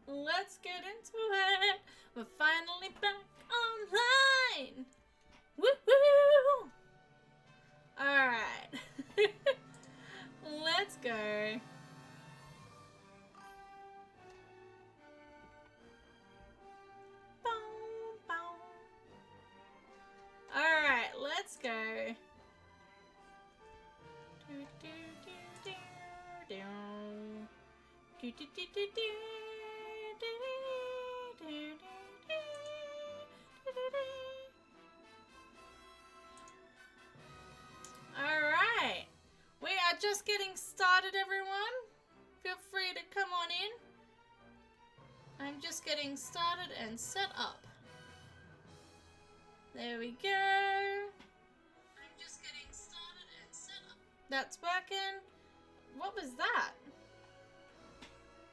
Let's get into it. We're finally back online. Woohoo! Alright. Let's go. Alright, let's go. Alright. We are just getting started, everyone. Feel free to come on in. I'm just getting started and set up. There we go. I'm just getting started and set up. That's working. What was that?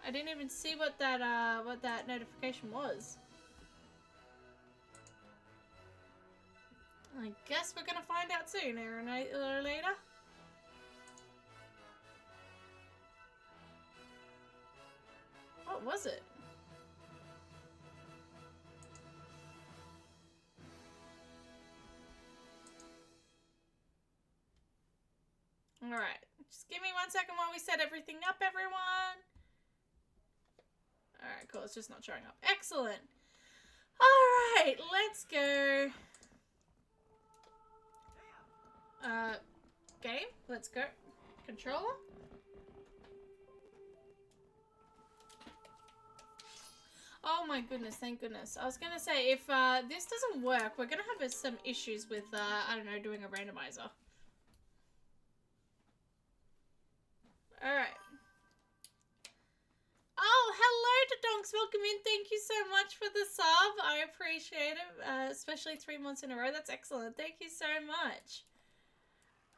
I didn't even see what that notification was. I guess we're gonna find out sooner or later. What was it? Alright, just give me 1 second while we set everything up, everyone. Alright, cool, it's just not showing up. Excellent. Alright, let's go. Game, let's go. Controller. Oh my goodness, thank goodness. I was gonna say, if this doesn't work, we're gonna have some issues with, I don't know, doing a randomizer. Alright. Oh, hello to Donks. Welcome in. Thank you so much for the sub. I appreciate it, especially 3 months in a row. That's excellent. Thank you so much.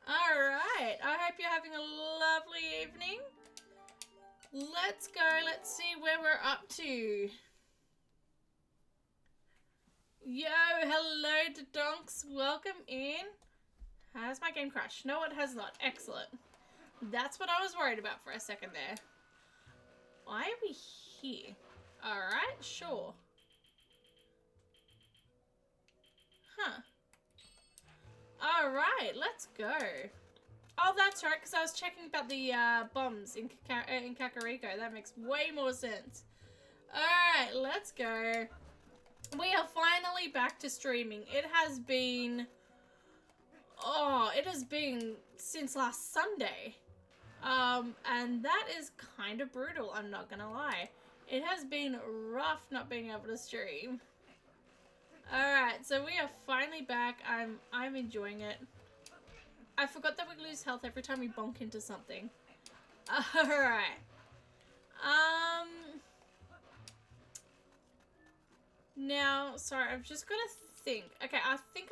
Alright. I hope you're having a lovely evening. Let's go. Let's see where we're up to. Yo, hello to Donks. Welcome in. Has my game crashed? No, it has not. Excellent. That's what I was worried about for a second there. Why are we here? Alright, sure. Huh. Alright, let's go. Oh, that's right, because I was checking about the bombs in Kakariko. That makes way more sense. Alright, let's go. We are finally back to streaming. It has been... Oh, it has been since last Sunday. And that is kind of brutal, I'm not gonna lie. It has been rough not being able to stream. Alright, so we are finally back. I'm enjoying it. I forgot that we lose health every time we bonk into something. Alright. Now, sorry, I've just got to think. Okay, I think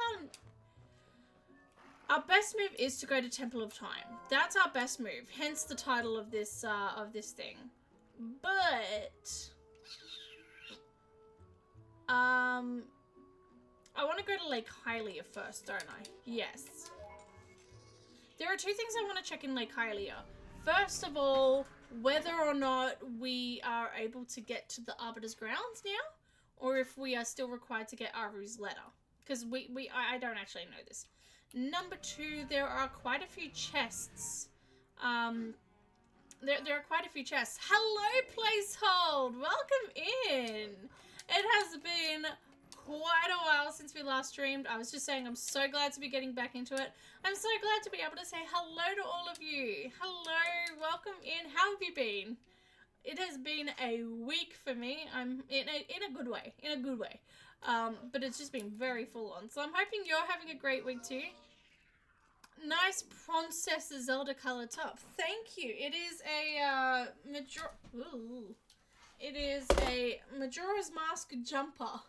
our best move is to go to Temple of Time. That's our best move, hence the title of this thing. But I want to go to Lake Hylia first, don't I? Yes. There are two things I want to check in Lake Hylia. First of all, whether or not we are able to get to the Arbiter's grounds now, or if we are still required to get Aru's letter. Because I don't actually know this. Number two, there are quite a few chests. There are quite a few chests. Hello, Placehold! Welcome in! It has been quite a while since we last streamed. I was just saying I'm so glad to be getting back into it. I'm so glad to be able to say hello to all of you. Hello, welcome in. How have you been? It has been a week for me. I'm in a good way. In a good way. But it's just been very full on. So I'm hoping you're having a great week too. Nice Princess Zelda color top. Thank you. It is a It is a Majora's Mask jumper.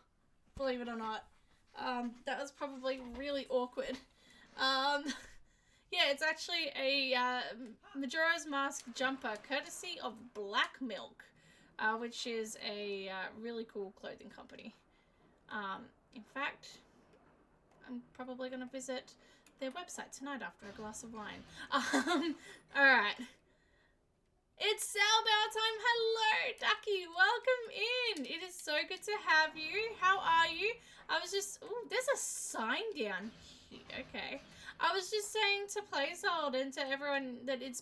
Believe it or not. That was probably really awkward. Yeah, it's actually a Majora's Mask jumper courtesy of Black Milk, which is a really cool clothing company. In fact, I'm probably going to visit their website tonight after a glass of wine. Alright. It's Salbow time. Hello, Ducky. Welcome in. It is so good to have you. How are you? I was just... Ooh, there's a sign down here. Okay. I was just saying to Placehold and to everyone that it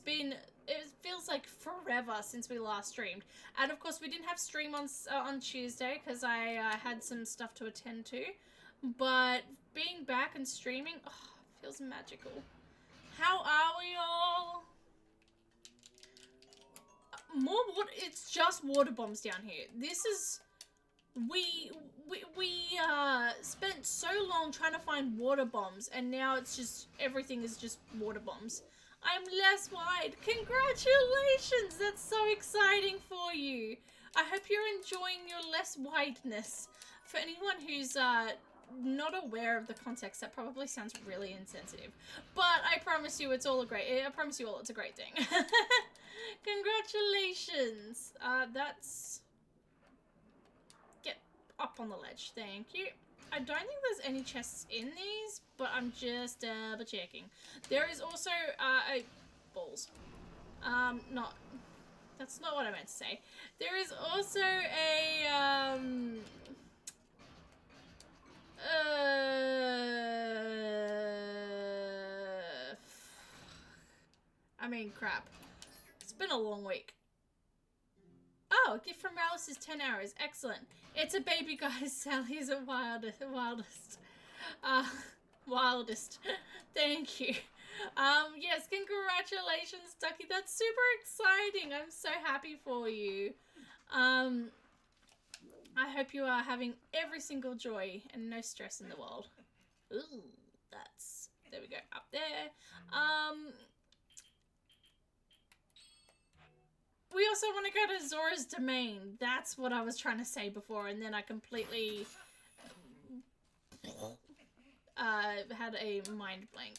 feels like forever since we last streamed. And of course, we didn't have stream on Tuesday because I had some stuff to attend to. But being back and streaming, feels magical. How are we all? More water. It's just water bombs down here. This is... We spent so long trying to find water bombs, and now it's just... Everything is just water bombs. I'm less wide. Congratulations! That's so exciting for you. I hope you're enjoying your less wideness. For anyone who's not aware of the context, that probably sounds really insensitive. But I promise you it's all a great... I promise you all it's a great thing. Congratulations. That's... Get up on the ledge. Thank you. I don't think there's any chests in these, but I'm just double checking. There is also balls. Not... That's not what I meant to say. There is also a I mean, crap. It's been a long week. Oh, a gift from Alice is 10 hours. Excellent. It's a baby, guys. Sally's a wildest. Wildest. Thank you. Yes, congratulations, Ducky. That's super exciting. I'm so happy for you. I hope you are having every single joy and no stress in the world. Ooh, that's... There we go. Up there. We also want to go to Zora's Domain. That's what I was trying to say before, and then I completely had a mind blank.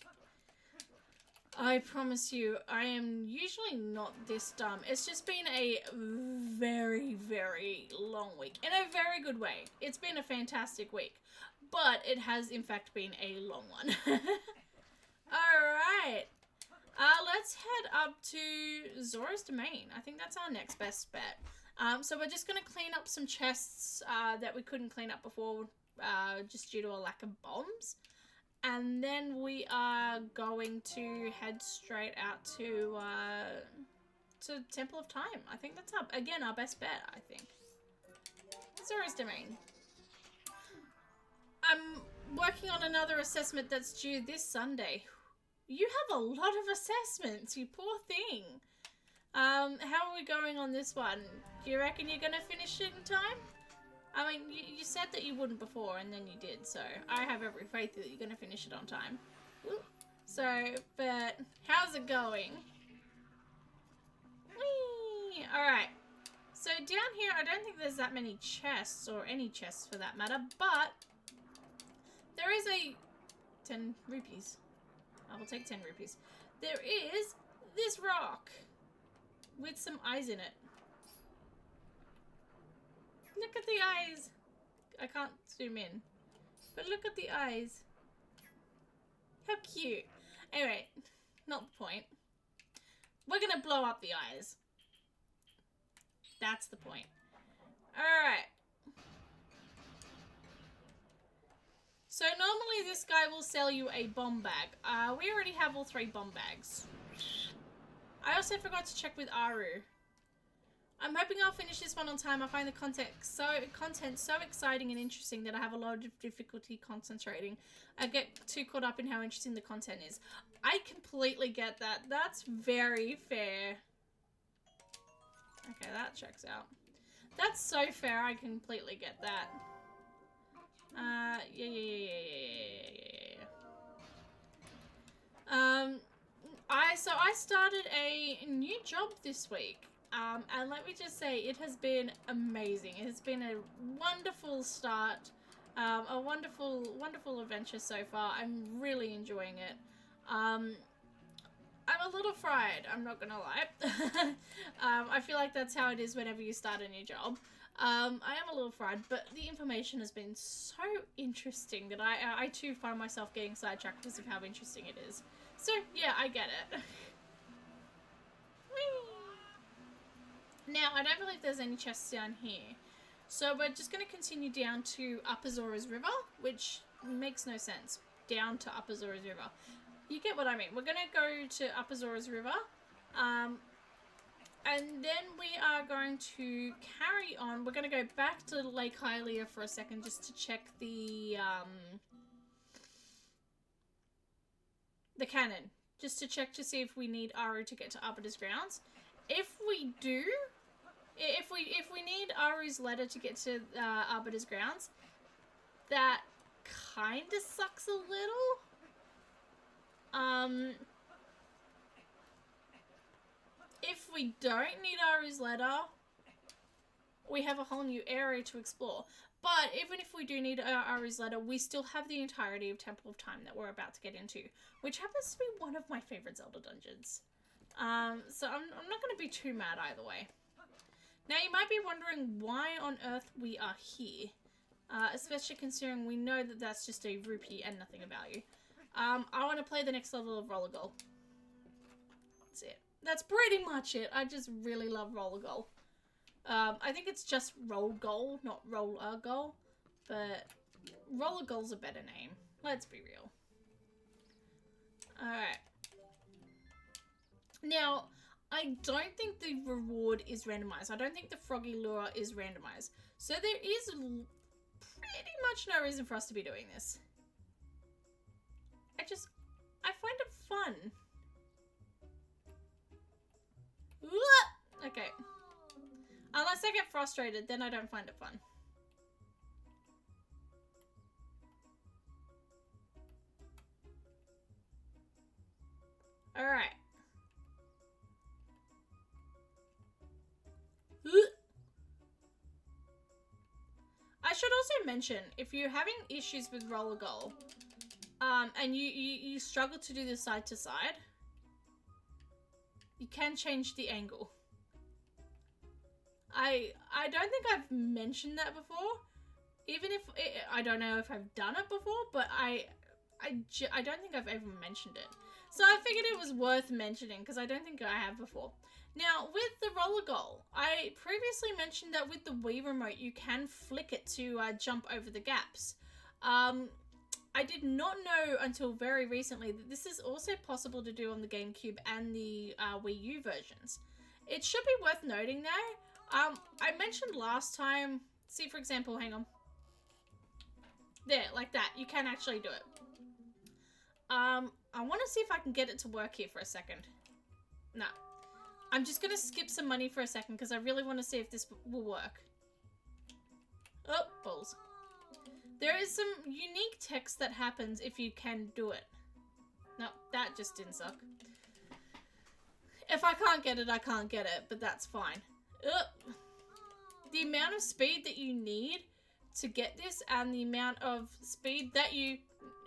I promise you, I am usually not this dumb. It's just been a very, very long week. In a very good way. It's been a fantastic week. But it has, in fact, been a long one. Alright. Let's head up to Zora's Domain. I think that's our next best bet. So we're just going to clean up some chests that we couldn't clean up before just due to a lack of bombs. And then we are going to head straight out to Temple of Time. I think that's our best bet, I think. Zora's Domain. I'm working on another assessment that's due this Sunday. You have a lot of assessments, you poor thing. How are we going on this one? Do you reckon you're gonna finish it in time? I mean, you said that you wouldn't before, and then you did, so I have every faith that you're gonna finish it on time. Woo. So, but how's it going? Whee! Alright. So down here, I don't think there's that many chests, or any chests for that matter, but there is a 10 rupees. I will take 10 rupees. There is this rock with some eyes in it. Look at the eyes. I can't zoom in, but look at the eyes. How cute. Anyway, not the point. We're gonna blow up the eyes. That's the point. Alright. So normally this guy will sell you a bomb bag. We already have all 3 bomb bags. I also forgot to check with Aru. I'm hoping I'll finish this one on time. I find the content so exciting and interesting that I have a lot of difficulty concentrating. I get too caught up in how interesting the content is. I completely get that. That's very fair. Okay, that checks out. That's so fair. I completely get that. Yeah. I started a new job this week. And let me just say, it has been amazing. It has been a wonderful start, a wonderful adventure so far. I'm really enjoying it. I'm a little fried, I'm not gonna lie. I feel like that's how it is whenever you start a new job. I am a little fried, but the information has been so interesting that I too find myself getting sidetracked because of how interesting it is. So, yeah, I get it. Whee! Now, I don't believe there's any chests down here. So we're just going to continue down to Upper Zora's River, which makes no sense. Down to Upper Zora's River. You get what I mean. We're going to go to Upper Zora's River. And then we are going to carry on. We're going to go back to Lake Hylia for a second just to check the cannon. Just to check to see if we need Aru to get to Arbiter's Grounds. If we do, if we need Aru's letter to get to Arbiter's Grounds, that kind of sucks a little. If we don't need Aru's letter, we have a whole new area to explore. But even if we do need Aru's letter, we still have the entirety of Temple of Time that we're about to get into, which happens to be one of my favorite Zelda dungeons. So I'm not going to be too mad either way. Now you might be wondering why on earth we are here, especially considering we know that that's just a rupee and nothing of value. I want to play the next level of Roller Goal. That's it. That's pretty much it. I just really love Roller Goal. I think it's just Roll Goal, not Roller Goal. But Roller Goal's a better name. Let's be real. Alright. Now, I don't think the reward is randomized. I don't think the Froggy Lure is randomized. So there is pretty much no reason for us to be doing this. I find it fun. Okay. Unless I get frustrated, then I don't find it fun. Alright. I should also mention, if you're having issues with Roller Goal, and you struggle to do this side to side, you can change the angle. I don't think I've mentioned that before. Even if I don't know if I've done it before, but I don't think I've ever mentioned it. So I figured it was worth mentioning because I don't think I have before. Now, with the Roller Goal, I previously mentioned that with the Wii Remote, you can flick it to jump over the gaps. I did not know until very recently that this is also possible to do on the GameCube and the Wii U versions. It should be worth noting though, I mentioned last time, see for example, hang on. There, like that, you can actually do it. I want to see if I can get it to work here for a second. No. I'm just going to skip some money for a second because I really want to see if this will work. Oh, balls. There is some unique text that happens if you can do it. No, that just didn't suck. If I can't get it, I can't get it, but that's fine. Ugh. The amount of speed that you need to get this and the amount of speed that you...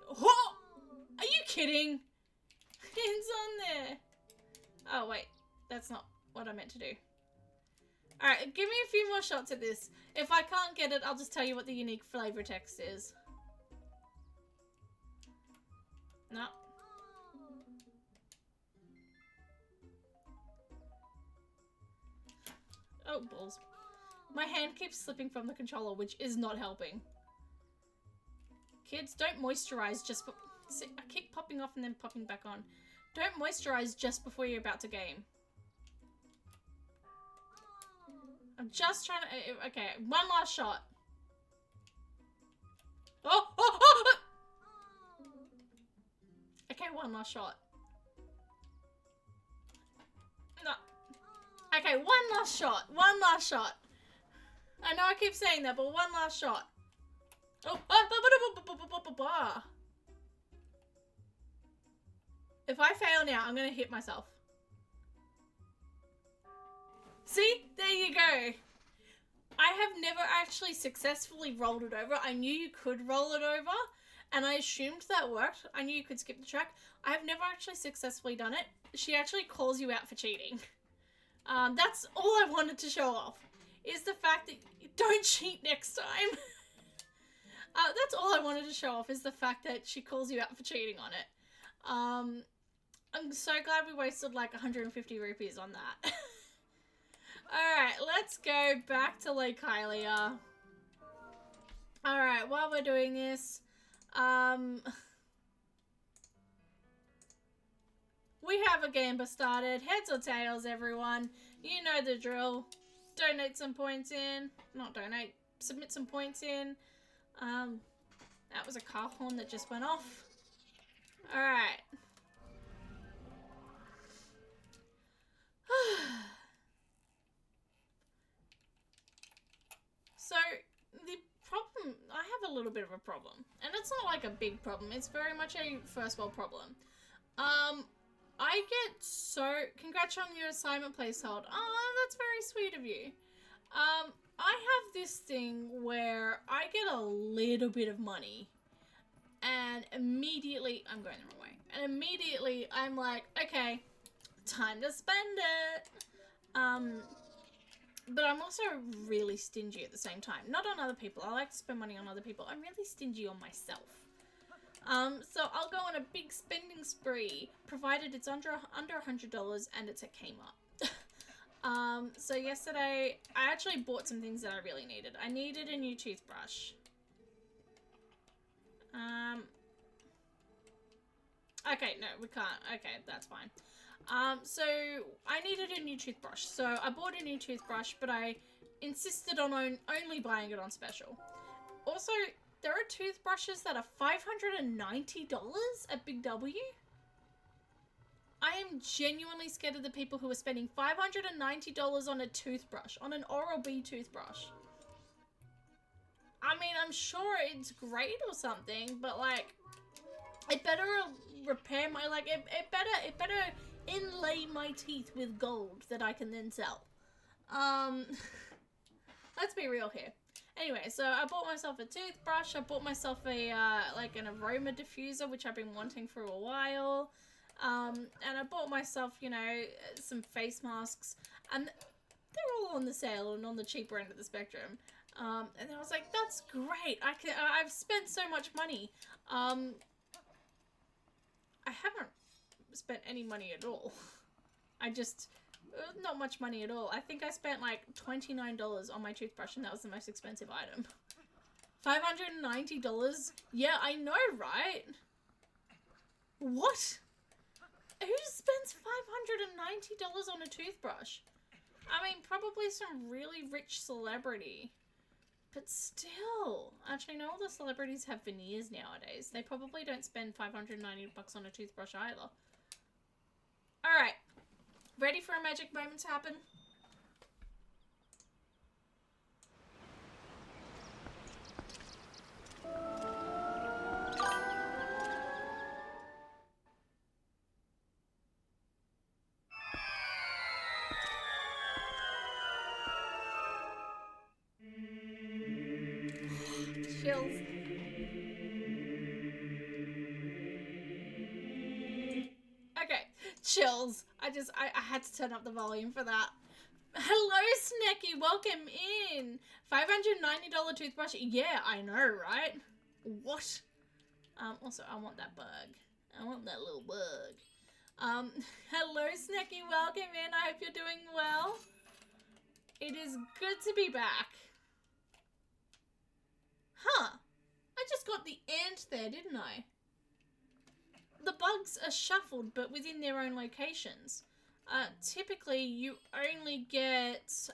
Oh! Are you kidding? It's on there. Oh, wait. That's not what I meant to do. Alright, give me a few more shots at this. If I can't get it, I'll just tell you what the unique flavor text is. No. Oh, balls. My hand keeps slipping from the controller, which is not helping. Kids, don't moisturize just... See, I keep popping off and then popping back on. Don't moisturize just before you're about to game. I'm just trying to... Okay, one last shot. Oh! Oh! Oh! Okay, one last shot. No. Okay, one last shot. One last shot. I know I keep saying that, but one last shot. Oh! If I fail now, I'm gonna hit myself. See? There you go. I have never actually successfully rolled it over. I knew you could roll it over, and I assumed that worked. I knew you could skip the track. I have never actually successfully done it. She actually calls you out for cheating. That's all I wanted to show off, is the fact that you don't cheat next time. That's all I wanted to show off, is the fact that she calls you out for cheating on it. I'm so glad we wasted like 150 rupees on that. Alright, let's go back to Lake Hylia. Alright, while we're doing this, we have a game started. Heads or tails, everyone. You know the drill. Donate some points in. Not donate. Submit some points in. That was a car horn that just went off. Alright. So, the problem, I have a little bit of a problem. And it's not like a big problem, it's very much a first world problem. I get so, congrats on your assignment placehold. Oh, that's very sweet of you. I have this thing where I get a little bit of money and immediately, I'm going the wrong way, and immediately I'm like, okay, time to spend it. But I'm also really stingy at the same time. Not on other people. I like to spend money on other people. I'm really stingy on myself. So I'll go on a big spending spree, provided it's under $100 and it's at Kmart. So yesterday, I actually bought some things that I really needed. I needed a new toothbrush. Okay, no, we can't. Okay, that's fine. So I needed a new toothbrush. So I bought a new toothbrush, but I insisted on only buying it on special. Also, there are toothbrushes that are $590 at Big W. I am genuinely scared of the people who are spending $590 on a toothbrush, on an Oral-B toothbrush. I mean, I'm sure it's great or something, but like, it better repair my, like, it better inlay my teeth with gold that I can then sell. Let's be real here. Anyway, so I bought myself a toothbrush. I bought myself a, like an aroma diffuser, which I've been wanting for a while. And I bought myself, you know, some face masks. And they're all on the sale and on the cheaper end of the spectrum. And I was like, that's great. I've spent so much money. I haven't spent any money at all. I just... not much money at all. I think I spent like $29 on my toothbrush and that was the most expensive item. $590? Yeah, I know, right? What? Who spends $590 on a toothbrush? I mean, probably some really rich celebrity. But still. Actually, no, all the celebrities have veneers nowadays. They probably don't spend $590 on a toothbrush either. Alright. Ready for a magic moment to happen? Chills. Okay, chills. I had to turn up the volume for that. Hello, Snecky. Welcome in. $590 toothbrush. Yeah, I know, right? What? Also, I want that bug. I want that little bug. Hello, Snecky. Welcome in. I hope you're doing well. It is good to be back. Huh. I just got the ant there, didn't I? The bugs are shuffled, but within their own locations. Typically, you only get,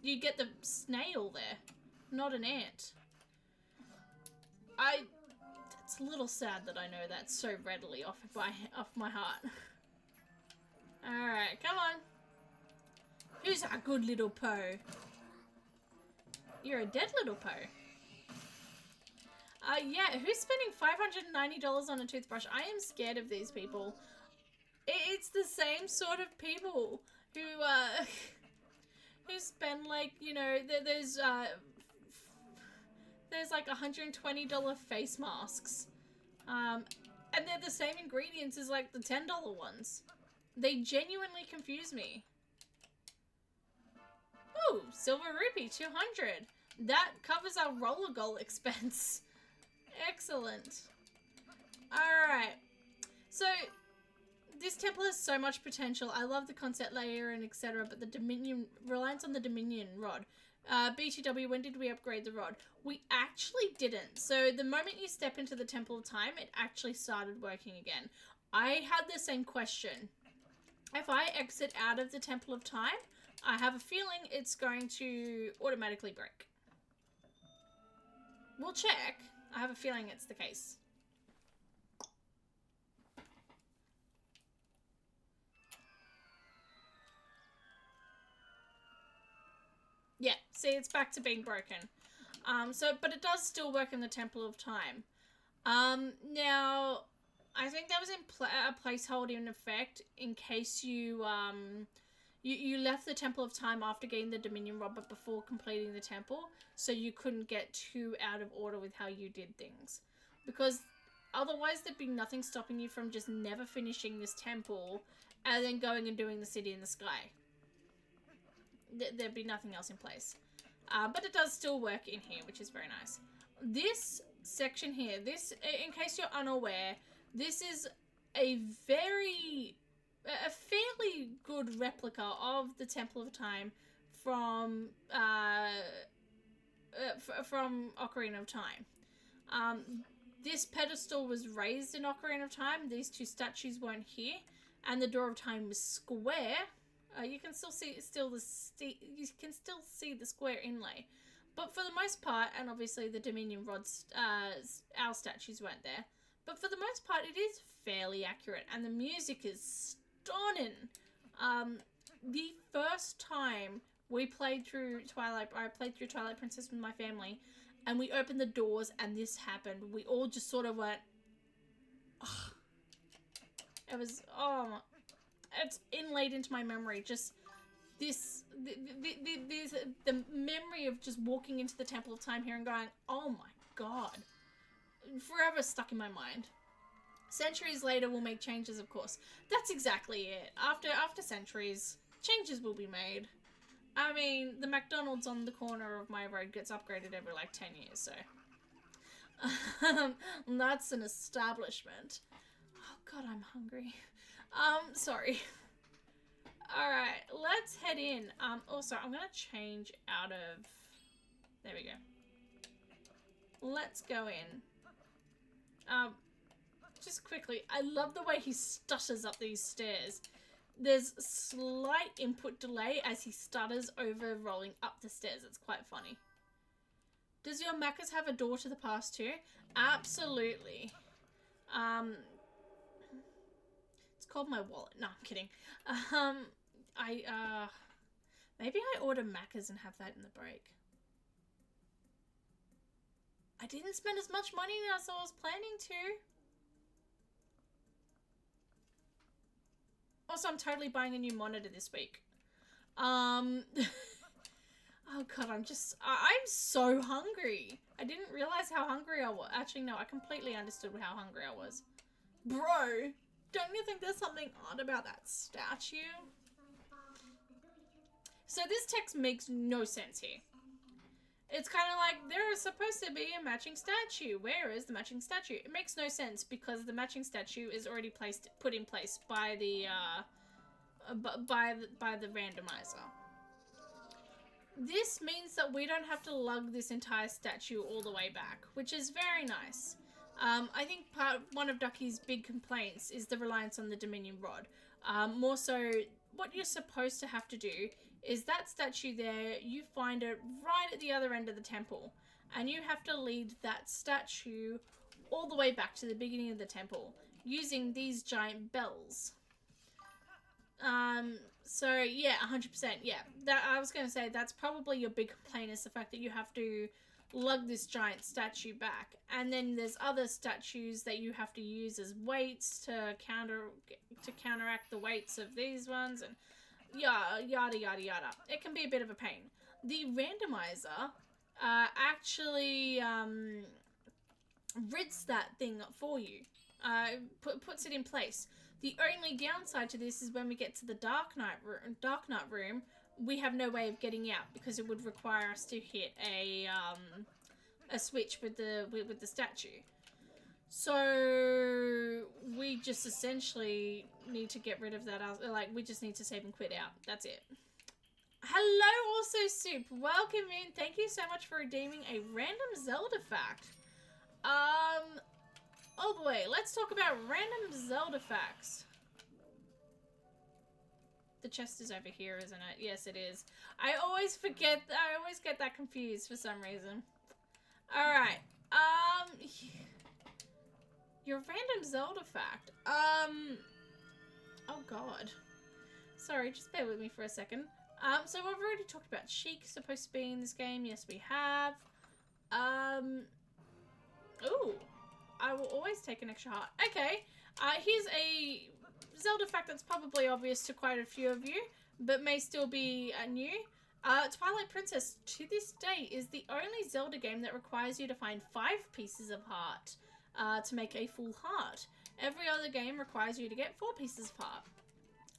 you get the snail there, not an ant. It's a little sad that I know that so readily off my heart. Alright, come on. Who's our good little Poe? You're a dead little Poe. Yeah, who's spending $590 on a toothbrush? I am scared of these people. It's the same sort of people who, who spend, like, you know, there's like $120 face masks. And they're the same ingredients as, like, the $10 ones. They genuinely confuse me. Oh, silver rupee, 200. That covers our roller goal expense. Excellent. Alright. So, this temple has so much potential. I love the concept layer and etc. But the Dominion reliance on the Dominion rod. BTW, when did we upgrade the rod? We actually didn't. So the moment you step into the Temple of Time, it actually started working again. I had the same question. If I exit out of the Temple of Time, I have a feeling it's going to automatically break. We'll check. I have a feeling it's the case. Yeah, see, it's back to being broken. But it does still work in the Temple of Time. Now, I think that was a placeholder in effect in case you left the Temple of Time after getting the Dominion Rod, but before completing the temple, so you couldn't get too out of order with how you did things. Because otherwise there'd be nothing stopping you from just never finishing this temple and then going and doing the City in the Sky. There'd be nothing else in place. But it does still work in here, which is very nice. This section here, in case you're unaware, this is a fairly good replica of the Temple of Time from Ocarina of Time. This pedestal was raised in Ocarina of Time. These two statues weren't here, and the Door of Time was square. You can still see the square inlay, but for the most part, and obviously the Dominion rods, our statues weren't there. But for the most part, it is fairly accurate, and the music is stunning. The first time we played through I played through Twilight Princess with my family, and we opened the doors, and this happened. We all just sort of went, ugh. It was, oh, it's inlaid into my memory. Just this, the memory of just walking into the Temple of Time here and going, oh my god, forever stuck in my mind. Centuries later, we'll make changes, of course. That's exactly it. After centuries, changes will be made. I mean, the McDonald's on the corner of my road gets upgraded every like 10 years, so that's an establishment. Oh god, I'm hungry. Sorry. Alright, let's head in. Also, I'm gonna change out of... There we go. Let's go in. Just quickly, I love the way he stutters up these stairs. There's slight input delay as he stutters over rolling up the stairs. It's quite funny. Does your Macca's have a door to the past too? Absolutely. It's called my wallet. No, I'm kidding. Maybe I order Macca's and have that in the break. I didn't spend as much money as I was planning to. Also, I'm totally buying a new monitor this week. Oh god, I'm so hungry. I didn't realize how hungry I was. Actually, no, I completely understood how hungry I was. Bro, don't you think there's something odd about that statue? So this text makes no sense here. It's kind of like, there is supposed to be a matching statue. Where is the matching statue? It makes no sense because the matching statue is already put in place by the randomizer. This means that we don't have to lug this entire statue all the way back, which is very nice. I think one of Ducky's big complaints is the reliance on the Dominion rod. More so, what you're supposed to have to do is that statue there, you find it right at the other end of the temple, and you have to lead that statue all the way back to the beginning of the temple using these giant bells. So yeah, 100%, yeah. That I was going to say, that's probably your big complaint, is the fact that you have to lug this giant statue back. And then there's other statues that you have to use as weights to counteract the weights of these ones, and yada yada yada. It can be a bit of a pain. The randomizer actually rids that thing for you, puts it in place. The only downside to this is when we get to the Dark Knight room, we have no way of getting out because it would require us to hit a switch with the statue. So we just essentially need to get rid of that. Like, we just need to save and quit out. That's it. Hello, also Soup. Welcome in. Thank you so much for redeeming a random Zelda fact. Oh boy, let's talk about random Zelda facts. The chest is over here, isn't it? Yes, it is. I always forget. I always get that confused for some reason. All right. Your random Zelda fact. Oh god. Sorry, just bear with me for a second. So we've already talked about Sheik supposed to be in this game. Yes, we have. Ooh. I will always take an extra heart. Okay. Here's a Zelda fact that's probably obvious to quite a few of you, but may still be new. Twilight Princess, to this day, is the only Zelda game that requires you to find 5 pieces of heart to make a full heart. Every other game requires you to get 4 pieces of heart.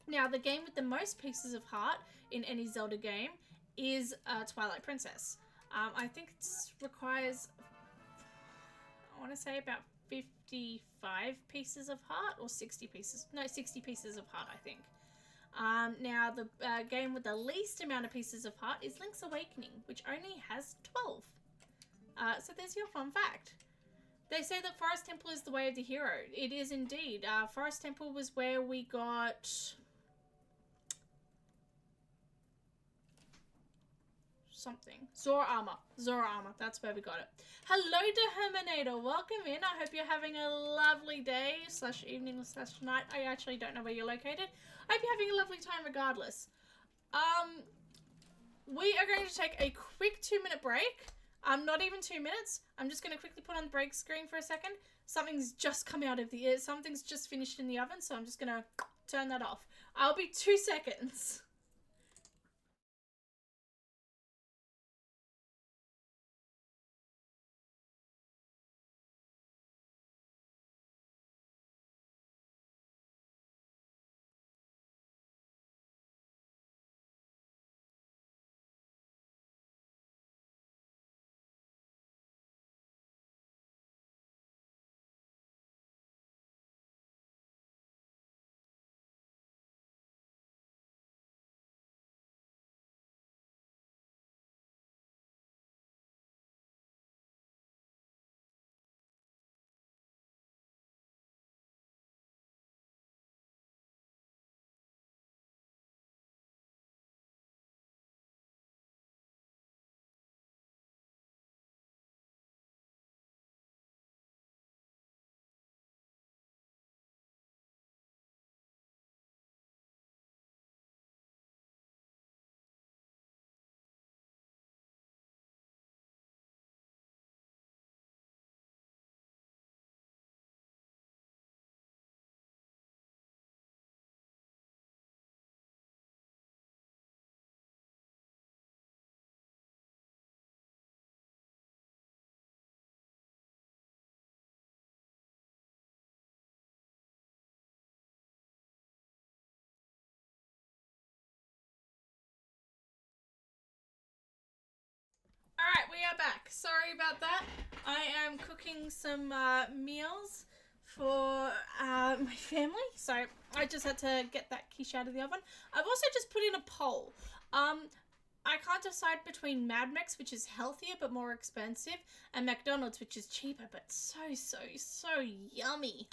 Now, the game with the most pieces of heart in any Zelda game is Twilight Princess. I think it requires, I want to say about 55 pieces of heart or 60 pieces. No, 60 pieces of heart, I think. Now, the game with the least amount of pieces of heart is Link's Awakening, which only has 12. So there's your fun fact. They say that Forest Temple is the way of the hero. It is indeed. Forest Temple was where we got something. Zora Armor. That's where we got it. Hello, Deherminator. Welcome in. I hope you're having a lovely day / evening / night. I actually don't know where you're located. I hope you're having a lovely time regardless. We are going to take a quick 2-minute break. Not even 2 minutes. I'm just going to quickly put on the break screen for a second. Something's just come out of the ear. Something's just finished in the oven, so I'm just going to turn that off. I'll be 2 seconds. Alright, we are back. Sorry about that. I am cooking some meals for my family, so I just had to get that quiche out of the oven. I've also just put in a poll. I can't decide between Mad Max, which is healthier but more expensive, and McDonald's, which is cheaper but so yummy.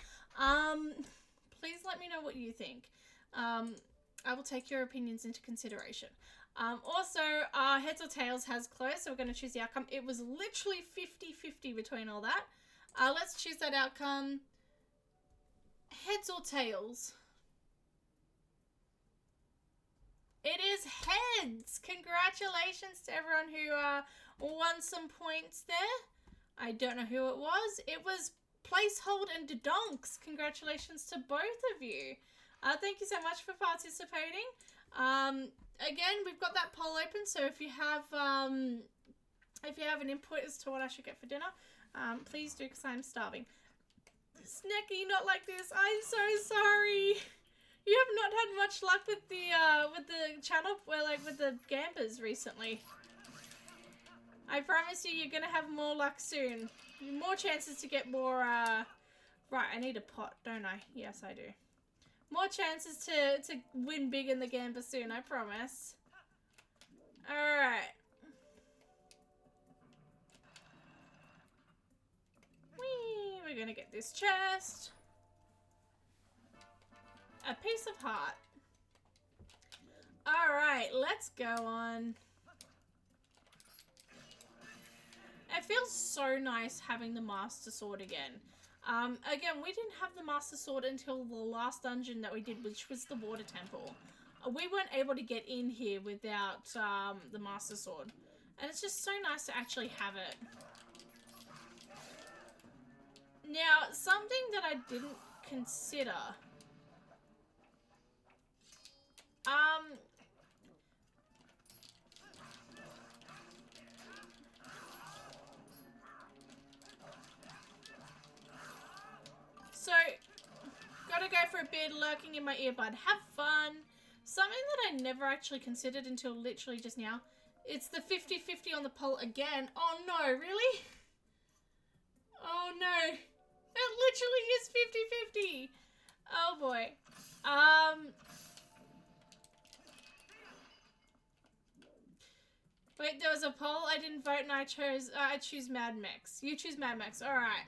Please let me know what you think. I will take your opinions into consideration. Also, Heads or Tails has closed, so we're going to choose the outcome. It was literally 50-50 between all that. Let's choose that outcome. Heads or Tails? It is heads! Congratulations to everyone who won some points there. I don't know who it was. It was Placehold and Donks. Congratulations to both of you. Thank you so much for participating. Again, we've got that poll open, so if you have an input as to what I should get for dinner, please do, because I'm starving. Snecky, not like this. I'm so sorry. You have not had much luck with the channel, with the Gambas recently. I promise you're gonna have more luck soon. More chances to get more Right, I need a pot, don't I? Yes, I do. More chances to win big in the Gamba soon, I promise. Alright. Whee! We're gonna get this chest. A piece of heart. Alright, let's go on. It feels so nice having the Master Sword again. Again, we didn't have the Master Sword until the last dungeon that we did, which was the Water Temple. We weren't able to get in here without the Master Sword. And it's just so nice to actually have it. Now, something that I didn't consider. So, gotta go for a bit, lurking in my earbud. Have fun. Something that I never actually considered until literally just now. It's the 50-50 on the poll again. Oh no, really? Oh no. It literally is 50-50. Oh boy. Wait, there was a poll. I didn't vote and I choose Mad Max. You choose Mad Max. Alright.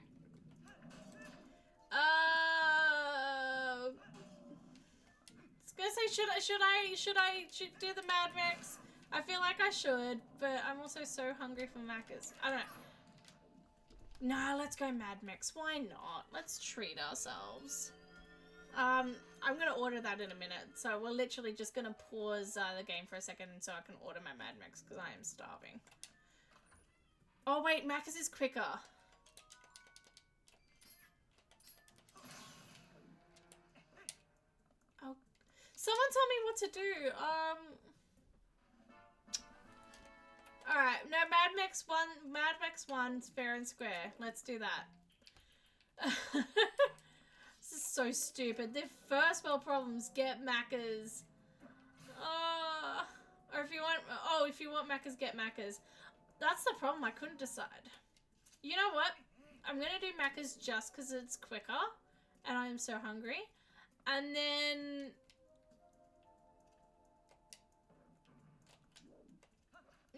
I was gonna say, should I do the Mad Max? I feel like I should, but I'm also so hungry for Macca's. I don't know. No, let's go Mad Max. Why not? Let's treat ourselves. I'm gonna order that in a minute, so we're literally just gonna pause the game for a second so I can order my Mad Max because I am starving. Oh wait, Macca's is quicker. Oh, someone tell me what to do. Alright, no, Mad Max 1's fair and square. Let's do that. This is so stupid. The first world problems, get Macca's. Or if you want Macca's, get Macca's. That's the problem, I couldn't decide. You know what? I'm gonna do Macca's just because it's quicker. And I am so hungry. And then...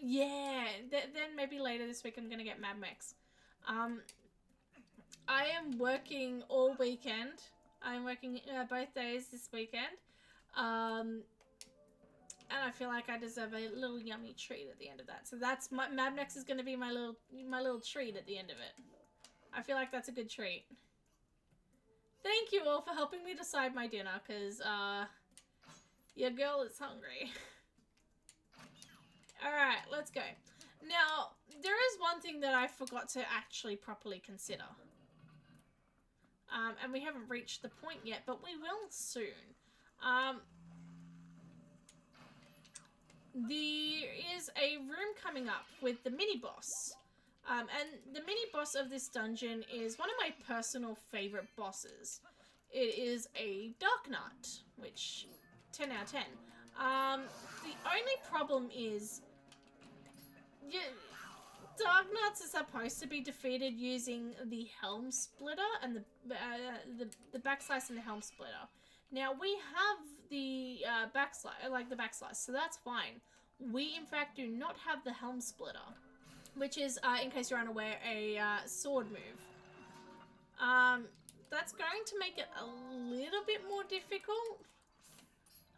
yeah, then maybe later this week I'm gonna get Mad Max. I am working all weekend. I'm working both days this weekend. And I feel like I deserve a little yummy treat at the end of that. So that's Mad Max is gonna be my little treat at the end of it. I feel like that's a good treat. Thank you all for helping me decide my dinner, because your girl is hungry. Alright, let's go. Now, there is one thing that I forgot to actually properly consider. And we haven't reached the point yet, but we will soon. There is a room coming up with the mini-boss. And the mini-boss of this dungeon is one of my personal favorite bosses. It is a Dark Knight, which, 10 out of 10. The only problem is... Dark Knights are supposed to be defeated using the Helm Splitter and the Backslice and the Helm Splitter. Now we have the backslice, so that's fine. We in fact do not have the Helm Splitter, which is, in case you're unaware, a sword move. That's going to make it a little bit more difficult.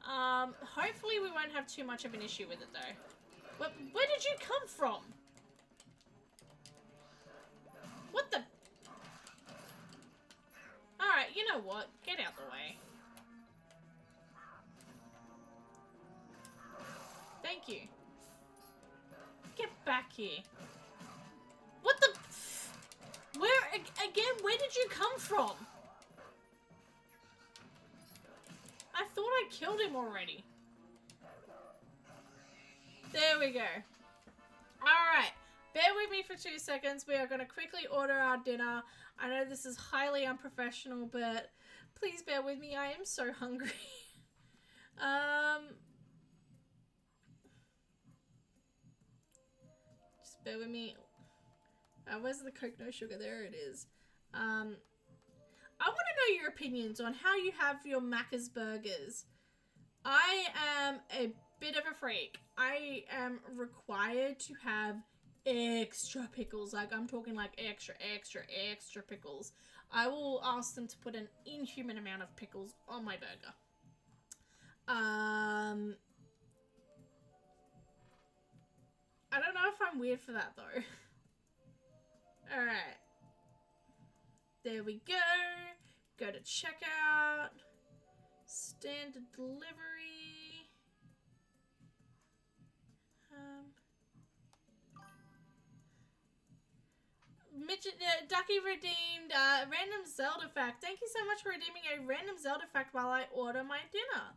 Hopefully we won't have too much of an issue with it though. Where did you come from? What the? Alright, you know what? Get out the way. Thank you. Get back here. What the? Where, again, where did you come from? I thought I killed him already. There we go. Alright. Bear with me for 2 seconds. We are going to quickly order our dinner. I know this is highly unprofessional, but please bear with me. I am so hungry. Just bear with me. Where's the Coke No Sugar? There it is. I want to know your opinions on how you have your Macca's burgers. I am a bit of a freak. I am required to have extra pickles. Like, I'm talking like extra pickles. I will ask them to put an inhuman amount of pickles on my burger. I don't know if I'm weird for that though. Alright. There we go. Go to checkout. Standard delivery. Ducky redeemed random Zelda fact. Thank you so much for redeeming a random Zelda fact while I order my dinner.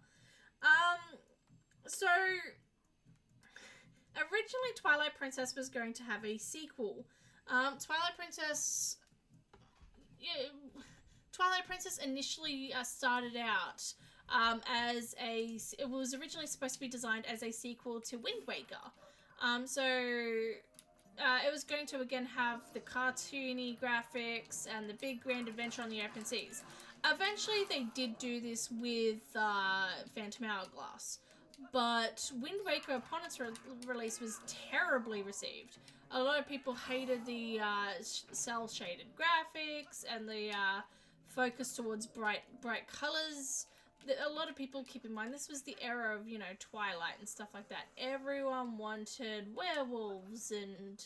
So originally Twilight Princess was going to have a sequel. Twilight Princess initially started out as it was originally supposed to be designed as a sequel to Wind Waker. It was going to again have the cartoony graphics and the big grand adventure on the open seas. Eventually they did do this with Phantom Hourglass, but Wind Waker upon its release was terribly received. A lot of people hated the cel-shaded graphics and the focus towards bright colors. A lot of people, keep in mind, this was the era of, Twilight and stuff like that. Everyone wanted werewolves and,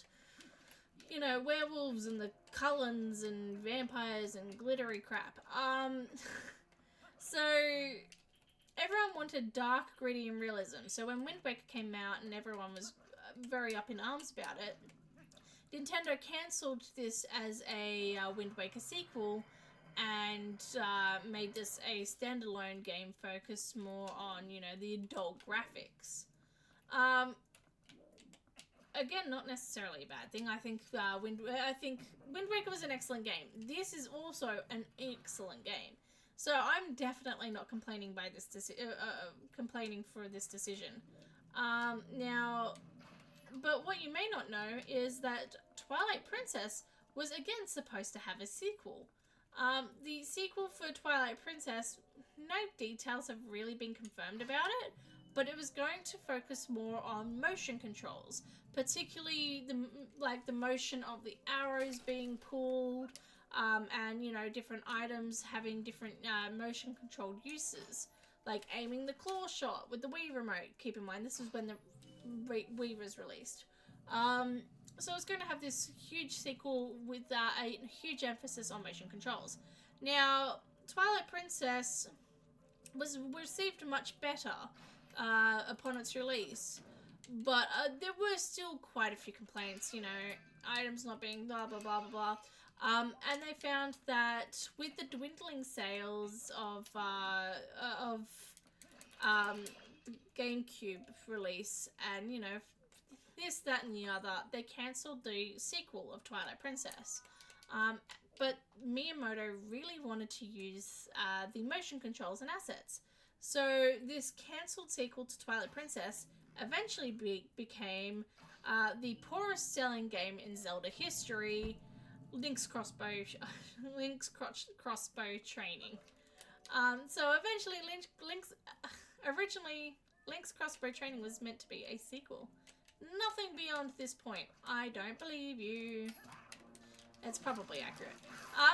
werewolves and the Cullens and vampires and glittery crap. So everyone wanted dark, gritty, and realism. So when Wind Waker came out and everyone was very up in arms about it, Nintendo cancelled this as a Wind Waker sequel and made this a standalone game focused more on, the adult graphics. Again, not necessarily a bad thing. I think Wind Waker was an excellent game. This is also an excellent game. So I'm definitely not complaining by this complaining for this decision. Now, but what you may not know is that Twilight Princess was again supposed to have a sequel. The sequel for Twilight Princess, no details have really been confirmed about it, but it was going to focus more on motion controls, particularly the motion of the arrows being pulled, and different items having different motion controlled uses, like aiming the claw shot with the Wii remote. Keep in mind, this was when the Wii was released. So it's going to have this huge sequel with a huge emphasis on motion controls. Now, Twilight Princess was received much better upon its release, but there were still quite a few complaints, items not being blah blah blah blah blah. And they found that with the dwindling sales of GameCube release and this, that, and the other, they cancelled the sequel of Twilight Princess. But Miyamoto really wanted to use the motion controls and assets. So this cancelled sequel to Twilight Princess eventually became the poorest selling game in Zelda history, Link's Crossbow Training. So eventually Link's Crossbow Training was meant to be a sequel. Nothing beyond this point. I don't believe you. It's probably accurate.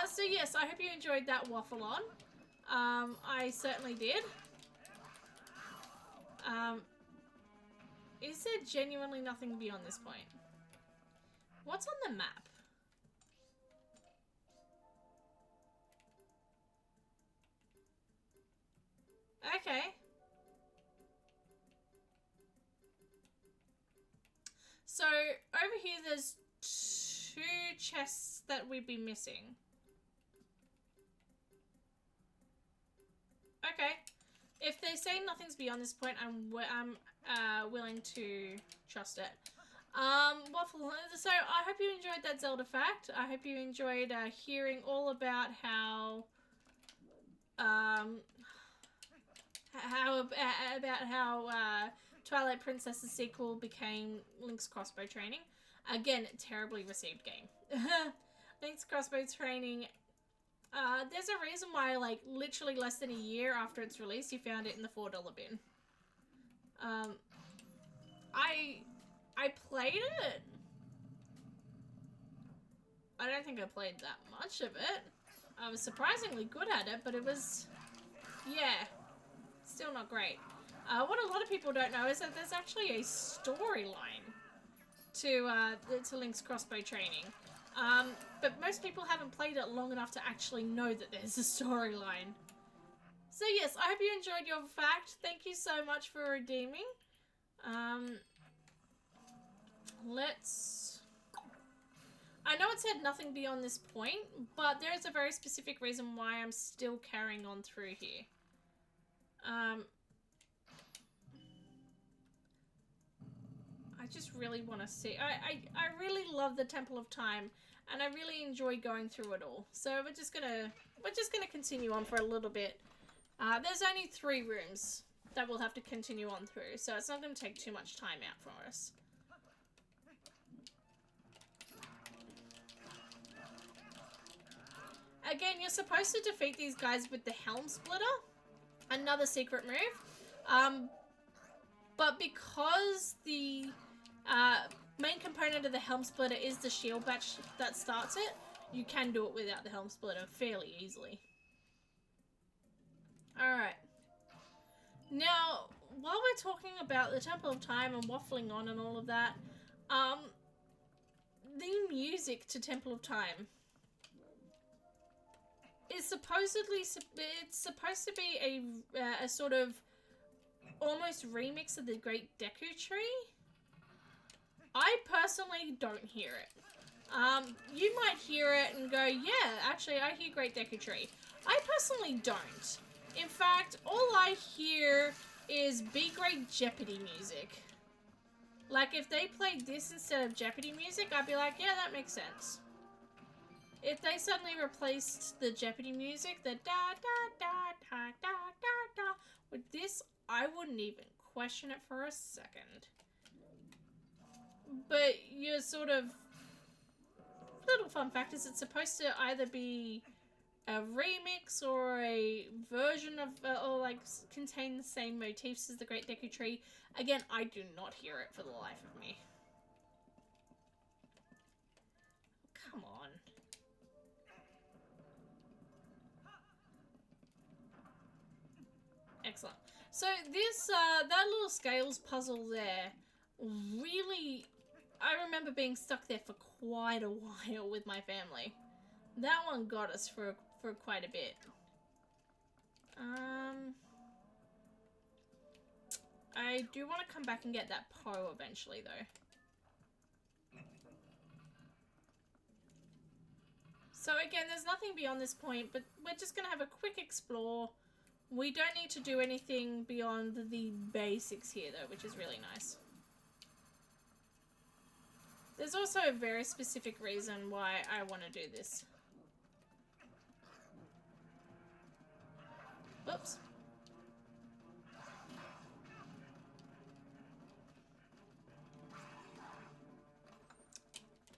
So yes, I hope you enjoyed that waffle on. I certainly did. Is there genuinely nothing beyond this point? What's on the map? Okay. So, over here there's 2 chests that we'd be missing. Okay. If they say nothing's beyond this point, I'm willing to trust it. Waffle. So, I hope you enjoyed that Zelda fact. I hope you enjoyed hearing all about how Twilight Princess's sequel became Link's Crossbow Training. Again, terribly received game. Link's Crossbow Training, There's a reason why, like, literally less than a year after its release, you found it in the $4 bin. I played it. I don't think I played that much of it. I was surprisingly good at it, but it was, yeah, still not great. What a lot of people don't know is that there's actually a storyline to Link's crossbow training. But most people haven't played it long enough to actually know that there's a storyline. So yes, I hope you enjoyed your fact. Thank you so much for redeeming. I know it said nothing beyond this point, but there is a very specific reason why I'm still carrying on through here. I just really want to see. I really love the Temple of Time, and I really enjoy going through it all. So we're just gonna continue on for a little bit. There's only 3 rooms that we'll have to continue on through, so it's not going to take too much time out for us. Again, you're supposed to defeat these guys with the Helm Splitter, another secret move. But because the main component of the Helm Splitter is the shield batch that starts it, you can do it without the Helm Splitter fairly easily. Alright. Now, while we're talking about the Temple of Time and waffling on and all of that, the music to Temple of Time is supposed to be a sort of almost remix of the Great Deku Tree. I personally don't hear it. You might hear it and go, yeah, actually I hear Great Deku Tree. I personally don't. In fact, all I hear is B-grade Jeopardy music. Like, if they played this instead of Jeopardy music, I'd be like, yeah, that makes sense. If they suddenly replaced the Jeopardy music, the da-da-da-da-da-da-da, with this, I wouldn't even question it for a second. But your sort of little fun fact is it's supposed to either be a remix or a version of, or like contain the same motifs as the Great Deku Tree. Again, I do not hear it for the life of me. Come on. Excellent. So this, that little scales puzzle there, really, I remember being stuck there for quite a while with my family. That one got us for quite a bit. I do want to come back and get that Poe eventually, though. So again, there's nothing beyond this point, but we're just going to have a quick explore. We don't need to do anything beyond the basics here, though, which is really nice. There's also a very specific reason why I want to do this. Oops.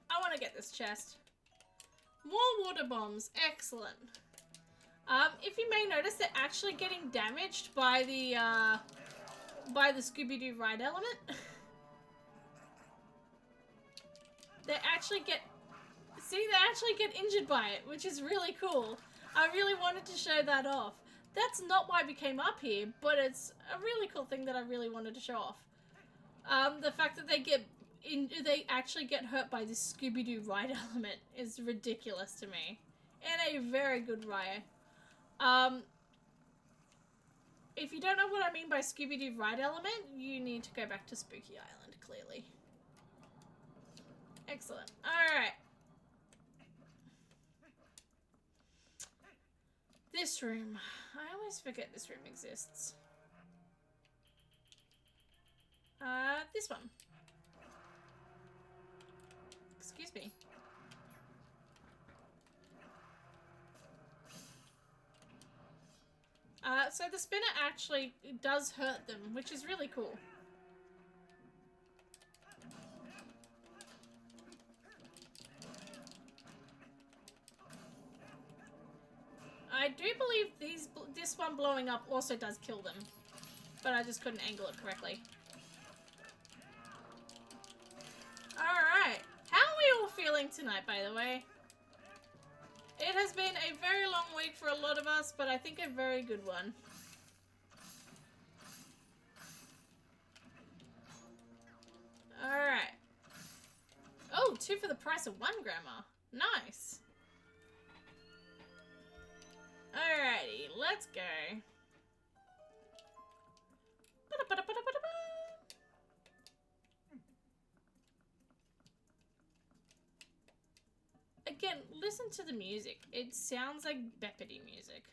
I want to get this chest. More water bombs. Excellent. If you may notice, they're actually getting damaged by the Scooby-Doo ride element. They actually get injured by it, which is really cool. I really wanted to show that off. That's not why we came up here, but it's a really cool thing that I really wanted to show off. The fact that they actually get hurt by this Scooby-Doo ride element is ridiculous to me. And a very good ride. If you don't know what I mean by Scooby-Doo ride element, you need to go back to Spooky Island, clearly. Excellent. Alright. This room. I always forget this room exists. This one. Excuse me. So the spinner actually does hurt them, which is really cool. I do believe this one blowing up also does kill them. But I just couldn't angle it correctly. Alright. How are we all feeling tonight, by the way? It has been a very long week for a lot of us, but I think a very good one. Alright. Oh, 2 for the price of 1, Grandma. Nice. Alrighty, let's go. Again, listen to the music. It sounds like Beppity music.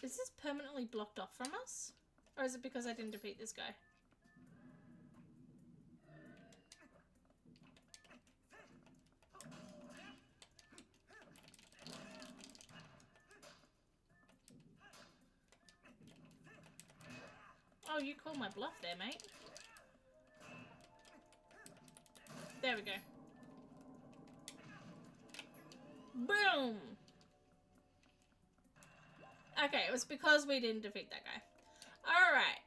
Is this permanently blocked off from us? Or is it because I didn't defeat this guy? Oh, you called my bluff there, mate. There we go. Boom! Okay, it was because we didn't defeat that guy. Alright.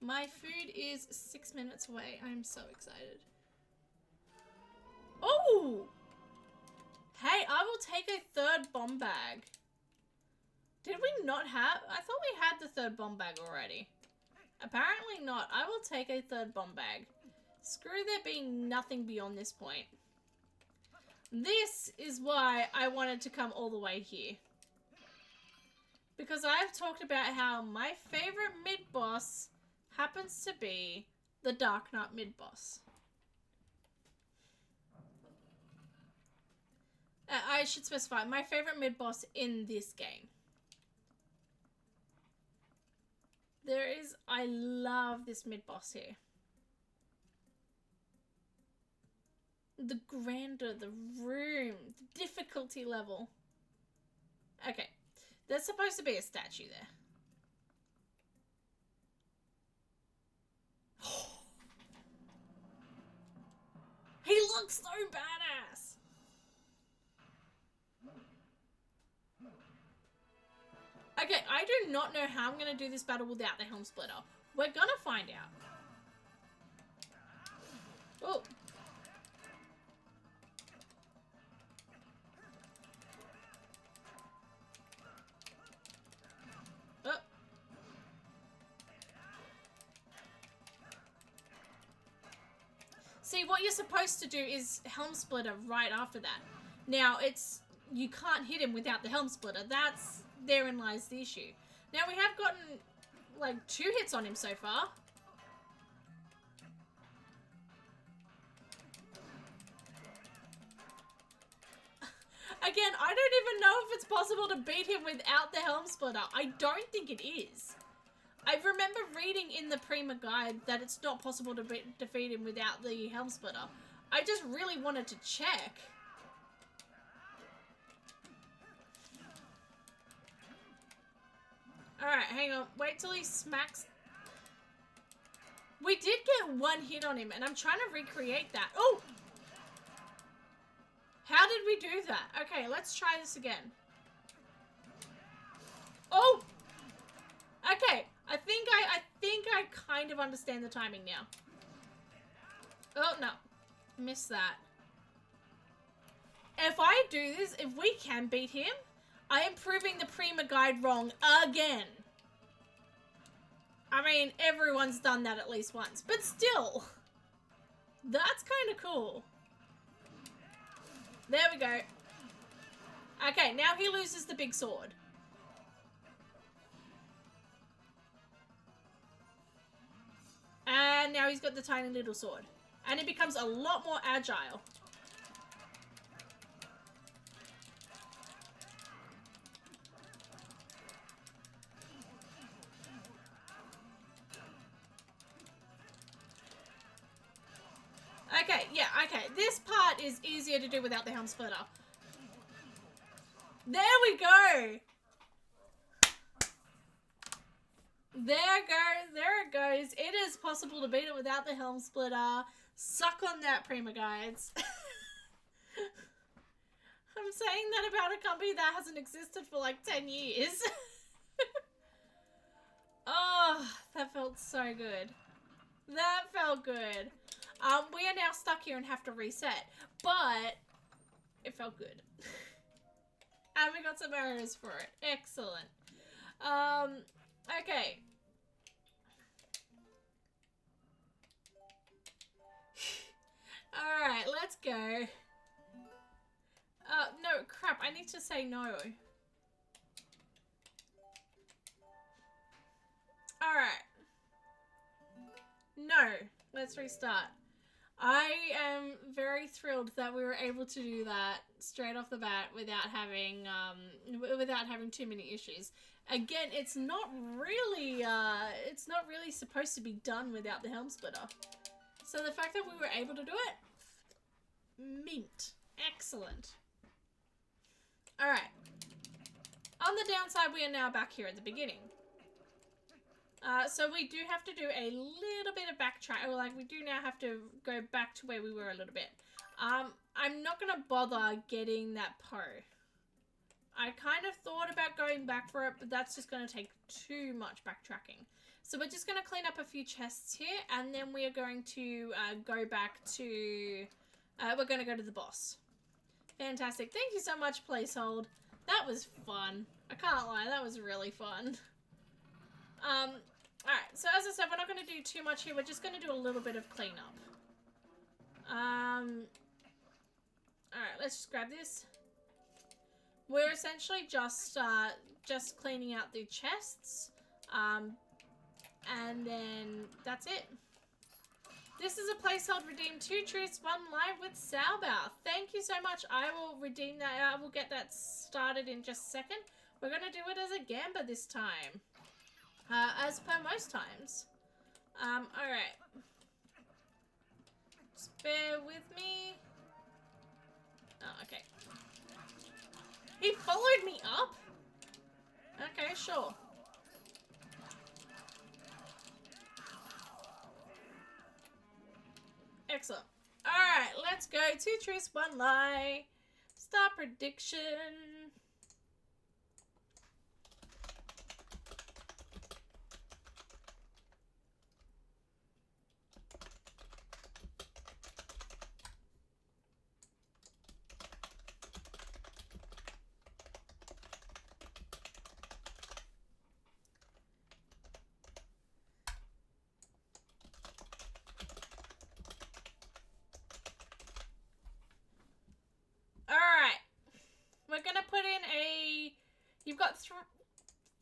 My food is 6 minutes away. I'm so excited. Oh! Hey, I will take a 3rd bomb bag. Did we not have... I thought we had the 3rd bomb bag already. Apparently not. I will take a 3rd bomb bag. Screw there being nothing beyond this point. This is why I wanted to come all the way here. Because I've talked about how my favorite mid-boss happens to be the Dark Knight mid-boss. I should specify, my favorite mid-boss in this game. I love this mid-boss here. The grandeur, the room, the difficulty level. Okay, there's supposed to be a statue there. He looks so badass! Okay, I do not know how I'm going to do this battle without the Helm Splitter. We're going to find out. Oh. Oh. See, what you're supposed to do is Helm Splitter right after that. Now, you can't hit him without the Helm Splitter. Therein lies the issue. Now, we have gotten, like, 2 hits on him so far. Again, I don't even know if it's possible to beat him without the Helm Splitter. I don't think it is. I remember reading in the Prima Guide that it's not possible to defeat him without the Helm Splitter. I just really wanted to check. Alright, hang on. Wait till he smacks. We did get 1 hit on him, and I'm trying to recreate that. Oh! How did we do that? Okay, let's try this again. Oh! Okay, I think I kind of understand the timing now. Oh, no. Missed that. If I do this, if we can beat him, I am proving the Prima Guide wrong again. I mean, everyone's done that at least once, but still. That's kind of cool. There we go. Okay, now he loses the big sword. And now he's got the tiny little sword. And it becomes a lot more agile. Okay, yeah, okay. This part is easier to do without the Helm Splitter. There we go! There it goes. It is possible to beat it without the Helm Splitter. Suck on that, Prima Guides. I'm saying that about a company that hasn't existed for like 10 years. Oh, that felt so good. That felt good. We are now stuck here and have to reset, but it felt good. And we got some arrows for it. Excellent. Okay. Alright, let's go. No, crap, I need to say no. Alright. No, let's restart. I am very thrilled that we were able to do that straight off the bat without having too many issues. Again, it's not really supposed to be done without the helm splitter. So the fact that we were able to do it, mint. Excellent. Alright. On the downside, we are now back here at the beginning. So we do have to do a little bit of backtrack. Like, we do now have to go back to where we were a little bit. I'm not going to bother getting that Poe. I kind of thought about going back for it, but that's just going to take too much backtracking. So we're just going to clean up a few chests here, and then we are going to go back to... we're going to go to the boss. Fantastic. Thank you so much, Placehold. That was fun. I can't lie, that was really fun. Alright, so as I said, we're not going to do too much here. We're just going to do a little bit of cleanup. Alright, let's just grab this. We're essentially just cleaning out the chests. And then that's it. This is a placehold redeem 2 truths, 1 lie with Salbow. Thank you so much. I will redeem that. I will get that started in just a second. We're going to do it as a gamba this time. As per most times. Alright. Just bear with me. Oh, okay. He followed me up? Okay, sure. Excellent. Alright, let's go. 2 truths, 1 lie. Star prediction. You've got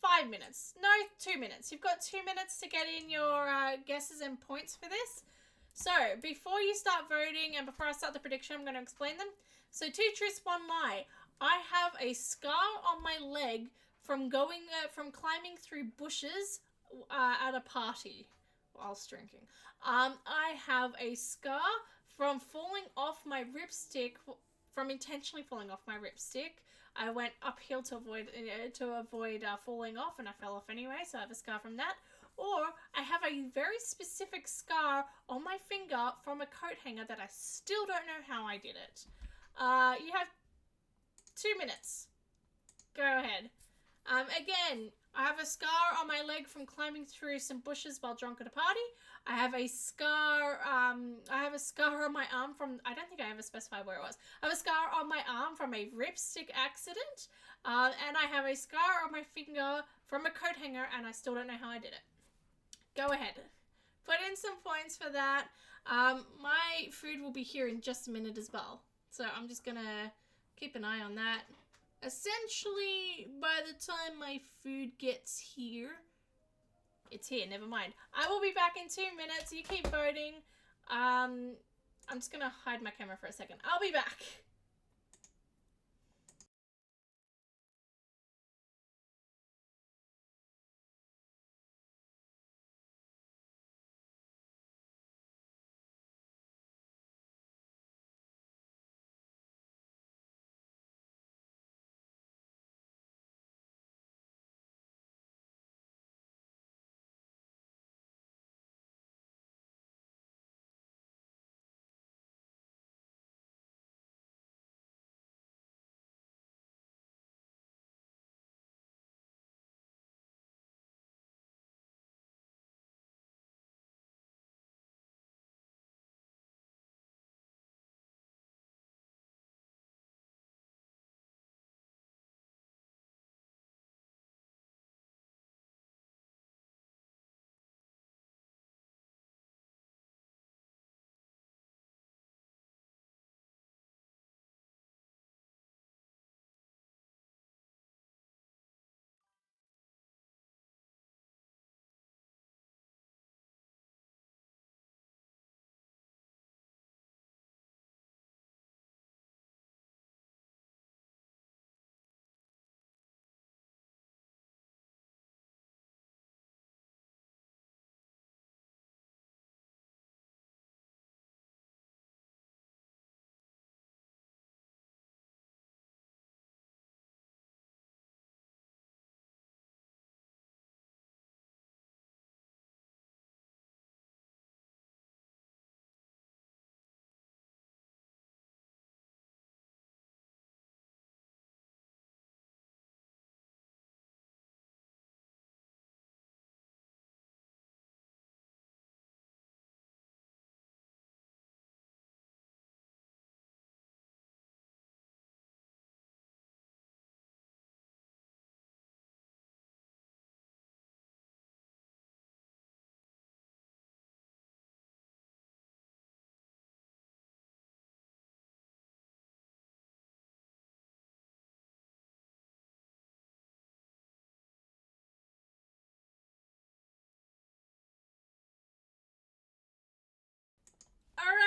5 minutes. No, 2 minutes. You've got 2 minutes to get in your guesses and points for this. So, before you start voting and before I start the prediction, I'm going to explain them. So, 2 truths, 1 lie. I have a scar on my leg from climbing through bushes at a party whilst drinking. I have a scar from falling off my ripstick, from intentionally falling off my ripstick. I went uphill to avoid falling off, and I fell off anyway, so I have a scar from that. Or I have a very specific scar on my finger from a coat hanger that I still don't know how I did it. You have 2 minutes. Go ahead. Again, I have a scar on my leg from climbing through some bushes while drunk at a party. I have a scar on my arm from, I don't think I ever specified where it was. I have a scar on my arm from a ripstick accident. And I have a scar on my finger from a coat hanger, and I still don't know how I did it. Go ahead. Put in some points for that. My food will be here in just a minute as well. So I'm just gonna keep an eye on that. Essentially, by the time my food gets here, it's here, never mind. I will be back in 2 minutes. You keep voting. I'm just gonna hide my camera for a second. I'll be back.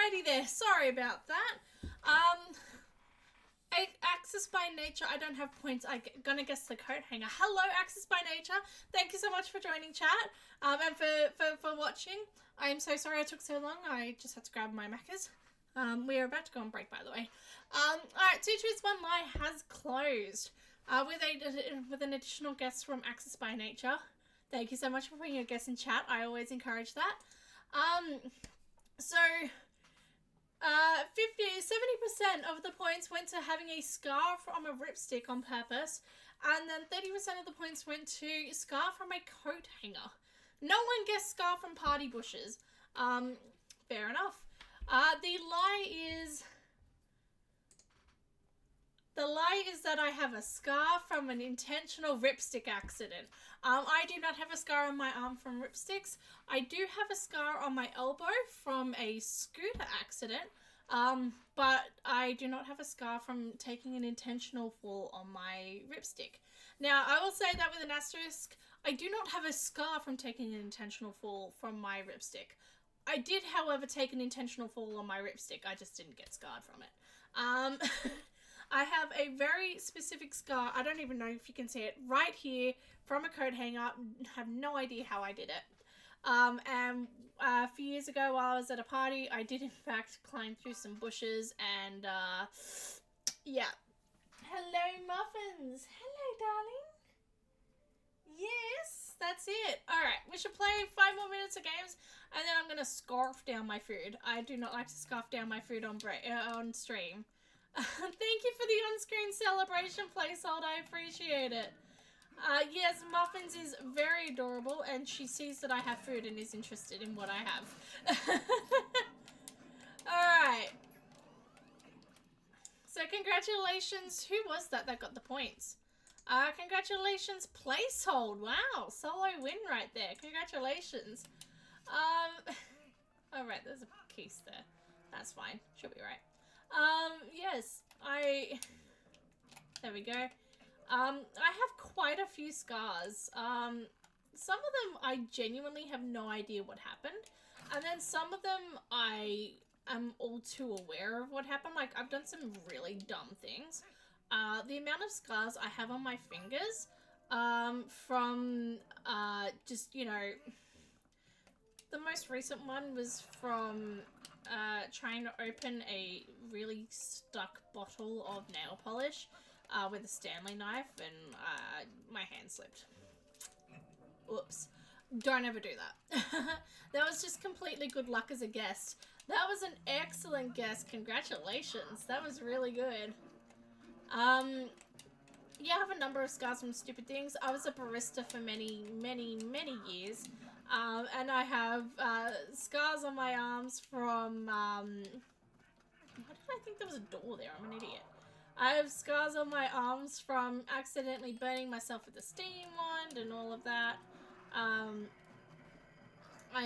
Alrighty there. Sorry about that. Access by Nature, I don't have points. I'm gonna guess the coat hanger. Hello, Access by Nature. Thank you so much for joining chat, and for watching. I'm so sorry I took so long. I just had to grab my Maccas. We are about to go on break, by the way. Alright, Two Truths, One Lie has closed. With an additional guest from Access by Nature. Thank you so much for putting your guest in chat. I always encourage that. 70% of the points went to having a scar from a ripstick on purpose, and then 30% of the points went to scar from a coat hanger. No one guessed scar from party bushes. Fair enough. The lie is that I have a scar from an intentional ripstick accident. I do not have a scar on my arm from ripsticks. I do have a scar on my elbow from a scooter accident. But I do not have a scar from taking an intentional fall on my ripstick. Now, I will say that with an asterisk, I do not have a scar from taking an intentional fall from my ripstick. I did, however, take an intentional fall on my ripstick. I just didn't get scarred from it. I have a very specific scar. I don't even know if you can see it right here from a coat hanger. Have no idea how I did it. And a few years ago while I was at a party, I did in fact climb through some bushes and, yeah. Hello, Muffins. Hello, darling. Yes, that's it. Alright, we should play 5 more minutes of games and then I'm going to scarf down my food. I do not like to scarf down my food on stream. Thank you for the on-screen celebration placeholder. I appreciate it. Yes, Muffins is very adorable, and she sees that I have food and is interested in what I have. Alright. So, congratulations. Who was that got the points? Congratulations, Placehold. Wow, solo win right there. Congratulations. Alright, there's a case there. That's fine. She'll be right. Yes, there we go. I have quite a few scars. Some of them I genuinely have no idea what happened. And then some of them I am all too aware of what happened. Like, I've done some really dumb things. The amount of scars I have on my fingers, from, just, you know, the most recent one was from, trying to open a really stuck bottle of nail polish. With a Stanley knife, and my hand slipped. Oops. Don't ever do that. That was just completely good luck as a guest. That was an excellent guest. Congratulations. That was really good. Yeah, I have a number of scars from stupid things. I was a barista for many, many, many years. And I have scars on my arms from... why did I think there was a door there? I'm an idiot. I have scars on my arms from accidentally burning myself with a steam wand and all of that. I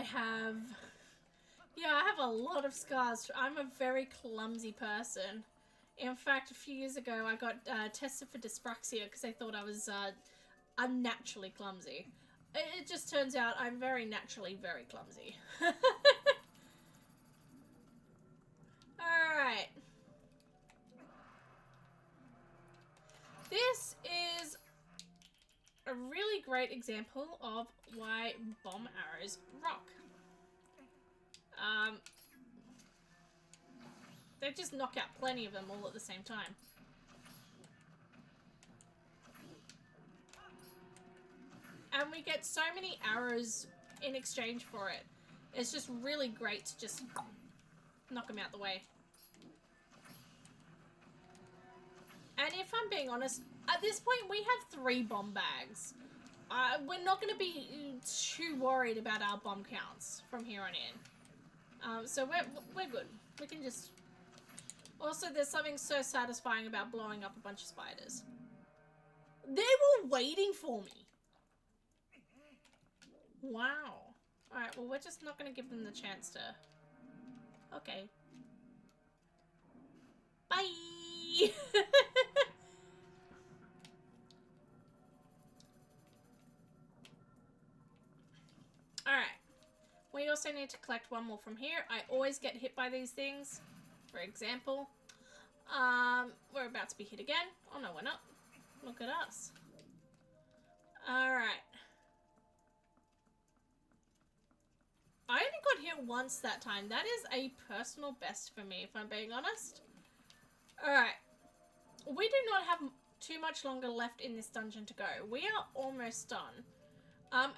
have a lot of scars. I'm a very clumsy person. In fact, a few years ago, I got tested for dyspraxia because they thought I was unnaturally clumsy. It just turns out I'm very naturally very clumsy. Alright. This is a really great example of why bomb arrows rock. They just knock out plenty of them all at the same time. And we get so many arrows in exchange for it. It's just really great to just knock them out the way. And if I'm being honest, at this point we have 3 bomb bags. We're not going to be too worried about our bomb counts from here on in. So we're good. We can just... Also, there's something so satisfying about blowing up a bunch of spiders. They were waiting for me. Wow. Alright, well, we're just not going to give them the chance to... Okay. Bye! Alright. We also need to collect one more from here. I always get hit by these things. For example, we're about to be hit again. Oh no, we're not. Look at us. Alright. I only got hit once that time. That is a personal best for me, if I'm being honest. Alright. We do not have too much longer left in this dungeon to go. We are almost done.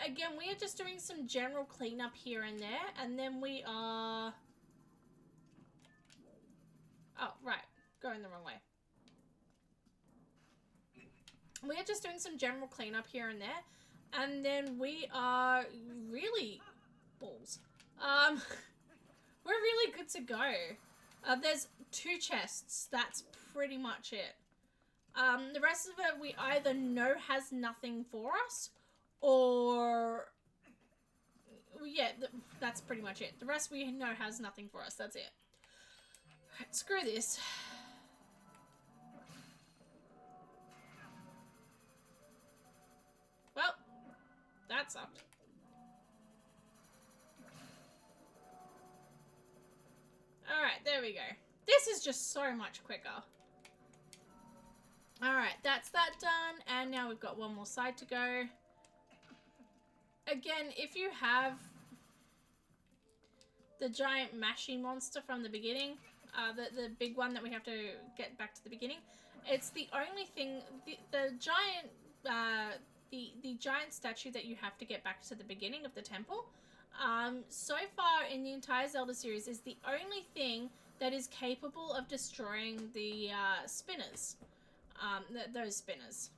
Again, we are just doing some general cleanup here and there, and then we are... Oh, right. Going the wrong way. We are just doing some general cleanup here and there, and then we are really... balls. We're really good to go. There's 2 chests. That's pretty much it. The rest of it we either know has nothing for us, or... yeah, that's pretty much it. The rest we know has nothing for us. That's it. Right, screw this. Well, that sucked. Alright, there we go. This is just so much quicker. Alright, that's that done. And now we've got one more side to go. Again, if you have the giant mashy monster from the beginning, the big one that we have to get back to the beginning, it's the only thing, the giant statue that you have to get back to the beginning of the temple, so far in the entire Zelda series, is the only thing that is capable of destroying the spinners. Those spinners.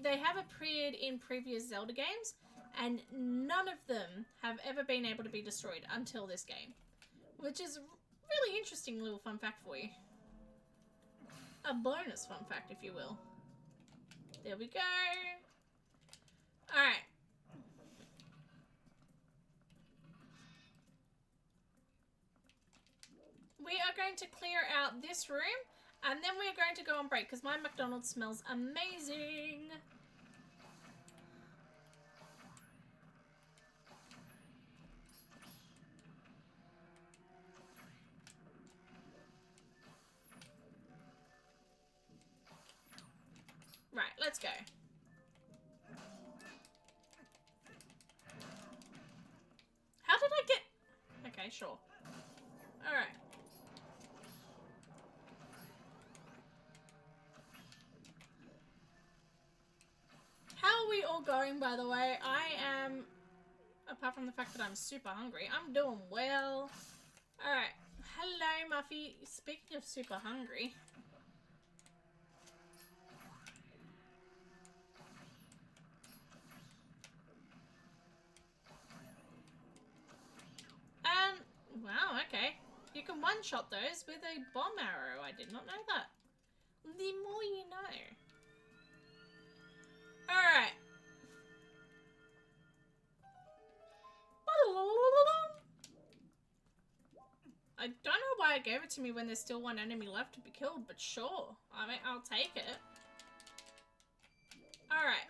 They have appeared in previous Zelda games, and none of them have ever been able to be destroyed until this game. Which is a really interesting little fun fact for you. A bonus fun fact, if you will. There we go. Alright. We are going to clear out this room, and then we are going to go on break, because my McDonald's smells amazing. Right, let's go. How did I get... okay, sure. Alright. How are we all going, by the way? I am, apart from the fact that I'm super hungry, I'm doing well. Alright. Hello, Muffy. Speaking of super hungry... wow, okay. You can one-shot those with a bomb arrow. I did not know that. The more you know. Alright. I don't know why it gave it to me when there's still one enemy left to be killed, but sure. I mean, I'll take it. Alright.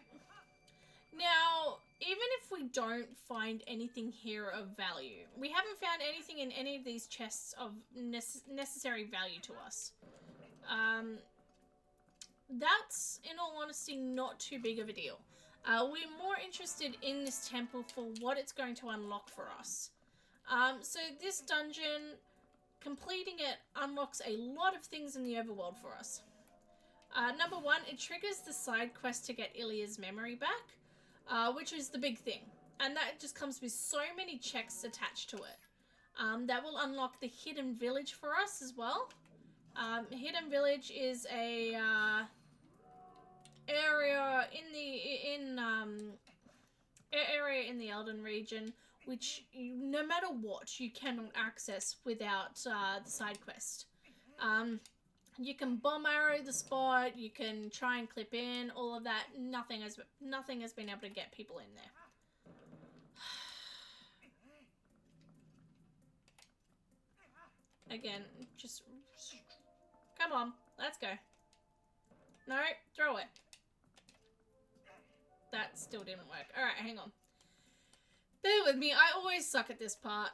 Now, even if we don't find anything here of value, we haven't found anything in any of these chests of necessary value to us. That's, in all honesty, not too big of a deal. We're more interested in this temple for what it's going to unlock for us. So this dungeon, completing it unlocks a lot of things in the overworld for us. Number 1, it triggers the side quest to get Ilia's memory back. Which is the big thing. And that just comes with so many checks attached to it. That will unlock the Hidden Village for us as well. Hidden Village is a area in the Eldin region which no matter what you cannot access without the side quest. You can bomb arrow the spot, you can try and clip in, all of that. Nothing has been able to get people in there. Again, just... come on, let's go. No, throw it. That still didn't work. Alright, hang on. Bear with me, I always suck at this part.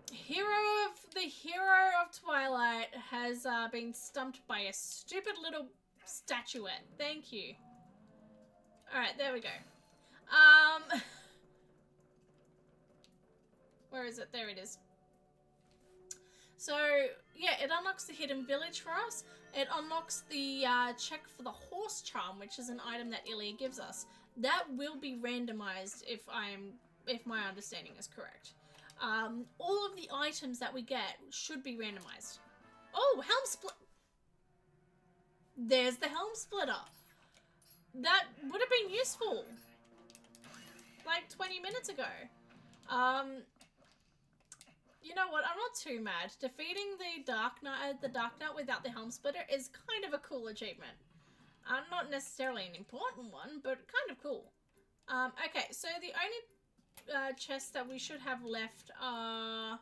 The hero of Twilight has been stumped by a stupid little statuette. Thank you. Alright, there we go. Where is it? There it is. So, yeah, it unlocks the hidden village for us. It unlocks the check for the horse charm, which is an item that Ilia gives us. That will be randomized if my understanding is correct. All of the items that we get should be randomized. Oh, helm split. There's the helm splitter. That would have been useful like 20 minutes ago. You know what? I'm not too mad. Defeating the Dark Knight without the helm splitter is kind of a cool achievement. Not necessarily an important one, but kind of cool. Okay, so the only chests that we should have left are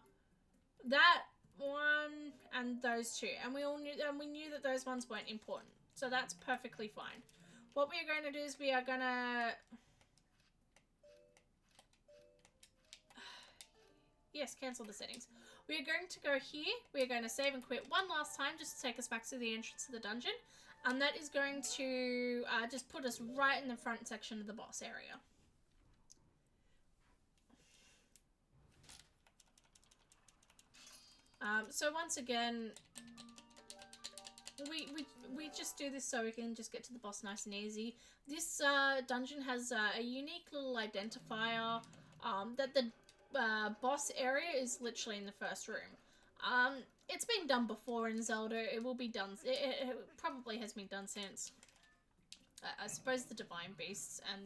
that one and those two, and we knew that those ones weren't important, so that's perfectly fine. What we are going to do is we are gonna yes, cancel the settings. We are going to go here. We are going to save and quit one last time just to take us back to the entrance to the dungeon, and that is going to just put us right in the front section of the boss area. So once again, we just do this so we can just get to the boss nice and easy. This dungeon has a unique little identifier that the boss area is literally in the first room. It's been done before in Zelda. It will be done. It probably has been done since. I suppose the Divine Beasts and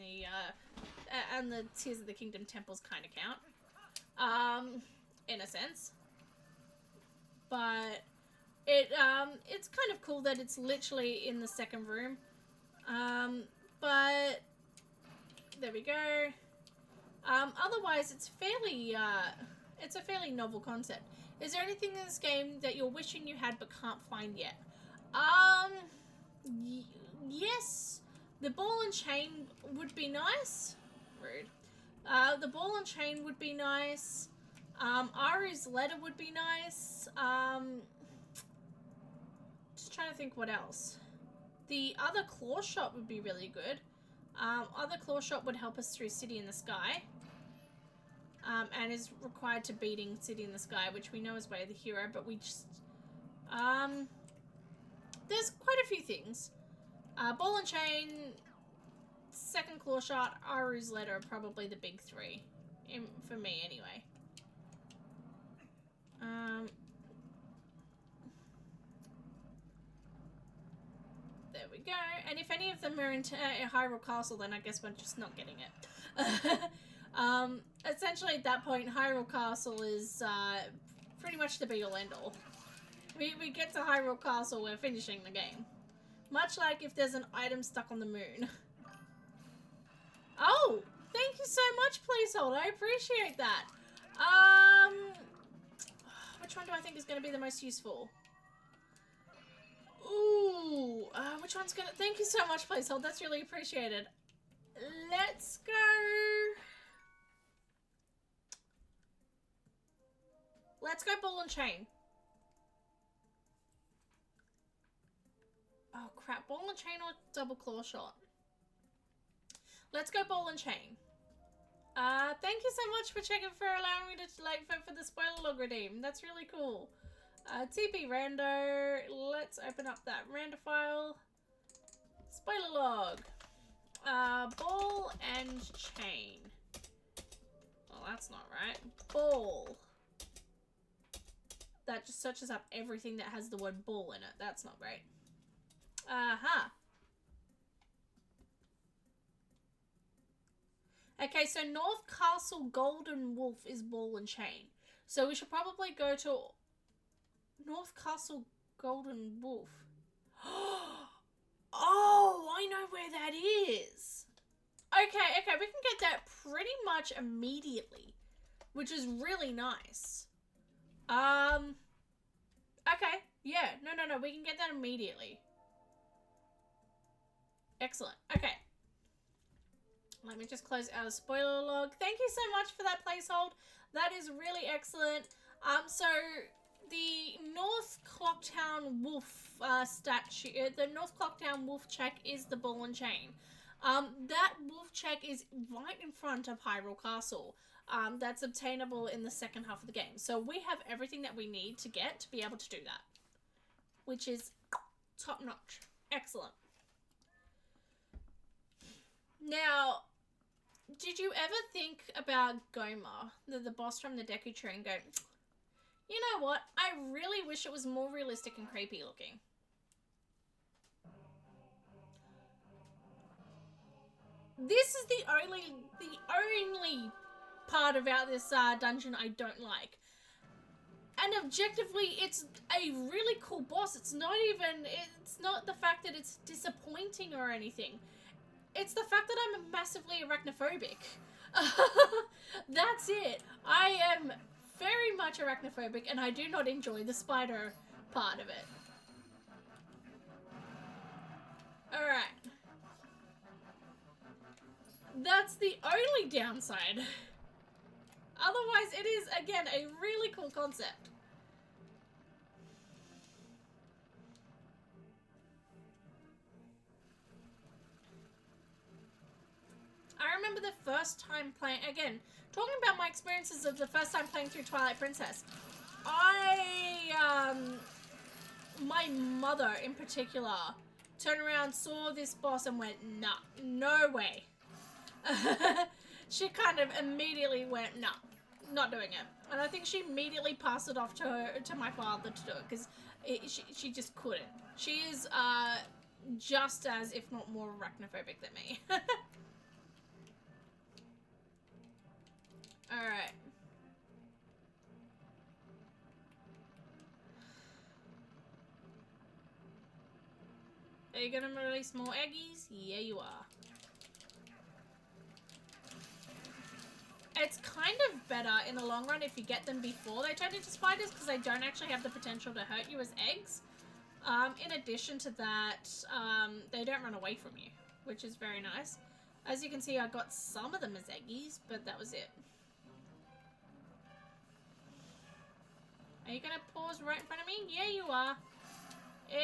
the Tears of the Kingdom temples kind of count, in a sense. But it's kind of cool that it's literally in the second room. But there we go. Otherwise, it's a fairly novel concept. Is there anything in this game that you're wishing you had but can't find yet? Yes. The ball and chain would be nice. Rude. The ball and chain would be nice. Aru's letter would be nice. Just trying to think what else. The other claw shot would be really good. Other claw shot would help us through City in the Sky. And is required to beating City in the Sky, which we know is Way of the Hero, but we just... there's quite a few things. Ball and Chain, second claw shot, Aru's letter are probably the big three. For me, anyway. There we go. And if any of them are in Hyrule Castle, then I guess we're just not getting it. Essentially at that point, Hyrule Castle is pretty much the be-all end-all. We get to Hyrule Castle, we're finishing the game. Much like if there's an item stuck on the moon. Oh! Thank you so much, Placeholder. I appreciate that. Which one do I think is going to be the most useful? Ooh, which one's gonna... Thank you so much, Placeholder. That's really appreciated. Let's go... Let's go ball and chain. Oh, crap. Ball and chain or double claw shot? Let's go ball and chain. Thank you so much for checking, for allowing me to, like, for the spoiler log redeem. That's really cool. TP rando. Let's open up that rando file. Spoiler log. Ball and chain. Well, that's not right. Ball. That just searches up everything that has the word ball in it. That's not great. Okay, so North Castle Golden Wolf is ball and chain. So we should probably go to North Castle Golden Wolf. Oh, I know where that is. Okay, we can get that pretty much immediately, which is really nice. Okay, yeah, no, we can get that immediately. Excellent, okay. Let me just close out a spoiler log. Thank you so much for that placehold. That is really excellent. So the North Clocktown Wolf statue, the North Clocktown Wolf check is the ball and chain. That wolf check is right in front of Hyrule Castle. That's obtainable in the second half of the game. So we have everything that we need to get to be able to do that, which is top notch. Excellent. Now, did you ever think about Gohma, the boss from the Deku Tree, and go, you know what? I really wish it was more realistic and creepy looking. This is the only part about this dungeon I don't like. And objectively, it's a really cool boss. It's not the fact that it's disappointing or anything. It's the fact that I'm massively arachnophobic. That's it. I am very much arachnophobic, and I do not enjoy the spider part of it. Alright. That's the only downside. Otherwise, it is, again, a really cool concept. I remember the first time playing, again, talking about my experiences of the first time playing through Twilight Princess. My mother in particular turned around, saw this boss and went, nah, no way. She kind of immediately went, nah, not doing it. And I think she immediately passed it off to my father to do it, because she just couldn't. She is just as, if not more, arachnophobic than me. Alright. Are you gonna release more eggies? Yeah, you are. It's kind of better in the long run if you get them before they turn into spiders, because they don't actually have the potential to hurt you as eggs. In addition to that, they don't run away from you, which is very nice. As you can see, I got some of them as eggies, but that was it. Are you gonna pause right in front of me? Yeah, you are.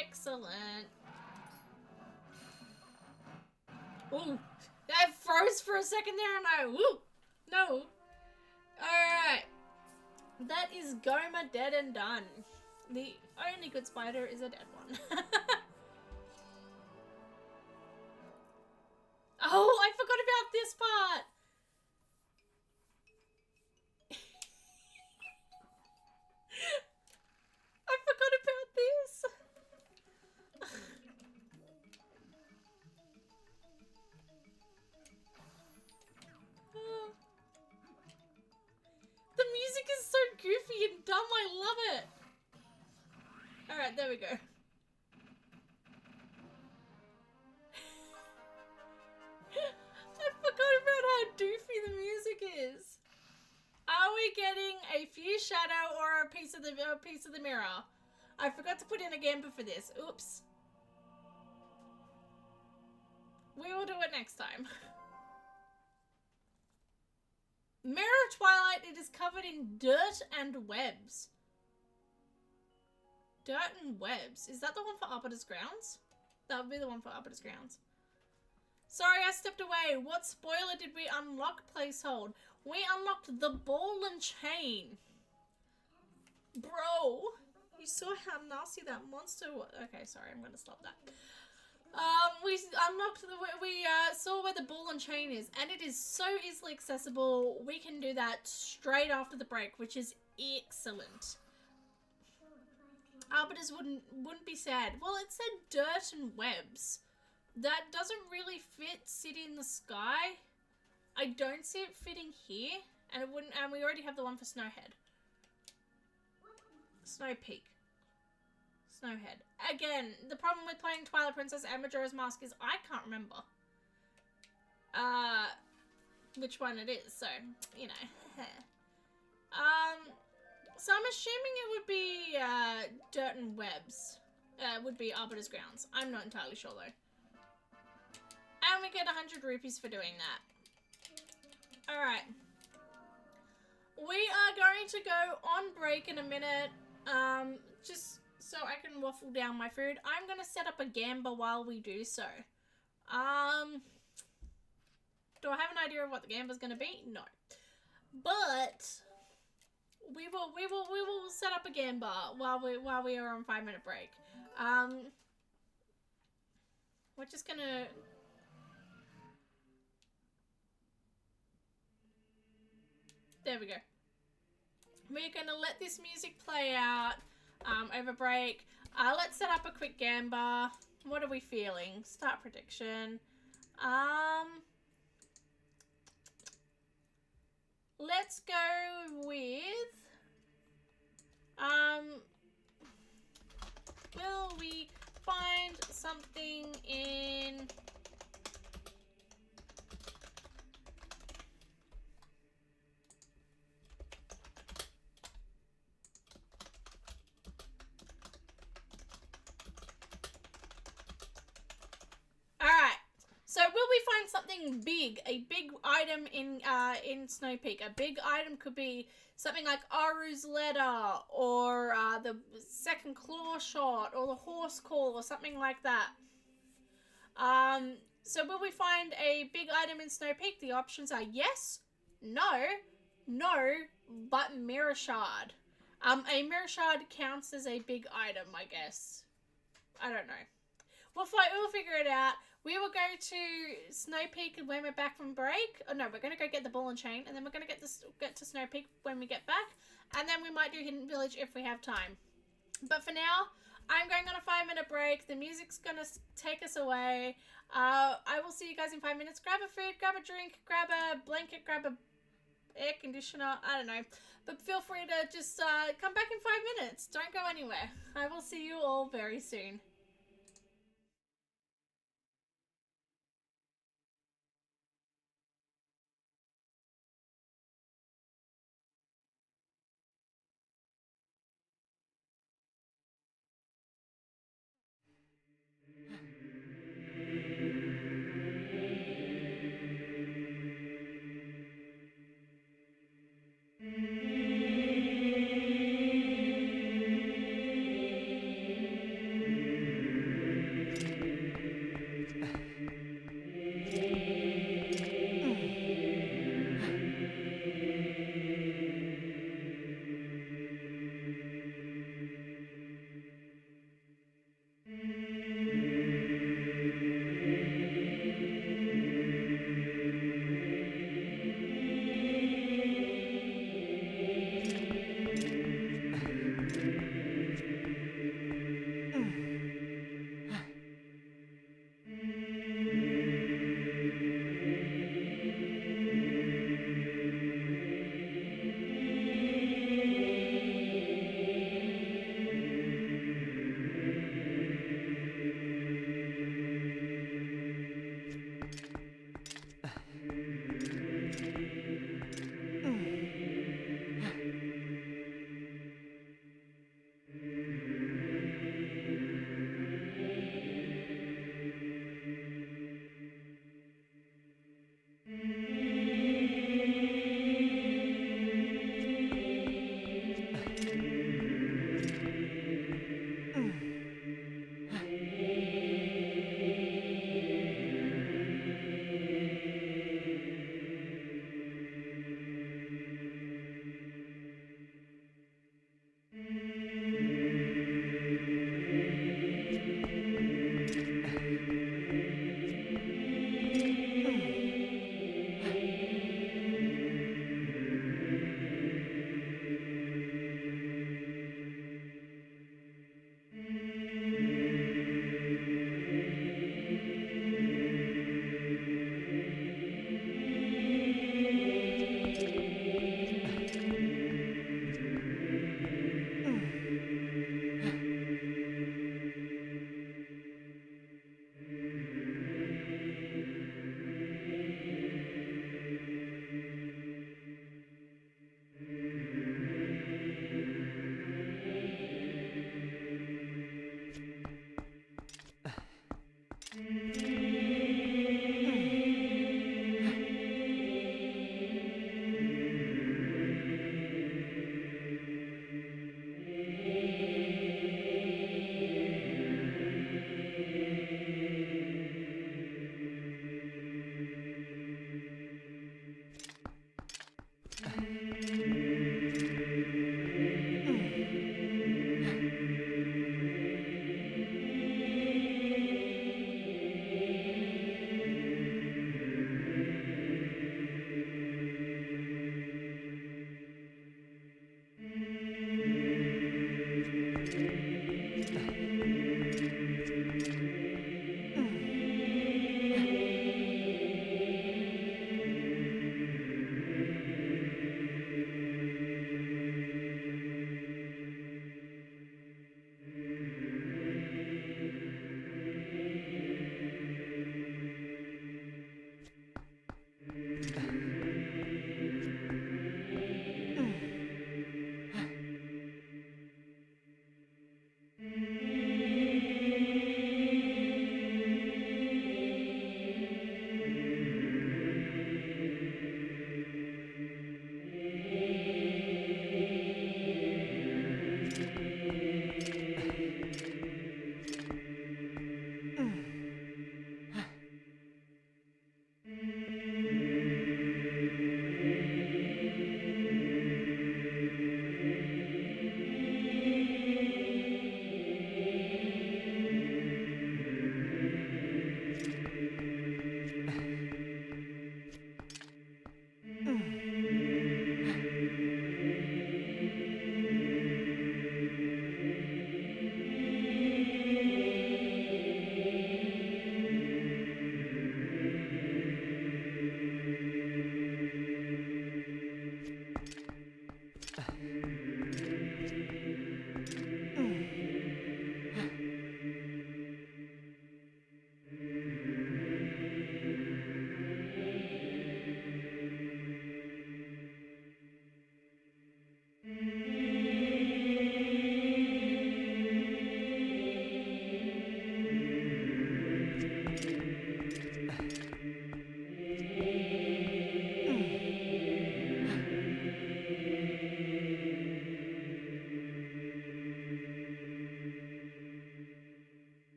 Excellent. Ooh, that froze for a second there and I, woo, no. Alright. That is Gohma dead and done. The only good spider is a dead one. Oh, I forgot about this part. I forgot about this. The music is so goofy and dumb, I love it. Alright, there we go. I forgot about how doofy the music is. Are we getting a fused shadow or a piece of the mirror? I forgot to put in a Gamba for this. Oops. We will do it next time. Mirror of Twilight, it is covered in dirt and webs. Dirt and webs. Is that the one for Arbiter's Grounds? That would be the one for Arbiter's Grounds. Sorry, I stepped away. What spoiler did we unlock, placehold? We unlocked the ball and chain. Bro, you saw how nasty that monster was. Okay, sorry, I'm gonna stop that. We unlocked we saw where the ball and chain is, and it is so easily accessible. We can do that straight after the break, which is excellent. Arbiters wouldn't be sad. Well, it said dirt and webs. That doesn't really fit City in the Sky. I don't see it fitting here, and it wouldn't. And we already have the one for Snowhead. Snow Peak. Snowhead. Again, the problem with playing Twilight Princess and Majora's Mask is I can't remember which one it is, so, you know. So I'm assuming it would be Dirt and Webs. Would be Arbiter's Grounds. I'm not entirely sure though. And we get 100 rupees for doing that. to go on break in a minute, just so I can waffle down my food. I'm going to set up a gamba while we do so. Do I have an idea of what the gamba's going to be? No. But we will set up a gamba while we are on 5-minute break. We're just going to... There we go. We're going to let this music play out over break. Let's set up a quick gamba. What are we feeling? Start prediction. Let's go with... will we find something in... So will we find something big, a big item in Snow Peak? A big item could be something like Aru's letter, or the second claw shot, or the horse call, or something like that. So will we find a big item in Snow Peak? The options are yes, no, but Mirror Shard. A Mirror Shard counts as a big item, I guess. I don't know. We'll figure it out. We will go to Snow Peak when we're back from break. Oh no, we're going to go get the ball and chain, and then we're going to get to Snow Peak when we get back, and then we might do Hidden Village if we have time. But for now, I'm going on a 5-minute break. The music's going to take us away. I will see you guys in 5 minutes. Grab a food, grab a drink, grab a blanket, grab a air conditioner. I don't know. But feel free to just come back in 5 minutes. Don't go anywhere. I will see you all very soon.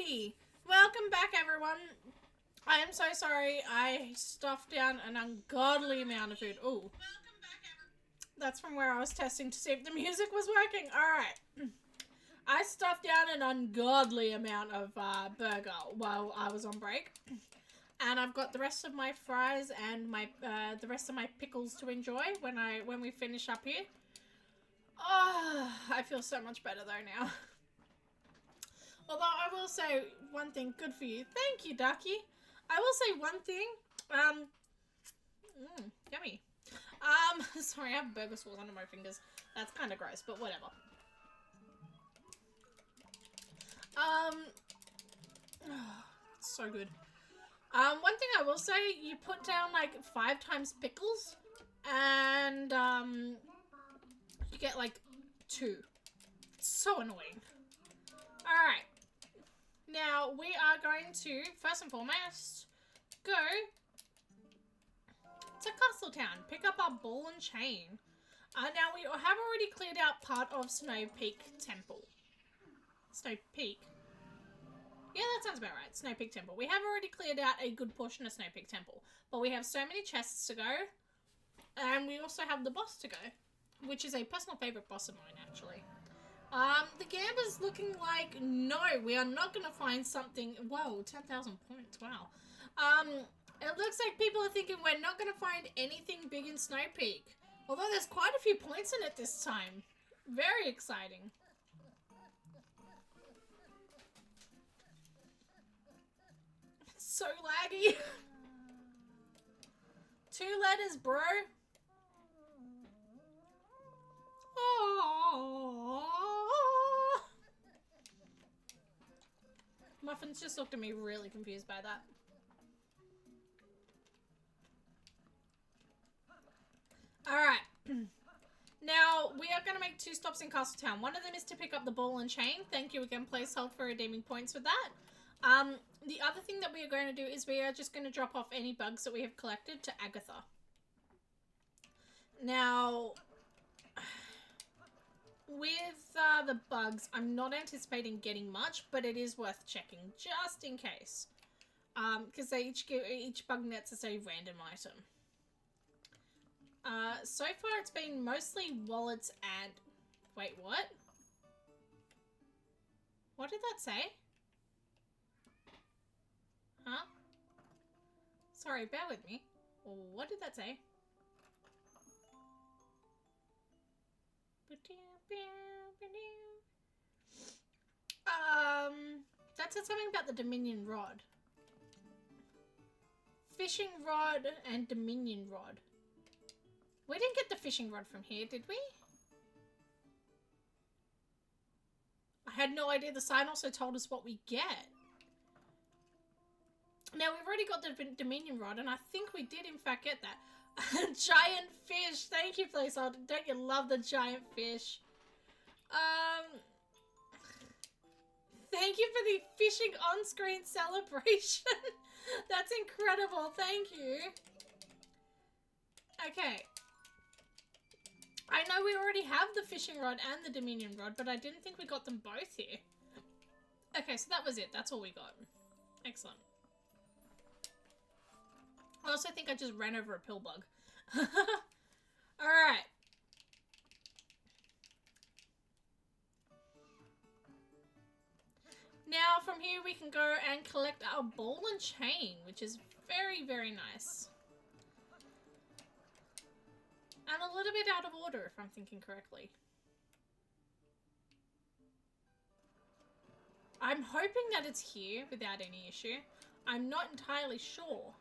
Alrighty. Welcome back, everyone. I am so sorry. I stuffed down an ungodly amount of food. Ooh. That's from where I was testing to see if the music was working. Alright. I stuffed down an ungodly amount of burger while I was on break. And I've got the rest of my fries and my the rest of my pickles to enjoy when we finish up here. Oh, I feel so much better though now. Although I will say one thing, good for you. Thank you, Ducky. I will say one thing. Yummy. Sorry, I have burger sauce under my fingers. That's kind of gross, but whatever. It's so good. One thing I will say, you put down like 5 times pickles, and you get like 2. It's so annoying. Alright. Now, we are going to, first and foremost, go to Castletown. Pick up our ball and chain. Now, we have already cleared out part of Snow Peak Temple. Snow Peak? Yeah, that sounds about right. Snow Peak Temple. We have already cleared out a good portion of Snow Peak Temple. But we have so many chests to go. And we also have the boss to go. Which is a personal favourite boss of mine, actually. The Gamber's looking like, no, we are not going to find something. Whoa, 10,000 points, wow. It looks like people are thinking we're not going to find anything big in Snow Peak. Although there's quite a few points in it this time. Very exciting. It's so laggy. 2 letters, bro. Oh. Muffins just looked at me really confused by that. Alright. Now, we are going to make 2 stops in Castletown. One of them is to pick up the ball and chain. Thank you again, Placehold, for redeeming points with that. The other thing that we are going to do is we are just going to drop off any bugs that we have collected to Agatha. Now, with the bugs, I'm not anticipating getting much, but it is worth checking just in case. Because they each bug nets is a random item. So far it's been mostly wallets and... Wait, what? What did that say? Huh? Sorry, bear with me. What did that say? That said something about the Dominion Rod. Fishing rod and Dominion Rod. We didn't get the fishing rod from here, did we? I had no idea the sign also told us what we get. Now, we've already got the Dominion Rod, and I think we did in fact get that. Giant fish! Thank you, Placeholder. Don't you love the giant fish? Thank you for the fishing on-screen celebration. That's incredible. Thank you. Okay. I know we already have the fishing rod and the Dominion Rod, but I didn't think we got them both here. Okay, so that was it. That's all we got. Excellent. I also think I just ran over a pill bug. Alright. Now, from here we can go and collect our ball and chain, which is very, very nice. And a little bit out of order, if I'm thinking correctly. I'm hoping that it's here without any issue. I'm not entirely sure.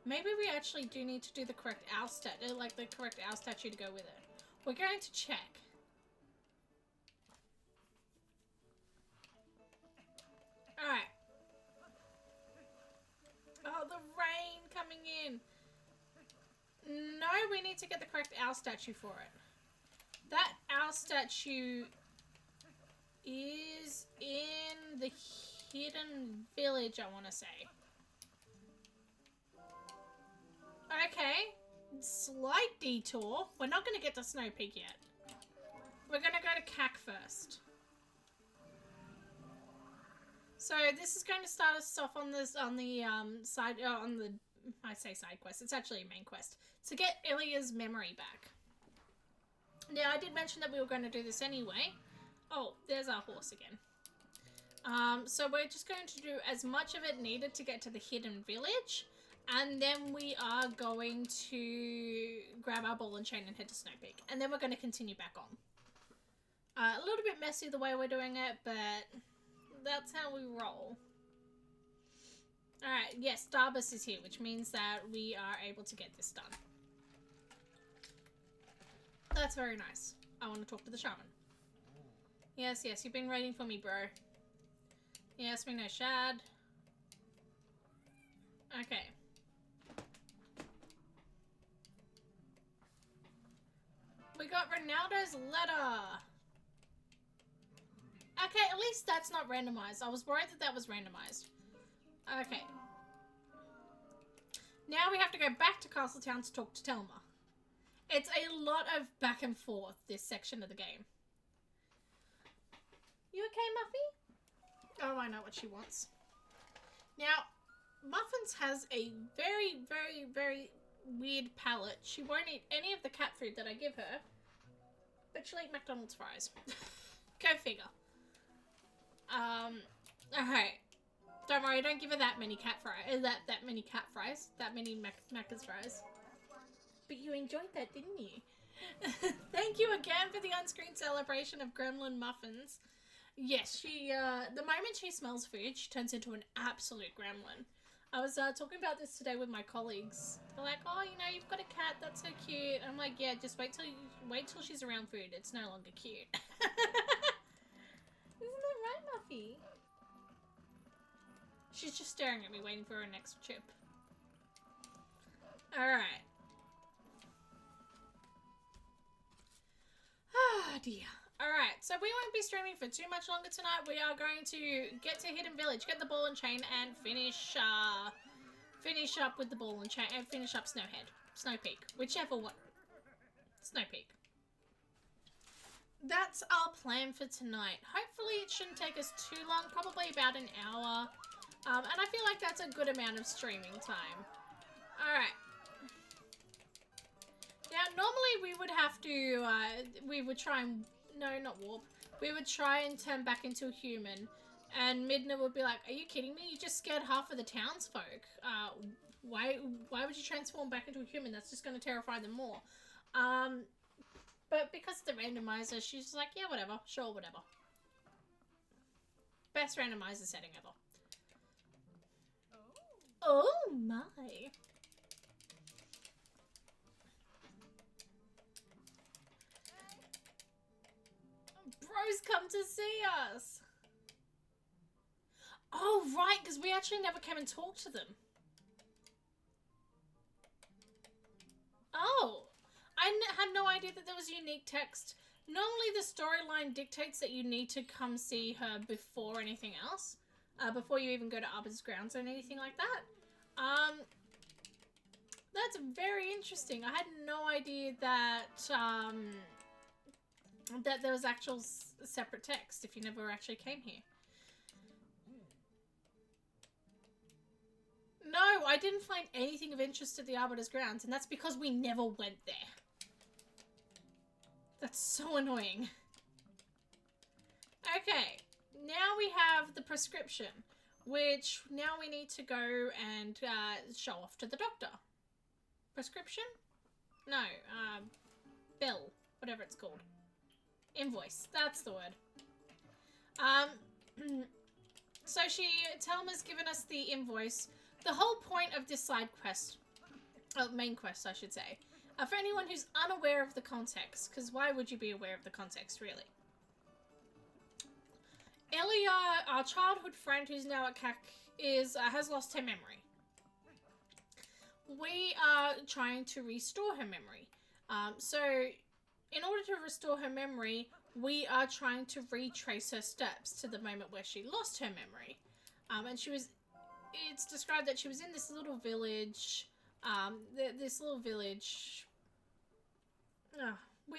Maybe we actually do need to do the correct owl like the correct owl statue to go with it. We're going to check. Alright. Oh, the rain coming in. No, we need to get the correct owl statue for it. That owl statue is in the hidden village, I want to say. Okay. Slight detour. We're not going to get to Snow Peak yet. We're going to go to CAC first. So this is going to start us off on this on the side on the I say side quest. It's actually a main quest to get Ilya's memory back. Now I did mention that we were going to do this anyway. Oh, there's our horse again. So we're just going to do as much of it needed to get to the hidden village, and then we are going to grab our ball and chain and head to Snow Peak, and then we're going to continue back on. A little bit messy the way we're doing it, but that's how we roll. Alright, yes, Darbus is here, which means that we are able to get this done. That's very nice. I want to talk to the shaman. Yes, yes, you've been waiting for me, bro. Yes, we know Shad. Okay. We got Ronaldo's letter. Okay, at least that's not randomized. I was worried that that was randomized. Okay. Now we have to go back to Castletown to talk to Telma. It's a lot of back and forth, this section of the game. You okay, Muffy? Oh, I know what she wants. Now, Muffins has a very, very, very weird palate. She won't eat any of the cat food that I give her, but she'll eat McDonald's fries. Go figure. Okay. Don't worry, don't give her that many cat fries. That many cat fries. That many Macca's fries. But you enjoyed that, didn't you? Thank you again for the on-screen celebration of Gremlin Muffins. Yes, she, the moment she smells food, she turns into an absolute gremlin. I was, talking about this today with my colleagues. They're like, oh, you know, you've got a cat, that's so cute. I'm like, yeah, just wait till she's around food. It's no longer cute. Isn't that right, Muffy? She's just staring at me, waiting for her next chip. Alright. Ah, dear. Alright, so we won't be streaming for too much longer tonight. We are going to get to Hidden Village, get the ball and chain, and finish up with the ball and chain, and finish up Snow Peak, whichever one. Snow Peak. That's our plan for tonight. Hopefully it shouldn't take us too long, probably about an hour. And I feel like that's a good amount of streaming time. Alright. Now, normally we would have to, we would try and, no, not warp. We would try and turn back into a human. And Midna would be like, are you kidding me? You just scared half of the townsfolk. Why would you transform back into a human? That's just going to terrify them more. But because of the randomizer, she's just like, yeah, whatever. Sure, whatever. Best randomizer setting ever. Oh my. Bros come to see us. Oh, right, because we actually never came and talked to them. Oh, I had no idea that there was unique text. Normally the storyline dictates that you need to come see her before anything else. Before you even go to Arbiter's Grounds or anything like that. That's very interesting. I had no idea that, that there was actual separate text if you never actually came here. No, I didn't find anything of interest at the Arbiter's Grounds, and that's because we never went there. That's so annoying. Okay, now we have the prescription, which now we need to go and show off to the doctor. Prescription? No, bill, whatever it's called. Invoice, that's the word. So Telma's given us the invoice. The whole point of this side quest, main quest I should say, for anyone who's unaware of the context, because why would you be aware of the context really? Elia, our childhood friend who's now at CAC, has lost her memory. We are trying to restore her memory. So in order to restore her memory, we are trying to retrace her steps to the moment where she lost her memory. And it's described that she was in this little village,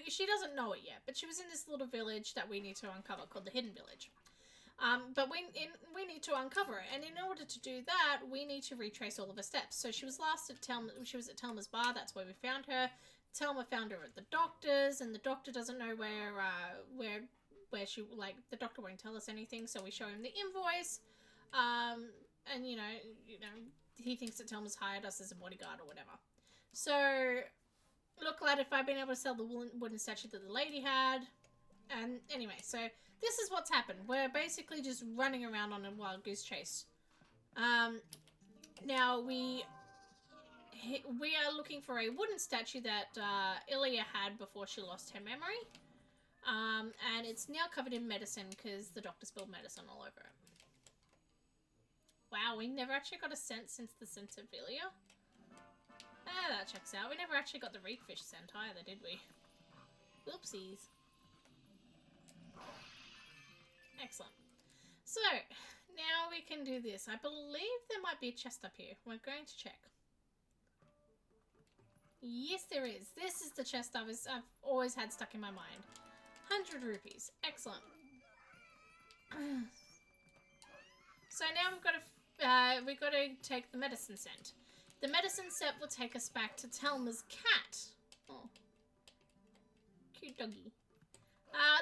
she doesn't know it yet, but she was in this little village that we need to uncover called the Hidden Village. But we need to uncover it, and in order to do that, we need to retrace all of her steps. So she was last at she was at Telma's bar. That's where we found her. Telma found her at the doctor's, and the doctor doesn't know where she, like, the doctor won't tell us anything. So we show him the invoice, and you know he thinks that Telma's hired us as a bodyguard or whatever. So look, lad, if I've been able to sell the wooden statue that the lady had, and anyway, so. This is what's happened. We're basically just running around on a wild goose chase. Now we are looking for a wooden statue that Ilya had before she lost her memory. And it's now covered in medicine because the doctor spilled medicine all over it. Wow, we never actually got a scent since the scent of Ilya. Ah, that checks out. We never actually got the reedfish scent either, did we? Oopsies. Excellent. So, now we can do this. I believe there might be a chest up here. We're going to check. Yes, there is. This is the chest I've always had stuck in my mind. 100 rupees. Excellent. So now we've got to take the medicine scent. The medicine scent will take us back to Telma's cat. Oh, cute doggy.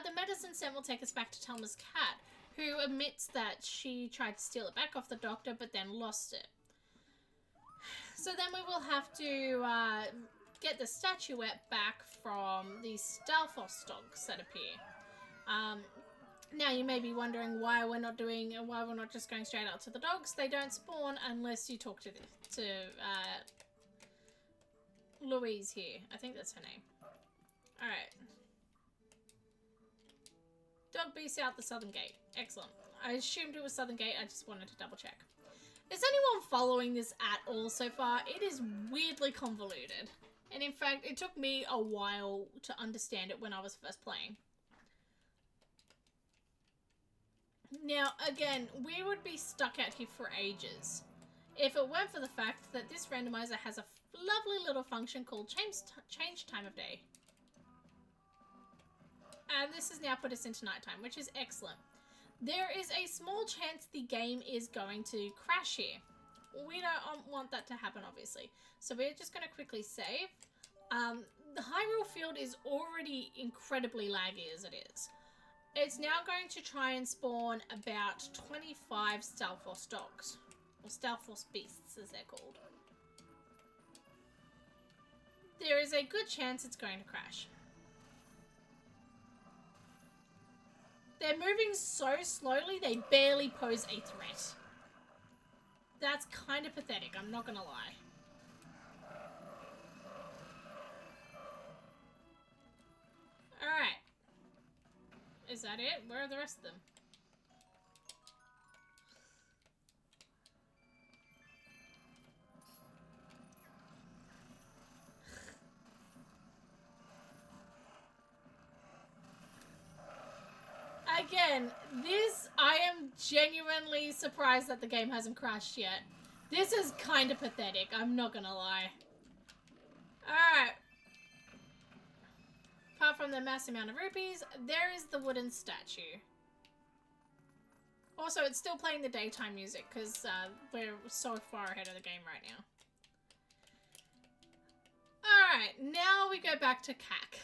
The medicine scent will take us back to Telma's cat, who admits that she tried to steal it back off the doctor, but then lost it. So then we will have to get the statuette back from the Stalfos dogs that appear. Now you may be wondering why we're not just going straight out to the dogs. They don't spawn unless you talk to Louise here. I think that's her name. All right. Dog beast out the southern gate. Excellent. I assumed it was southern gate. I just wanted to double check. Is anyone following this at all so far? It is weirdly convoluted. And in fact, it took me a while to understand it when I was first playing. Now, again, we would be stuck out here for ages if it weren't for the fact that this randomizer has a lovely little function called change time of day. And this has now put us into nighttime, which is excellent. There is a small chance the game is going to crash here. We don't want that to happen, obviously. So we're just going to quickly save. The Hyrule field is already incredibly laggy as it is. It's now going to try and spawn about 25 Stalfos dogs. Or Stalfos beasts, as they're called. There is a good chance it's going to crash. They're moving so slowly, they barely pose a threat. That's kind of pathetic, I'm not gonna lie. Alright. Is that it? Where are the rest of them? Again, I am genuinely surprised that the game hasn't crashed yet. This is kind of pathetic, I'm not gonna lie. Alright. Apart from the mass amount of rupees, there is the wooden statue. Also, it's still playing the daytime music because we're so far ahead of the game right now. Alright, now we go back to CAC.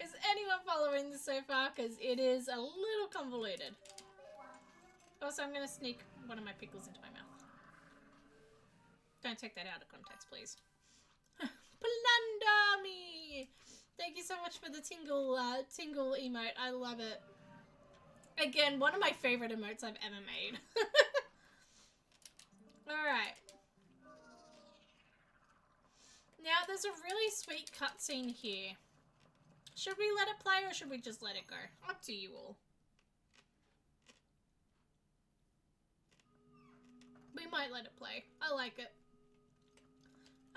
Is anyone following this so far? Because it is a little convoluted. Also, I'm going to sneak one of my pickles into my mouth. Don't take that out of context, please. Plandami! Thank you so much for the tingle emote. I love it. Again, one of my favorite emotes I've ever made. Alright. Now, there's a really sweet cutscene here. Should we let it play or should we just let it go? Up to you all. We might let it play. I like it.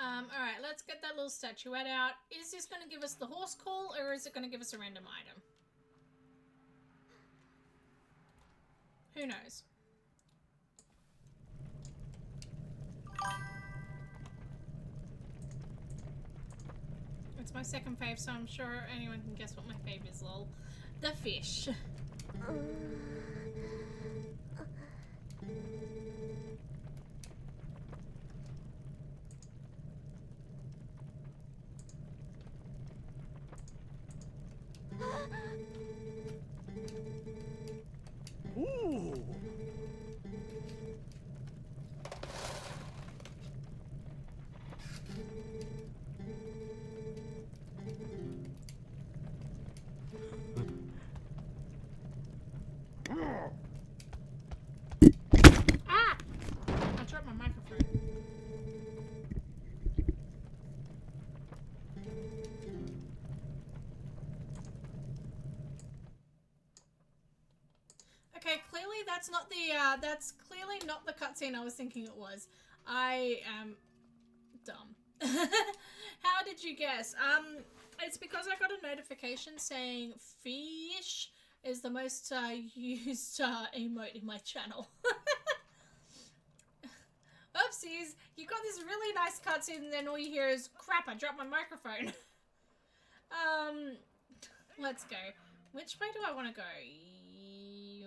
Alright, let's get that little statuette out. Is this going to give us the horse call or is it going to give us a random item? Who knows? It's my second fave, so I'm sure anyone can guess what my fave is, lol. The fish. Ooh. Ah! I dropped my microphone. Okay, clearly that's not the, that's clearly not the cutscene I was thinking it was. I am dumb. How did you guess? It's because I got a notification saying fish is the most used emote in my channel. Oopsies, you got this really nice cutscene and then all you hear is, crap, I dropped my microphone. Let's go. Which way do I want to go?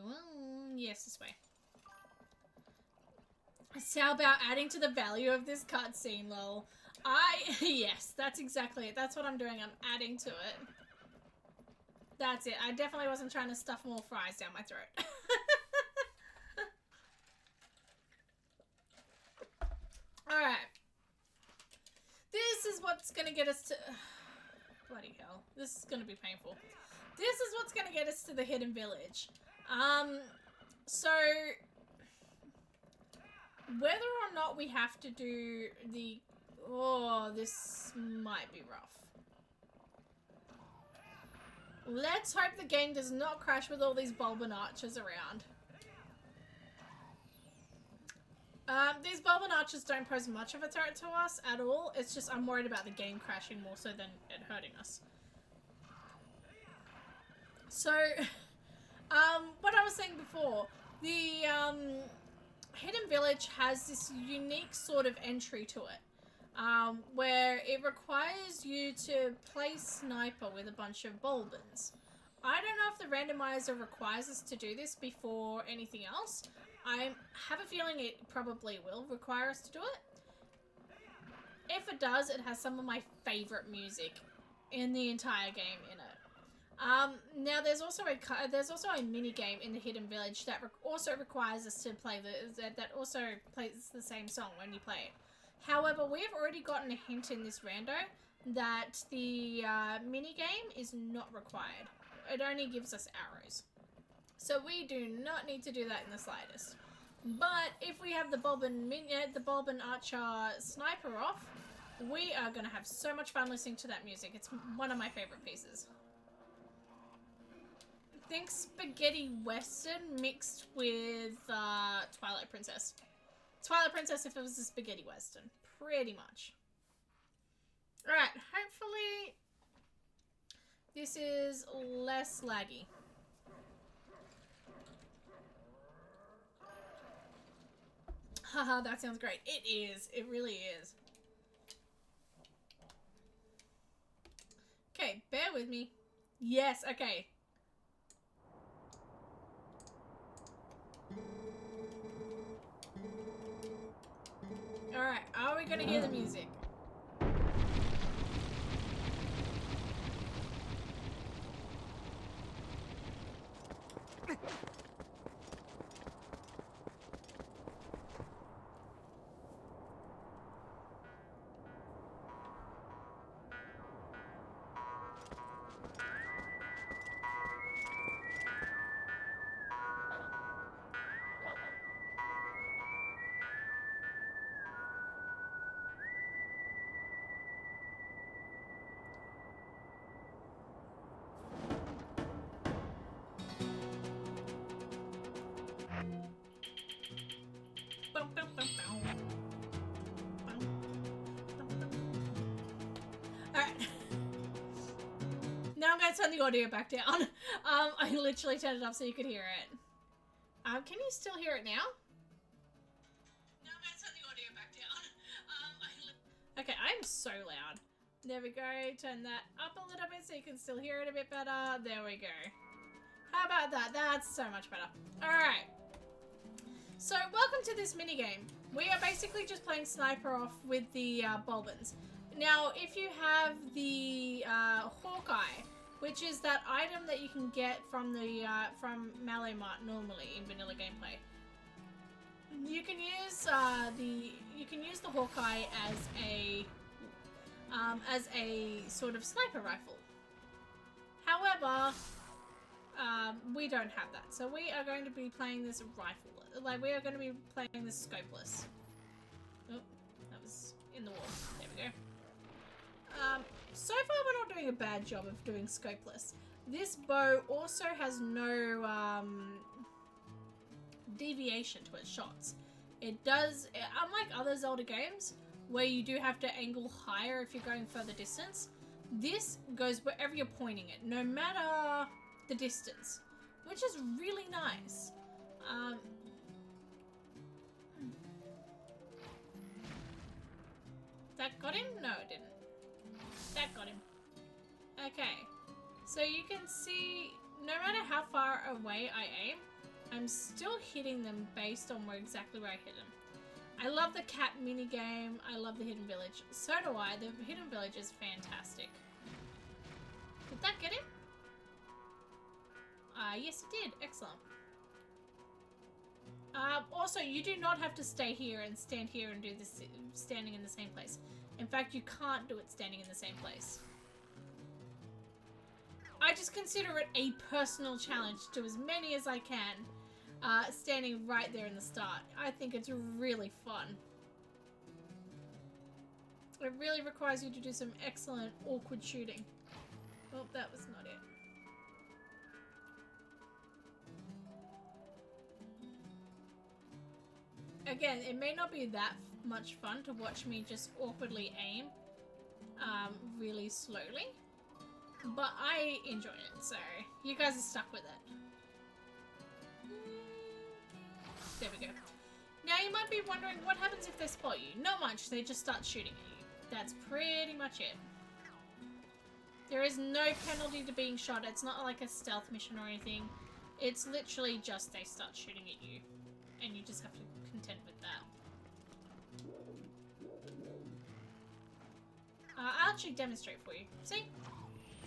Well, yes, this way. So how about adding to the value of this cutscene, lol? Yes, that's exactly it. That's what I'm doing. I'm adding to it. That's it. I definitely wasn't trying to stuff more fries down my throat. Alright. This is what's gonna get us to... Bloody hell. This is gonna be painful. This is what's gonna get us to the Hidden Village. So... Whether or not we have to do the... Oh, this might be rough. Let's hope the game does not crash with all these Bulbin archers around. These Bulbin archers don't pose much of a threat to us at all. It's just I'm worried about the game crashing more so than it hurting us. So, what I was saying before, the Hidden Village has this unique sort of entry to it, where it requires you to play sniper with a bunch of Bulbins. I don't know if the randomizer requires us to do this before anything else. I have a feeling it probably will require us to do it. If it does, it has some of my favorite music in the entire game in it. Now there's also a mini game in the Hidden Village that also requires us to play that also plays the same song when you play it. However, we've already gotten a hint in this rando that the mini game is not required. It only gives us arrows. So we do not need to do that in the slightest. But if we have the Bulbin Archer sniper off, we are going to have so much fun listening to that music. It's one of my favorite pieces. Think spaghetti western mixed with Twilight Princess. Twilight Princess if it was a spaghetti western. Pretty much. Alright, hopefully this is less laggy. Haha, that sounds great. It is. It really is. Okay, bear with me. Yes, okay. Alright, are we gonna hear the music? Alright. Now I'm going to turn the audio back down. I literally turned it up so you could hear it. Can you still hear it now? Now I'm going to turn the audio back down. Okay, I'm so loud. There we go. Turn that up a little bit so you can still hear it a bit better. There we go. How about that? That's so much better. Alright. So, welcome to this minigame. We are basically just playing sniper off with the Bulbins. Now, if you have the Hawkeye, which is that item that you can get from the from Melee Mart normally in vanilla gameplay, you can use the Hawkeye as a sort of sniper rifle. However, we don't have that, so we are going to be playing this rifle. Like, we are going to be playing this scopeless. Oh, that was in the wall. There we go. So far we're not doing a bad job of doing scopeless. This bow also has no deviation to its shots. It does, unlike other Zelda games, where you do have to angle higher if you're going further distance, this goes wherever you're pointing it, no matter the distance, which is really nice. That got him? No, it didn't. That got him. Okay, so you can see, no matter how far away I aim, I'm still hitting them based on exactly where I hit them. I love the cat minigame. I love the Hidden Village. So do I. The Hidden Village is fantastic. Did that get him? Yes, it did. Excellent. Also, you do not have to stay here and stand here and do this standing in the same place. In fact, you can't do it standing in the same place. I just consider it a personal challenge to do as many as I can, standing right there in the start. I think it's really fun. It really requires you to do some excellent, awkward shooting. Oh, that was not it. Again, it may not be that much fun to watch me just awkwardly aim really slowly, but I enjoy it, so you guys are stuck with it. There we go. Now you might be wondering what happens if they spot you. Not much, they just start shooting at you. That's pretty much it. There is no penalty to being shot. It's not like a stealth mission or anything. It's literally just they start shooting at you, and you just have to contend with that. I'll actually demonstrate for you. See?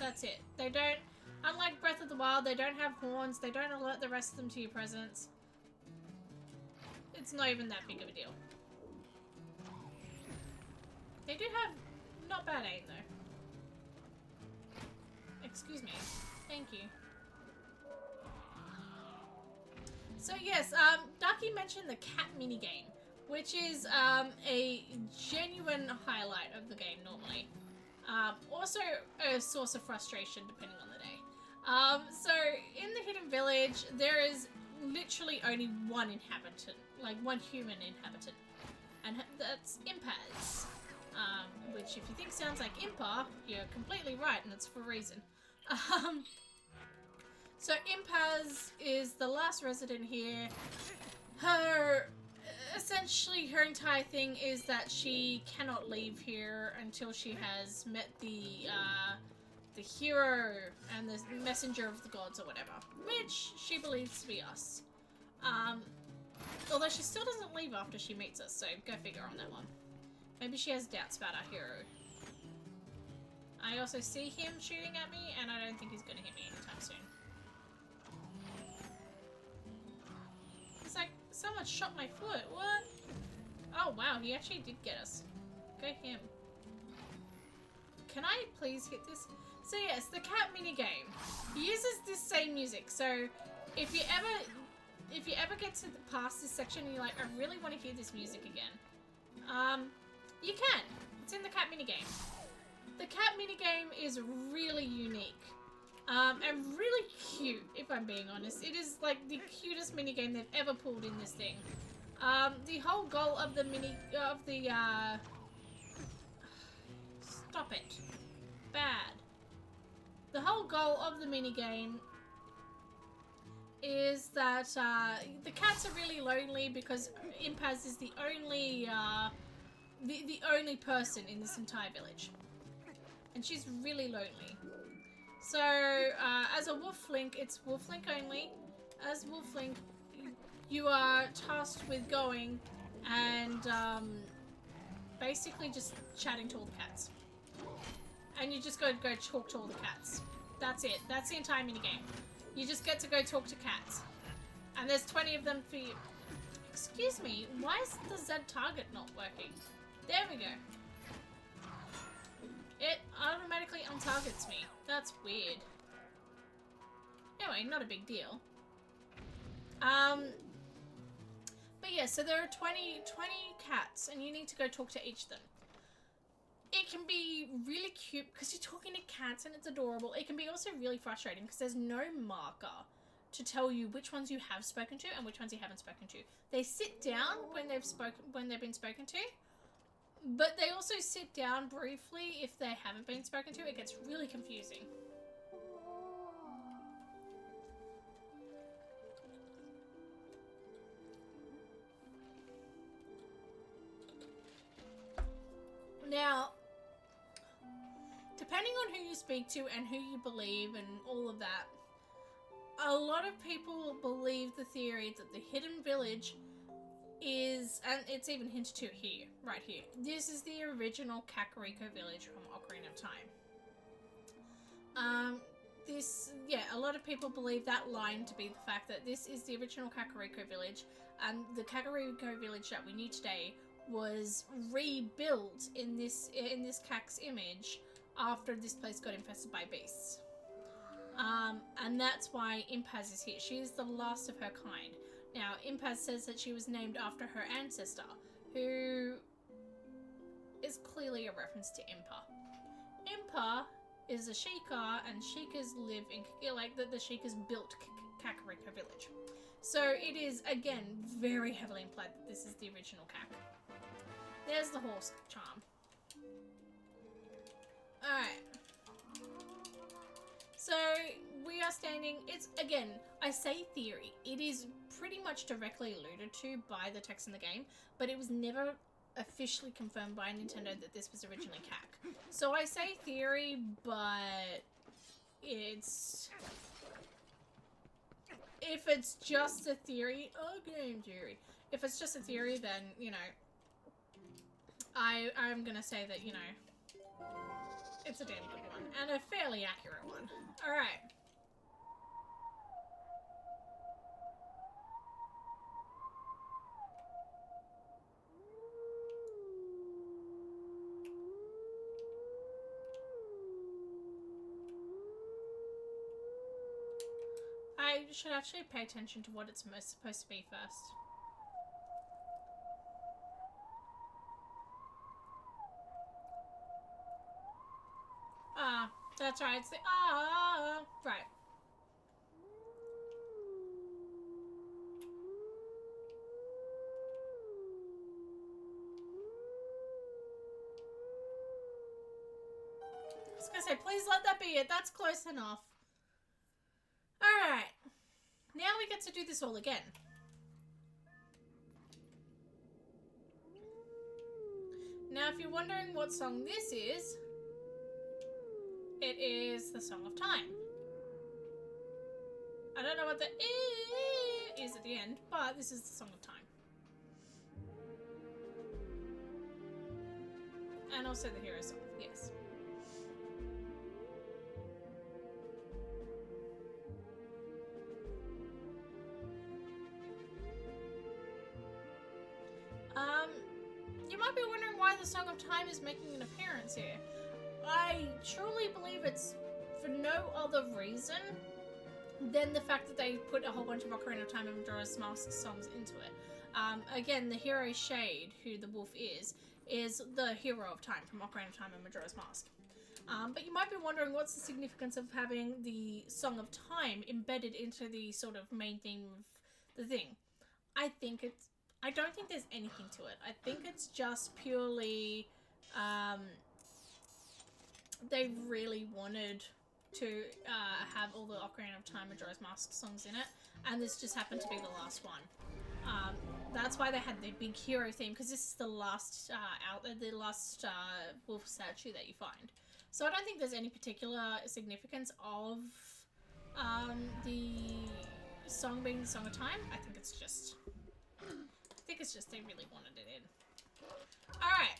That's it. They don't, unlike Breath of the Wild, they don't have horns. They don't alert the rest of them to your presence. It's not even that big of a deal. They do have not bad aim though. Excuse me. Thank you. So yes, Ducky mentioned the cat minigame, which is a genuine highlight of the game normally. Also a source of frustration depending on the day. So in the Hidden Village, there is literally only one inhabitant, like one human inhabitant, and that's Impaz. Which if you think sounds like Impa, you're completely right, and it's for a reason. So Impaz is the last resident here. Essentially her entire thing is that she cannot leave here until she has met the hero and the messenger of the gods or whatever, which she believes to be us. Although she still doesn't leave after she meets us, so go figure on that one. Maybe she has doubts about our hero. I also see him shooting at me, and I don't think he's gonna hit me anytime soon. It's like, someone shot my foot, what? Oh wow, he actually did get us. Go him. Can I please hit this? So yes, the cat minigame uses this same music, so if you ever get to past this section and you're like, I really want to hear this music again, you can. It's in the cat minigame. The cat minigame is really unique. And really cute, if I'm being honest. It is like the cutest minigame they've ever pulled in this thing. The whole goal of the stop it. Bad. The whole goal of the minigame is that the cats are really lonely because Impaz is the only the only person in this entire village, and she's really lonely. So, as a Wolf Link, it's Wolf Link only. As Wolf Link, you are tasked with going and basically just chatting to all the cats. And you just go talk to all the cats. That's it. That's the entire minigame. You just get to go talk to cats. And there's 20 of them for you. Excuse me, why is the Z target not working? There we go. It automatically untargets me. That's weird. Anyway, not a big deal. But yeah, so there are 20 cats, and you need to go talk to each of them. It can be really cute because you're talking to cats and it's adorable. It can be also really frustrating because there's no marker to tell you which ones you have spoken to and which ones you haven't spoken to. They sit down when they've been spoken to, but they also sit down briefly if they haven't been spoken to. It gets really confusing. Now, depending on who you speak to and who you believe and all of that, a lot of people believe the theory that the hidden village is, and it's even hinted to here, right here. This is the original Kakariko village from Ocarina of Time. A lot of people believe that line to be the fact that this is the original Kakariko village, and the Kakariko village that we need today was rebuilt in this Kak's image after this place got infested by beasts. And that's why Impaz is here. She is the last of her kind. Now, Impaz says that she was named after her ancestor, who is clearly a reference to Impa. Impa is a Sheikah, and Sheikas live in, the Sheikas built Kakariko village. So it is, again, very heavily implied that this is the original Kak. There's the horse charm. Alright. So, we are standing, it's, again, I say theory. It is pretty much directly alluded to by the text in the game, but it was never officially confirmed by Nintendo that this was originally Kak. So I say theory, but it's... If it's just a theory, game theory. If it's just a theory, then, you know, I'm gonna say that, you know, it's a damn good one, and a fairly accurate one. Alright. I should actually pay attention to what it's most supposed to be first. Ah, that's right, it's the right. I was gonna say, please let that be it. That's close enough. Alright. Now we get to do this all again. Now, if you're wondering what song this is, it is the Song of Time. I don't know what the is at the end, but this is the Song of Time. And also the hero song, yes. You might be wondering why the Song of Time is making an appearance here. I truly believe it's for no other reason than the fact that they put a whole bunch of Ocarina of Time and Majora's Mask songs into it. Again, the hero Shade, who the wolf is the hero of time from Ocarina of Time and Majora's Mask. But you might be wondering what's the significance of having the Song of Time embedded into the sort of main theme of the thing. I don't think there's anything to it. I think it's just purely, they really wanted to have all the Ocarina of Time Majora's Mask songs in it, and this just happened to be the last one. That's why they had the big hero theme, because this is the last the last wolf statue that you find. So I don't think there's any particular significance of the song being the song of time. I think it's just they really wanted it in. Alright.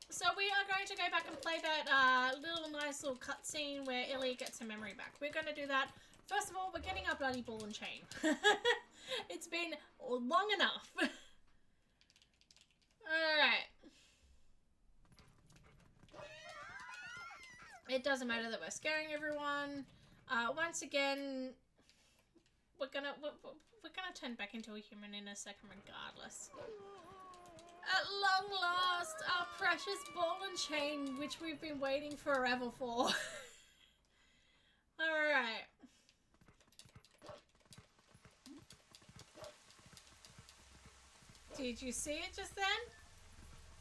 So we are going to go back and play that nice little cutscene where Ilya gets her memory back. We're going to do that. First of all, we're getting our bloody ball and chain. It's been long enough. Alright. It doesn't matter that we're scaring everyone. Once again, we're gonna turn back into a human in a second regardless. At long last, our precious ball and chain, which we've been waiting forever for. Alright. Did you see it just then?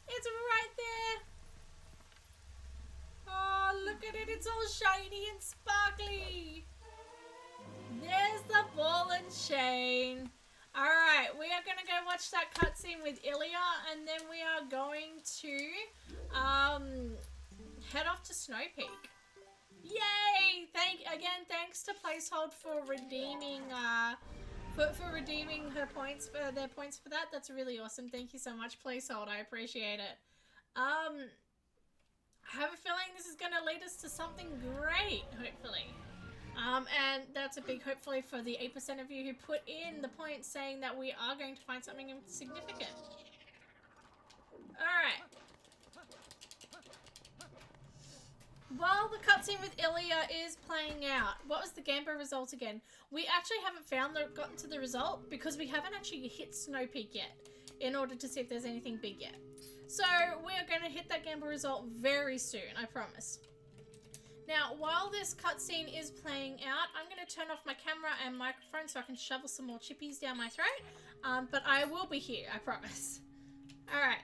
It's right there. Oh, look at it. It's all shiny and sparkly. There's the ball and chain. Alright, we are going to go watch that cutscene with Ilya, and then we are going to head off to Snow Peak. Yay! Thanks to Placehold for redeeming for redeeming their points for that. That's really awesome. Thank you so much, Placehold. I appreciate it. I have a feeling this is going to lead us to something great, hopefully. And that's a big hopefully for the 8% of you who put in the points saying that we are going to find something significant. Alright. While the cutscene with Ilya is playing out, what was the Gambo result again? We actually haven't gotten to the result because we haven't actually hit Snow Peak yet in order to see if there's anything big yet. So we are going to hit that Gambo result very soon, I promise. Now, while this cutscene is playing out, I'm going to turn off my camera and microphone so I can shovel some more chippies down my throat. But I will be here, I promise. Alright.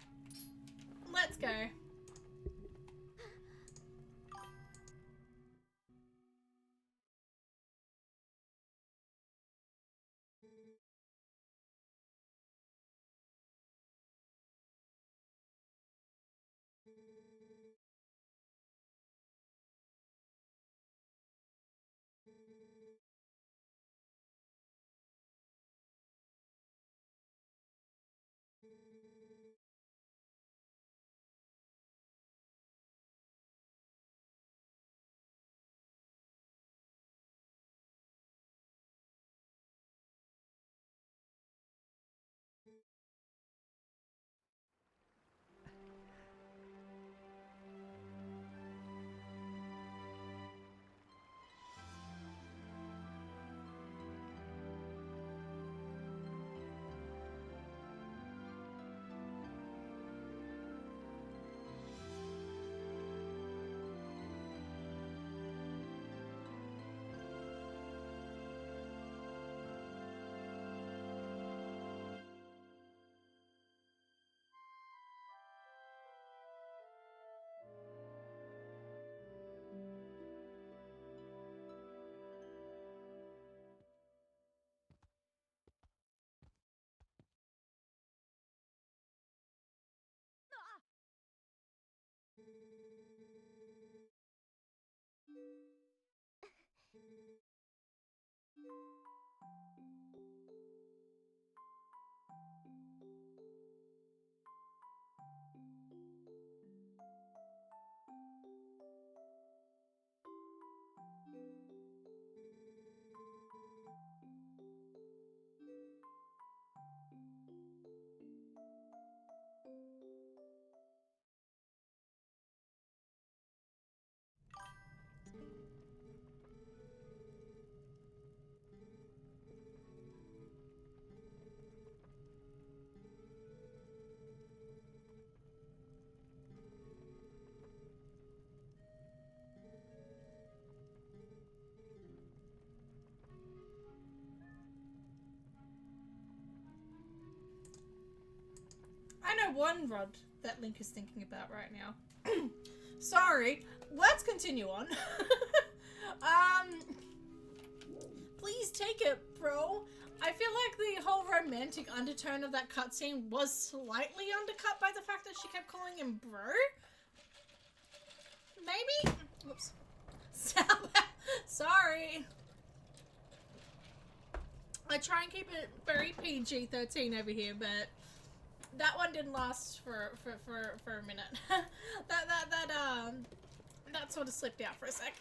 Let's go. I know one rod that Link is thinking about right now. Sorry, let's continue on. Please take it, bro. I feel like the whole romantic undertone of that cutscene was slightly undercut by the fact that she kept calling him bro. Maybe? Sorry. I try and keep it very PG-13 over here, but that one didn't last for a minute. that sort of slipped out for a sec.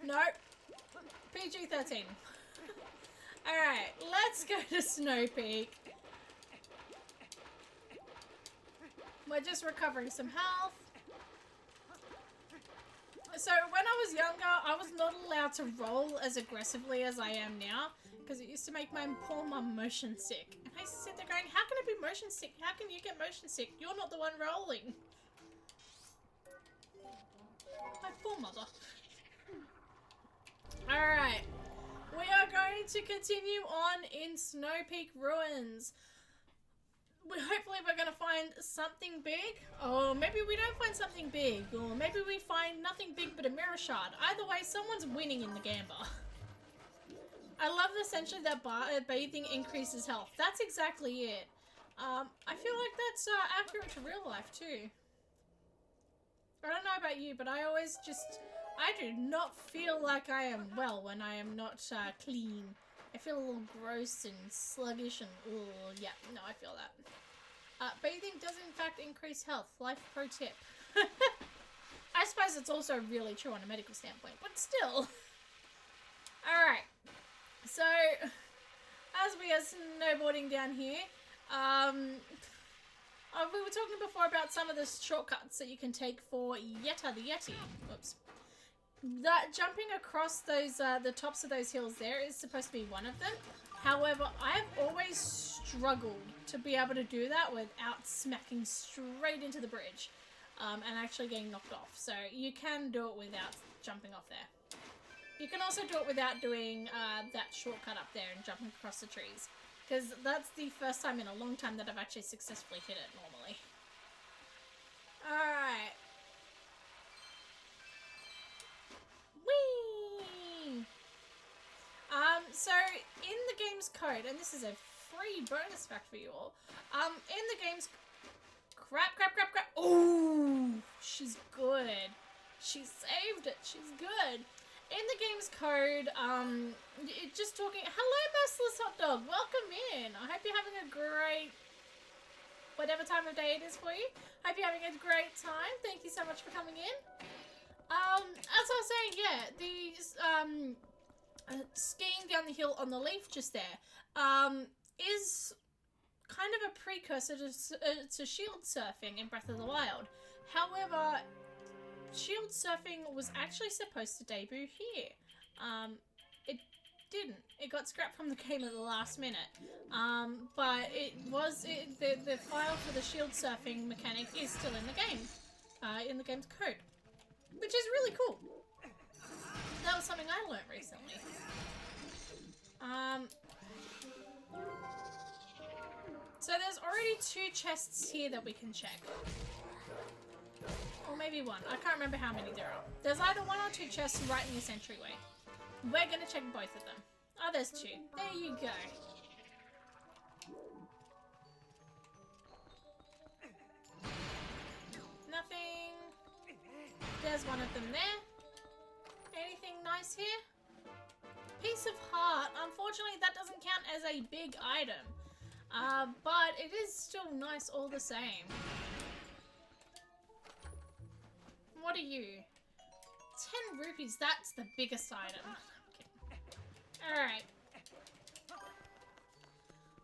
Nope. PG-13. Alright, let's go to Snow Peak. We're just recovering some health. So when I was younger, I was not allowed to roll as aggressively as I am now, because it used to make my poor mum motion sick. And I used to sit there going, how can I be motion sick? How can you get motion sick? You're not the one rolling. My poor mother. Alright. We are going to continue on in Snow Peak Ruins. Hopefully we're going to find something big, or maybe we don't find something big, or maybe we find nothing big but a mirror shard. Either way, someone's winning in the Gamba. I love essentially that bathing increases health. That's exactly it. I feel like that's accurate to real life too. I don't know about you, but I do not feel like I am well when I am not clean. I feel a little gross and sluggish and yeah, no, I feel that. Bathing does in fact increase health. Life pro tip. I suppose it's also really true on a medical standpoint, but still. Alright, so as we are snowboarding down here, we were talking before about some of the shortcuts that you can take for Yeta the Yeti. Whoops. That jumping across those the tops of those hills there is supposed to be one of them. However, I've always struggled to be able to do that without smacking straight into the bridge and actually getting knocked off. So you can do it without jumping off there. You can also do it without doing that shortcut up there and jumping across the trees, because that's the first time in a long time that I've actually successfully hit it normally. Alright. Whee! So in the game's code, and this is a free bonus fact for you all, in the game's crap. Oh, she's good. She saved it. She's good. In the game's code, just talking. Hello, Merciless Hot Dog. Welcome in. I hope you're having a great, whatever time of day it is for you. Hope you're having a great time. Thank you so much for coming in. As I was saying, yeah, the skiing down the hill on the leaf just there is kind of a precursor to shield surfing in Breath of the Wild. However, shield surfing was actually supposed to debut here. It didn't. It got scrapped from the game at the last minute. But the file for the shield surfing mechanic is still in the game, in the game's code, which is really cool. That was something I learned recently. So there's already 2 chests here that we can check. Or maybe 1. I can't remember how many there are. There's either 1 or 2 chests right in this entryway. We're going to check both of them. Oh, there's 2. There you go. Nothing. There's 1 of them there. Anything nice here? Piece of heart. Unfortunately, that doesn't count as a big item. But it is still nice all the same. What are you? 10 rupees. That's the biggest item. Alright.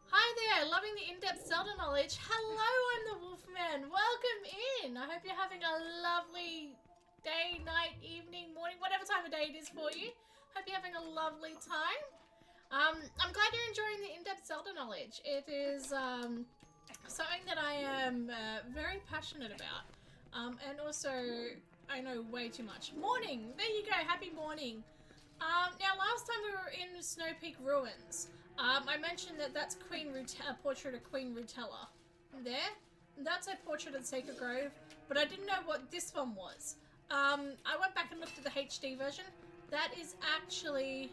Hi there. Loving the in-depth Zelda knowledge. Hello, I'm the Wolfman. Welcome in. I hope you're having a lovely day, night, evening, morning, whatever time of day it is for you. Hope you're having a lovely time. I'm glad you're enjoying the in-depth Zelda knowledge. It is something that I am very passionate about. And also, I know way too much. Morning! There you go, happy morning. Now, last time we were in Snow Peak Ruins, I mentioned that that's a portrait of Queen Rutella. There, that's a portrait of Sacred Grove, but I didn't know what this one was. I went back and looked at the HD version. That is actually...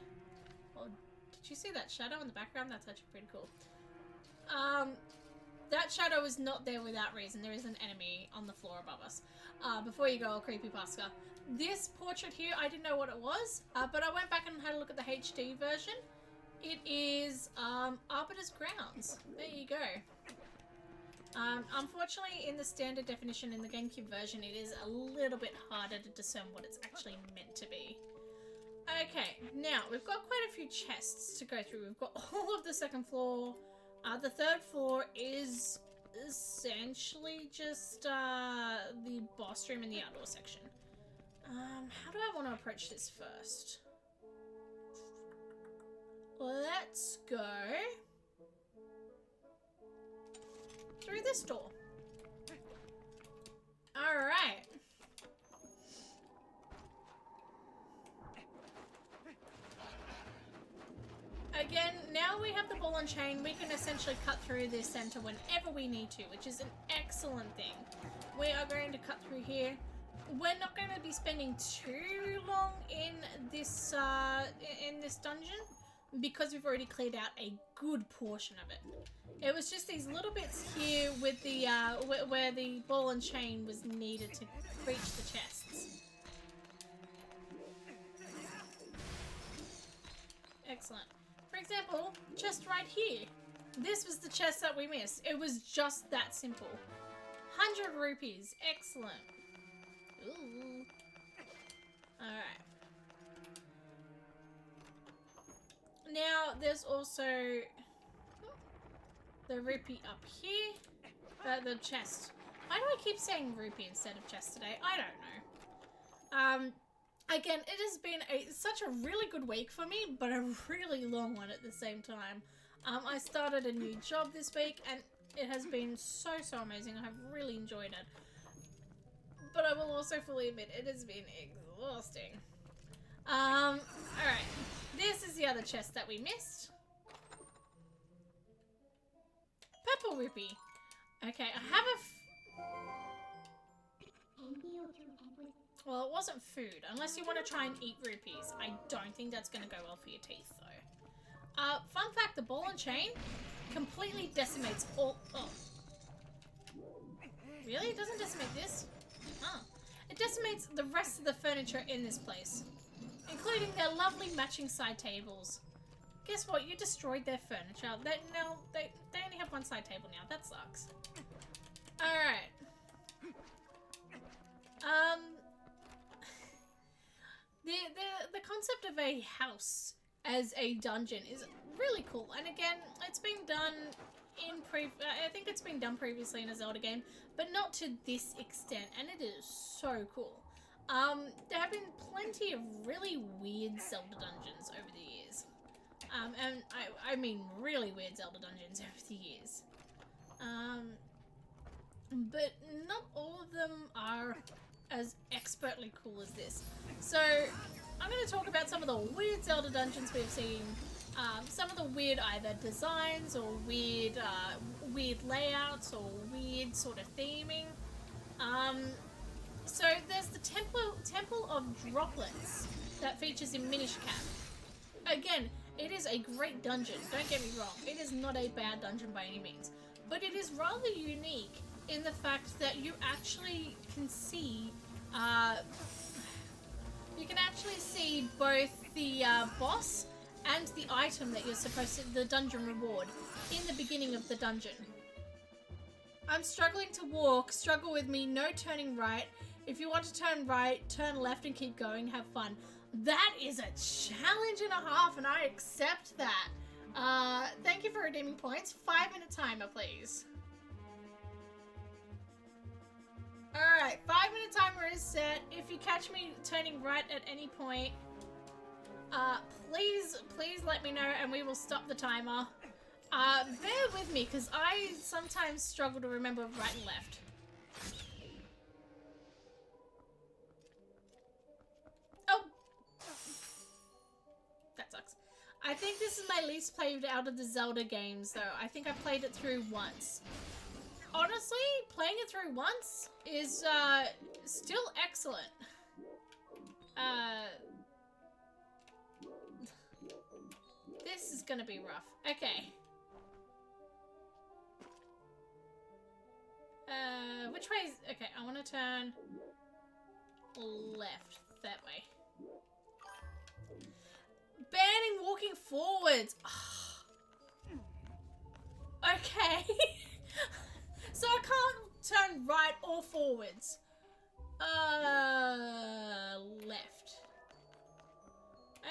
Oh, did you see that shadow in the background? That's actually pretty cool. that shadow is not there without reason. There is an enemy on the floor above us. Before you go, all creepypasta. This portrait here, I didn't know what it was, but I went back and had a look at the HD version. It is Arbiter's Grounds. There you go. Unfortunately, in the standard definition in the GameCube version, it is a little bit harder to discern what it's actually meant to be. Okay, now we've got quite a few chests to go through. We've got all of the second floor. The third floor is essentially just the boss room in the outdoor section. How do I want to approach this first? Let's go through this door. Alright. Again, now we have the ball and chain, we can essentially cut through this center whenever we need to, which is an excellent thing. We are going to cut through here. We're not going to be spending too long in this dungeon because we've already cleared out a good portion of it. It was just these little bits here with the where the ball and chain was needed to reach the chests. Excellent. For example, chest right here. This was the chest that we missed. It was just that simple. 100 rupees. Excellent. Ooh. Alright. Now, there's also the rupee up here. The chest. Why do I keep saying rupee instead of chest today? I don't know. Again, it has been such a really good week for me, but a really long one at the same time. I started a new job this week, and it has been so amazing. I have really enjoyed it. But I will also fully admit, it has been exhausting. Alright. This is the other chest that we missed. Purple rupee. Okay, I have well, it wasn't food, unless you want to try and eat rupees. I don't think that's going to go well for your teeth, though. Fun fact, the ball and chain completely decimates all... Oh. Really? It doesn't decimate this? Huh. It decimates the rest of the furniture in this place, including their lovely matching side tables. Guess what? You destroyed their furniture. They only have one side table now. That sucks. Alright. The concept of a house as a dungeon is really cool, and again, it's been done in I think it's been done previously in a Zelda game, but not to this extent, and it is so cool. There have been plenty of really weird Zelda dungeons over the years, and I mean really weird Zelda dungeons over the years. But not all of them are as expertly cool as this. So I'm going to talk about some of the weird Zelda dungeons we've seen, some of the weird either designs or weird layouts or weird sort of theming. So there's the Temple of Droplets that features in Minish Cap. Again, it is a great dungeon, don't get me wrong. It is not a bad dungeon by any means, but it is rather unique in the fact that you actually can see both the boss and the item that you're supposed to, the dungeon reward, in the beginning of the dungeon. I'm struggling to walk, struggle with me, no turning right. If you want to turn right, turn left and keep going, have fun. That is a challenge and a half, and I accept that. Thank you for redeeming points. 5-minute timer, please. Alright, 5-minute timer is set. If you catch me turning right at any point, please let me know and we will stop the timer. Bear with me, because I sometimes struggle to remember right and left. Oh! That sucks. I think this is my least played out of the Zelda games, though. I think I played it through once. Honestly, playing it through once is, still excellent. This is gonna be rough. Okay. Which way is... Okay, I want to turn left. That way. Banning walking forwards. Okay. So I can't turn right or forwards. Left.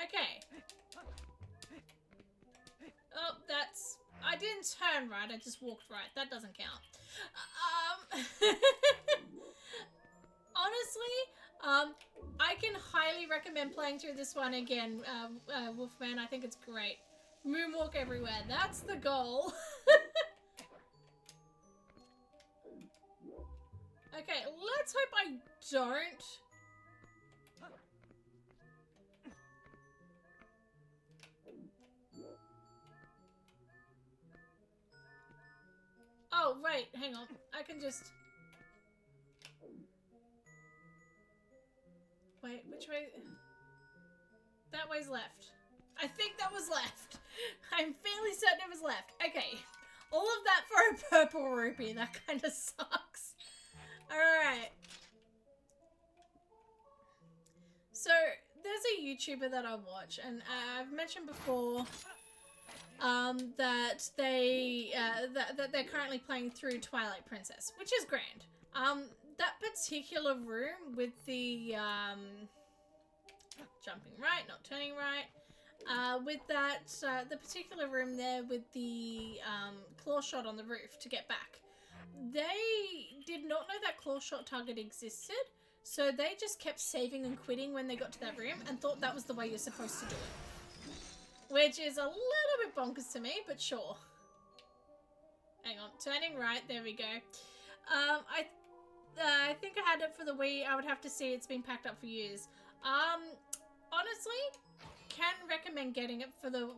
Okay. Oh, that's... I didn't turn right, I just walked right. That doesn't count. Honestly, I can highly recommend playing through this one again, Wolfman. I think it's great. Moonwalk everywhere. That's the goal. Okay, let's hope I don't. Oh, right, hang on. I can just... Wait, which way? That way's left. I think that was left. I'm fairly certain it was left. Okay. All of that for a purple rupee. That kind of sucks. Alright. So, there's a YouTuber that I watch, and I've mentioned before that they're currently playing through Twilight Princess, which is grand. That particular room with the jumping right, not turning right, with that the particular room there with the claw shot on the roof to get back. They did not know that claw shot target existed, so they just kept saving and quitting when they got to that room and thought that was the way you're supposed to do it. Which is a little bit bonkers to me, but sure. Hang on, turning right, there we go. I think I had it for the Wii. I would have to see, it's been packed up for years. Honestly, can recommend getting it for the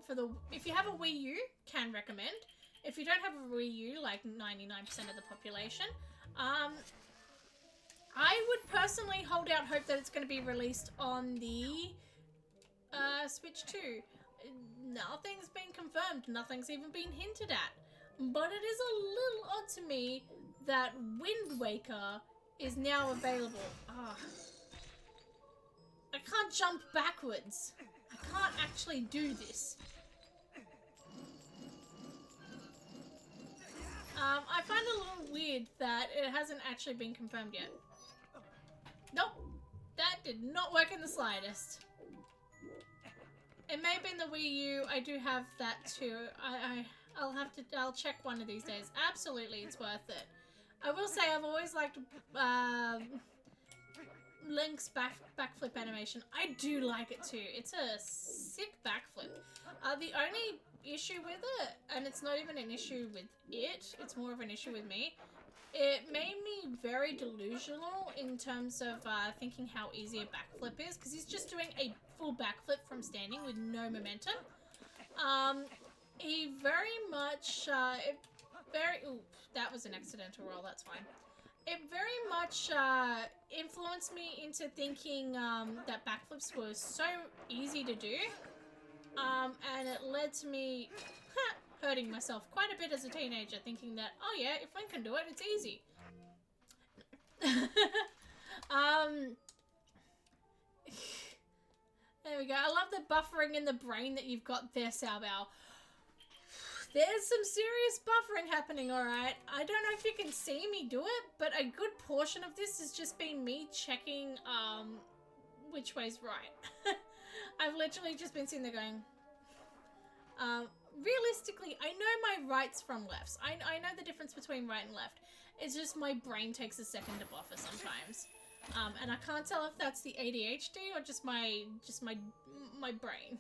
if you have a Wii U, can recommend. If you don't have a Wii U, like 99% of the population, I would personally hold out hope that it's going to be released on the Switch 2. Nothing's been confirmed, nothing's even been hinted at. But it is a little odd to me that Wind Waker is now available. I can't jump backwards. I can't actually do this. I find it a little weird that it hasn't actually been confirmed yet. Nope. That did not work in the slightest. It may have been the Wii U. I do have that too. I'll check one of these days. Absolutely, it's worth it. I will say I've always liked Link's backflip animation. I do like it too. It's a sick backflip. The only issue with it, and it's not even an issue with it, it's more of an issue with me, it made me very delusional in terms of thinking how easy a backflip is, because he's just doing a full backflip from standing with no momentum. He very much, ooh, that was an accidental roll, that's fine. It very much influenced me into thinking that backflips were so easy to do, and it led to me hurting myself quite a bit as a teenager, thinking that, oh yeah, if Link can do it, it's easy. There we go. I love the buffering in the brain that you've got there, Xiaobao. There's some serious buffering happening, alright. I don't know if you can see me do it, but a good portion of this has just been me checking which way's right. I've literally just been sitting there going, realistically, I know my rights from lefts. I know the difference between right and left. It's just my brain takes a second to buffer sometimes. And I can't tell if that's the ADHD or just my brain.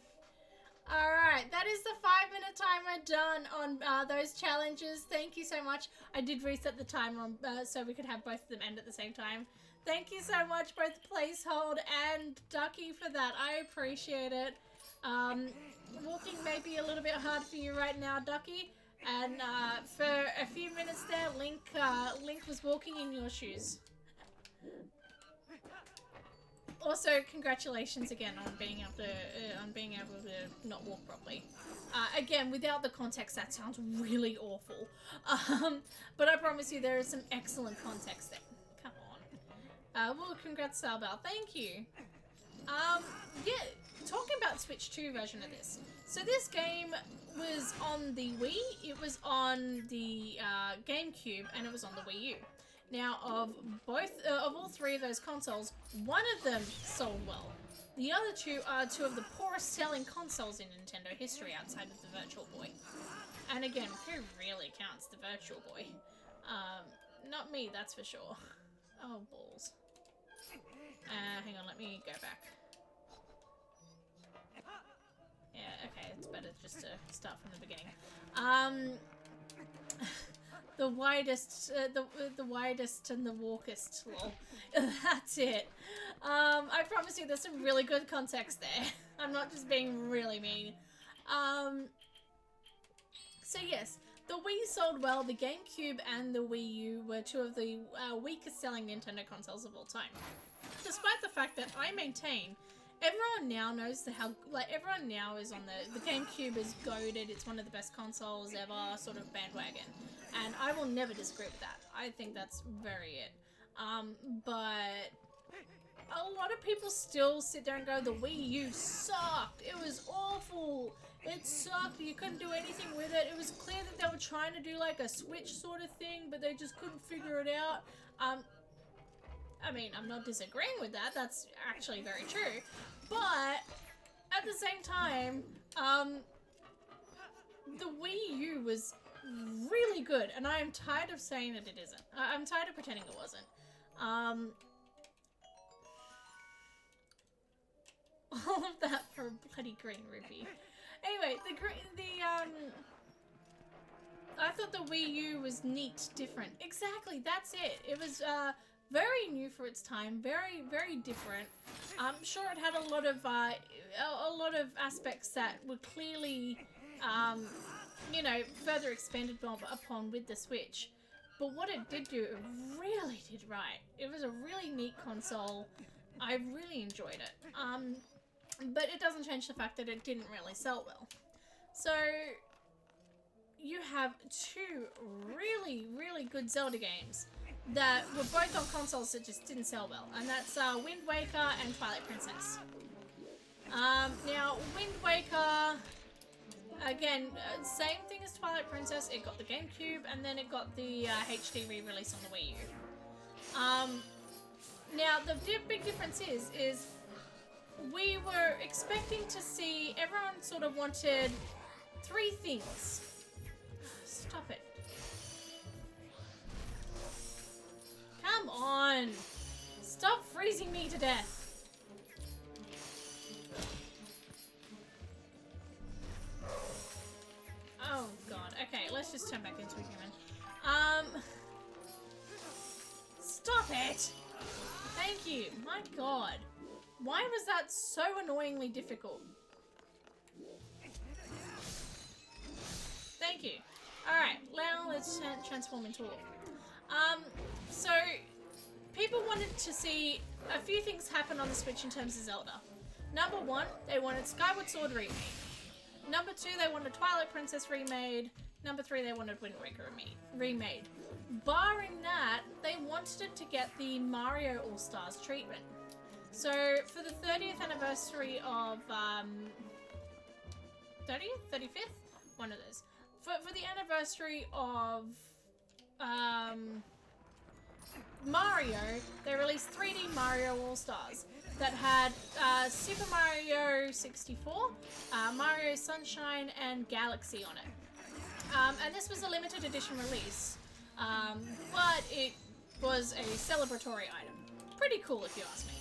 Alright, that is the 5-minute timer done on those challenges. Thank you so much. I did reset the timer so we could have both of them end at the same time. Thank you so much, both Placehold and Ducky, for that. I appreciate it. Walking may be a little bit hard for you right now, Ducky. And for a few minutes there, Link was walking in your shoes. Also, congratulations again on being able to not walk properly. Again, without the context, that sounds really awful. But I promise you, there is some excellent context there. Come on. Well, congrats, Salbal. Thank you. Yeah, talking about Switch 2 version of this. So this game was on the Wii, it was on the GameCube, and it was on the Wii U. Now, of all three of those consoles, one of them sold well. The other two are two of the poorest selling consoles in Nintendo history outside of the Virtual Boy. And again, who really counts the Virtual Boy? Not me, that's for sure. Oh, balls. Hang on, let me go back. Yeah, okay, it's better just to start from the beginning. The widest and the walkest, lol. That's it. I promise you there's some really good context there. I'm not just being really mean. So yes, the Wii sold well, the GameCube and the Wii U were two of the weakest selling Nintendo consoles of all time. Despite the fact that I maintain everyone now knows everyone now is on the GameCube is goated, it's one of the best consoles ever, sort of bandwagon. And I will never disagree with that. I think that's very it. But a lot of people still sit there and go, the Wii U sucked. It was awful. It sucked. You couldn't do anything with it. It was clear that they were trying to do like a Switch sort of thing, but they just couldn't figure it out. I mean, I'm not disagreeing with that. That's actually very true. But at the same time, the Wii U was really good, and I am tired of saying that it isn't. I'm tired of pretending it wasn't. All of that for a bloody green rupee. Anyway, I thought the Wii U was neat, different. Exactly, that's it. It was, very new for its time, very, very different. I'm sure it had a lot of aspects that were clearly, you know, further expanded upon with the Switch. But what it did do, it really did right. It was a really neat console. I really enjoyed it. But it doesn't change the fact that it didn't really sell well. So, you have two really, really good Zelda games that were both on consoles that just didn't sell well. And that's Wind Waker and Twilight Princess. Now, Wind Waker, again, same thing as Twilight Princess. It got the GameCube and then it got the HD re-release on the Wii U. Now, the big difference is we were expecting to see, everyone sort of wanted three things. Stop it. Come on! Stop freezing me to death! Oh god, okay, let's just turn back into a human. Stop it! Thank you, my god. Why was that so annoyingly difficult? Thank you. Alright, now let's transform into a wolf. So, people wanted to see a few things happen on the Switch in terms of Zelda. Number one, they wanted Skyward Sword remade. Number two, they wanted Twilight Princess remade. Number three, they wanted Wind Waker remade. Barring that, they wanted it to get the Mario All-Stars treatment. So, for the 30th anniversary of, 30th? 35th? One of those. For the anniversary of, Mario, they released 3D Mario All-Stars that had Super Mario 64, Mario Sunshine, and Galaxy on it. And this was a limited edition release, but it was a celebratory item. Pretty cool if you ask me.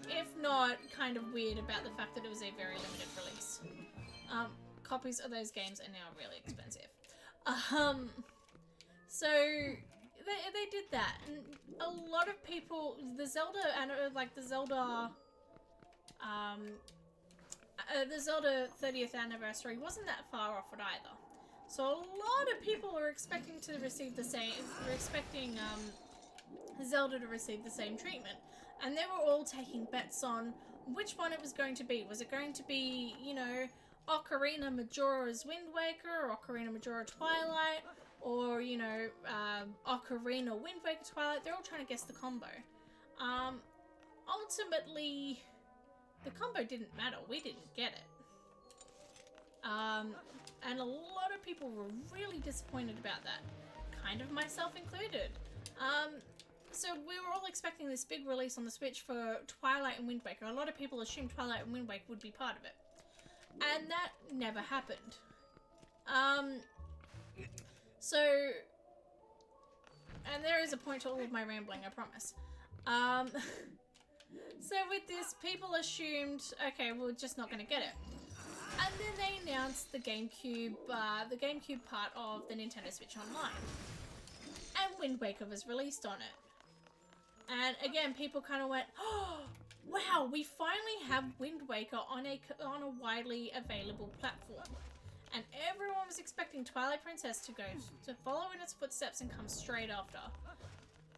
If not, kind of weird about the fact that it was a very limited release. Copies of those games are now really expensive. So they did that, and a lot of people, the Zelda 30th anniversary wasn't that far off it either. So a lot of people were expecting to receive the same, Zelda to receive the same treatment. And they were all taking bets on which one it was going to be. Was it going to be, you know, Ocarina Majora's Wind Waker, or Ocarina Majora Twilight, or, you know, Ocarina Wind Waker Twilight? They're all trying to guess the combo. Ultimately, the combo didn't matter. We didn't get it. And a lot of people were really disappointed about that. Kind of myself included. So we were all expecting this big release on the Switch for Twilight and Wind Waker. A lot of people assumed Twilight and Wind Waker would be part of it. And that never happened. And there is a point to all of my rambling, I promise. So with this, people assumed, okay, we're just not going to get it. And then they announced the GameCube part of the Nintendo Switch Online. And Wind Waker was released on it. And again, people kind of went, oh, wow, we finally have Wind Waker on a widely available platform. And everyone was expecting Twilight Princess to follow in its footsteps and come straight after.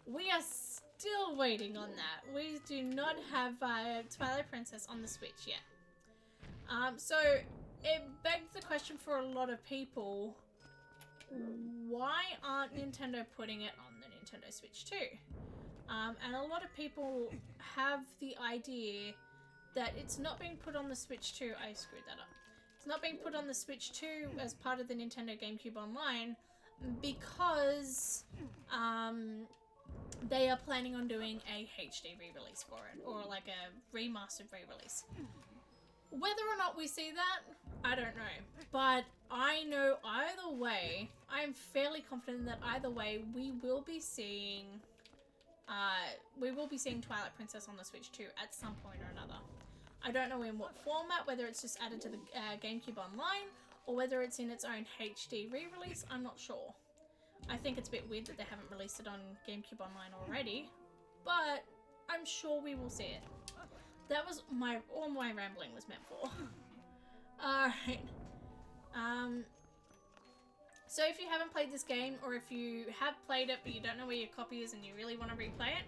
We are still waiting on that. We do not have Twilight Princess on the Switch yet. So it begs the question for a lot of people, why aren't Nintendo putting it on the Nintendo Switch too? And a lot of people have the idea that it's not being put on the Switch 2. I screwed that up. It's not being put on the Switch 2 as part of the Nintendo GameCube Online because they are planning on doing a HD re-release for it, or like a remastered re-release. Whether or not we see that, I don't know. But I know either way, I'm fairly confident that either way we will be seeing Twilight Princess on the Switch 2 at some point or another. I don't know in what format, whether it's just added to the GameCube Online, or whether it's in its own HD re-release, I'm not sure. I think it's a bit weird that they haven't released it on GameCube Online already, but I'm sure we will see it. That was all my rambling was meant for. Alright. So if you haven't played this game, or if you have played it but you don't know where your copy is and you really want to replay it,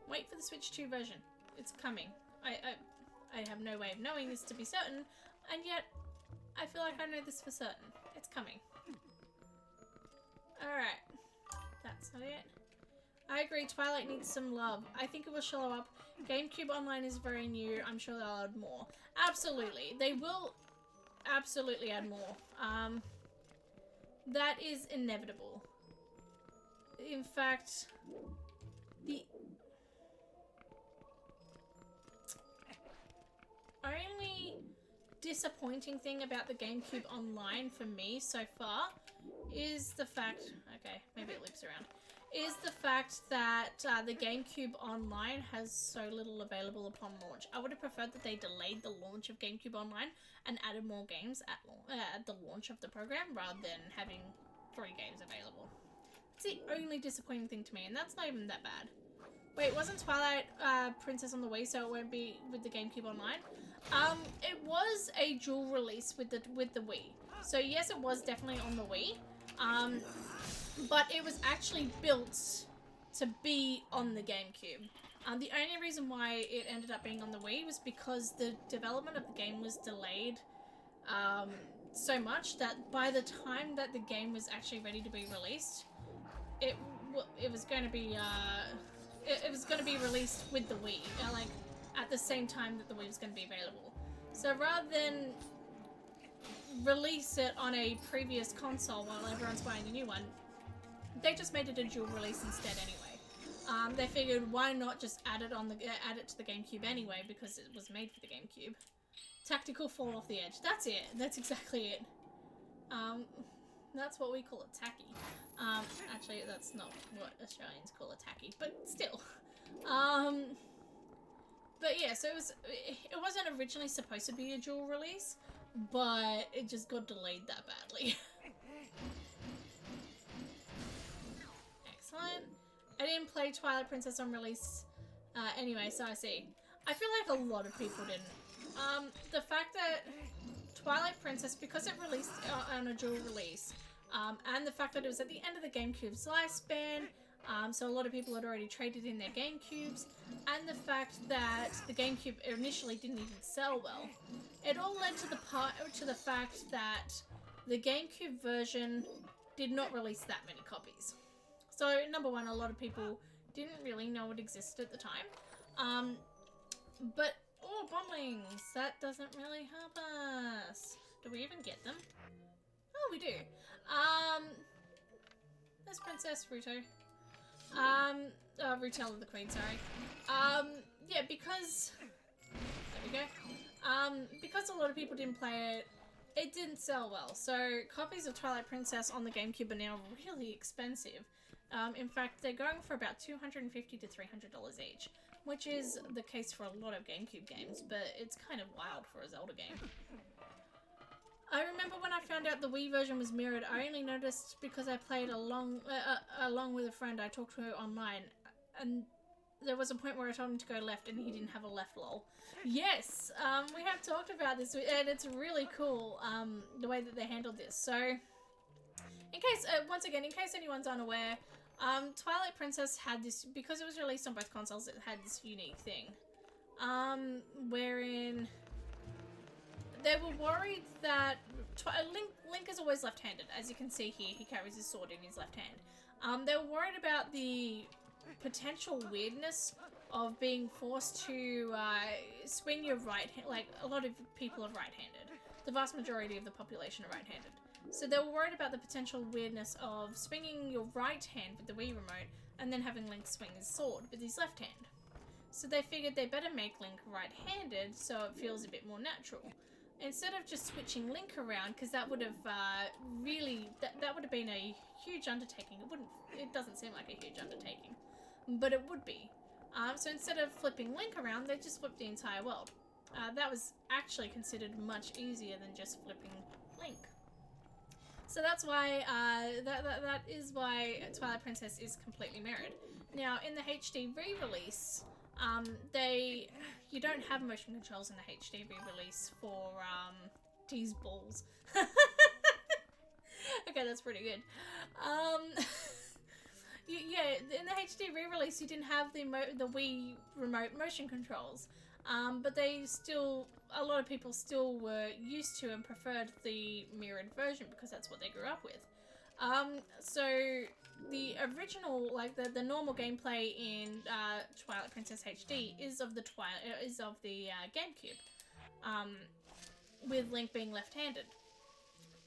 wait for the Switch 2 version. It's coming. I have no way of knowing this to be certain, and yet I feel like I know this for certain. It's coming. Alright. That's not it. I agree, Twilight needs some love. I think it will show up. GameCube Online is very new. I'm sure they'll add more. Absolutely. They will absolutely add more. That is inevitable. In fact, the only disappointing thing about the GameCube Online for me so far is the fact, okay, maybe it loops around, is the fact that the GameCube Online has so little available upon launch. I would have preferred that they delayed the launch of GameCube Online and added more games at the launch of the program rather than having 3 games available. It's the only disappointing thing to me, and that's not even that bad. Wait, wasn't Twilight Princess on the Wii, so it won't be with the GameCube Online? It was a dual release with the Wii. So yes, it was definitely on the Wii. But it was actually built to be on the GameCube. The only reason why it ended up being on the Wii was because the development of the game was delayed so much that by the time that the game was actually ready to be released, it was going to be released with the Wii, like at the same time that the Wii was going to be available. So rather than release it on a previous console while everyone's buying a new one, they just made it a dual release instead anyway. They figured, why not just add it to the GameCube anyway, because it was made for the GameCube. Tactical fall off the edge. That's it. That's exactly it. That's what we call it, tacky. Actually, that's not what Australians call a tacky, but still. But yeah, so it wasn't originally supposed to be a dual release, but it just got delayed that badly. Excellent. I didn't play Twilight Princess on release anyway, so I see. I feel like a lot of people didn't. The fact that Twilight Princess, because it released on a dual release, and the fact that it was at the end of the GameCube's lifespan, So a lot of people had already traded in their GameCubes, and the fact that the GameCube initially didn't even sell well. It all led to the fact that the GameCube version did not release that many copies. So number one, a lot of people didn't really know it existed at the time. But bomblings, that doesn't really help us. Do we even get them? Oh, we do. There's Princess Ruto. Retail of the Queen, sorry. Yeah, because... There we go. Because a lot of people didn't play it, it didn't sell well. So, copies of Twilight Princess on the GameCube are now really expensive. In fact, they're going for about $250 to $300 each, which is the case for a lot of GameCube games, but it's kind of wild for a Zelda game. I remember when I found out the Wii version was mirrored, I only noticed because I played along with a friend. I talked to her online, and there was a point where I told him to go left and he didn't have a left, lol. Yes, we have talked about this, and it's really cool, the way that they handled this. So, in case, once again, in case anyone's unaware, Twilight Princess had this, because it was released on both consoles, it had this unique thing, wherein they were worried that Link is always left-handed. As you can see here, he carries his sword in his left hand. They were worried about the potential weirdness of being forced to swing your right hand. Like, a lot of people are right-handed. The vast majority of the population are right-handed. So they were worried about the potential weirdness of swinging your right hand with the Wii remote and then having Link swing his sword with his left hand. So they figured they better make Link right-handed so it feels a bit more natural. Instead of just switching Link around, because that would have really, that would have been a huge undertaking. It doesn't seem like a huge undertaking, but it would be. So instead of flipping Link around, they just flipped the entire world. That was actually considered much easier than just flipping Link. So that's why, that is why Twilight Princess is completely mirrored. Now, in the HD re-release, you don't have motion controls in the HD re-release for, these balls. Okay, that's pretty good. Yeah, in the HD re-release, you didn't have the Wii remote motion controls. But a lot of people still were used to and preferred the mirrored version because that's what they grew up with. So the original, like the normal gameplay in Twilight Princess HD is of the GameCube, with Link being left-handed.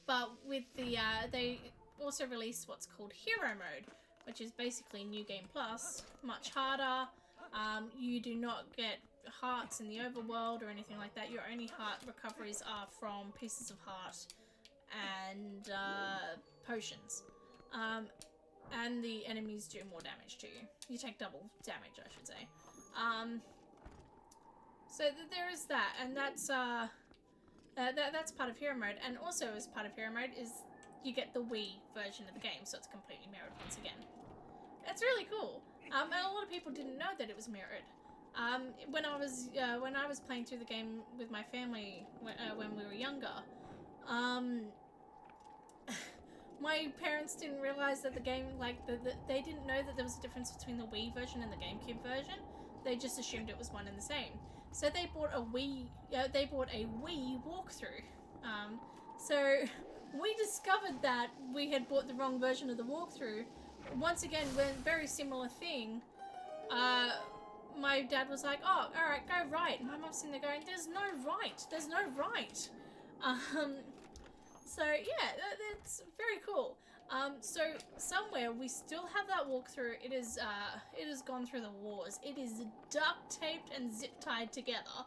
But with the they also released what's called Hero Mode, which is basically New Game Plus, much harder. You do not get hearts in the overworld or anything like that. Your only heart recoveries are from pieces of heart and potions. And the enemies do more damage to you. You take double damage, I should say. So there is that, and that's part of Hero Mode. And also as part of Hero Mode is you get the Wii version of the game, so it's completely mirrored once again. It's really cool. And a lot of people didn't know that it was mirrored. When I was playing through the game with my family when we were younger, my parents didn't realize that the game, they didn't know that there was a difference between the Wii version and the GameCube version. They just assumed it was one and the same. So they bought a Wii walkthrough. So we discovered that we had bought the wrong version of the walkthrough. Once again, when very similar thing, my dad was like, "Oh, all right, go right." And my mom's sitting there going, "There's no right. There's no right." So yeah, that's very cool. So somewhere we still have that walkthrough. It has gone through the wars. It is duct taped and zip tied together.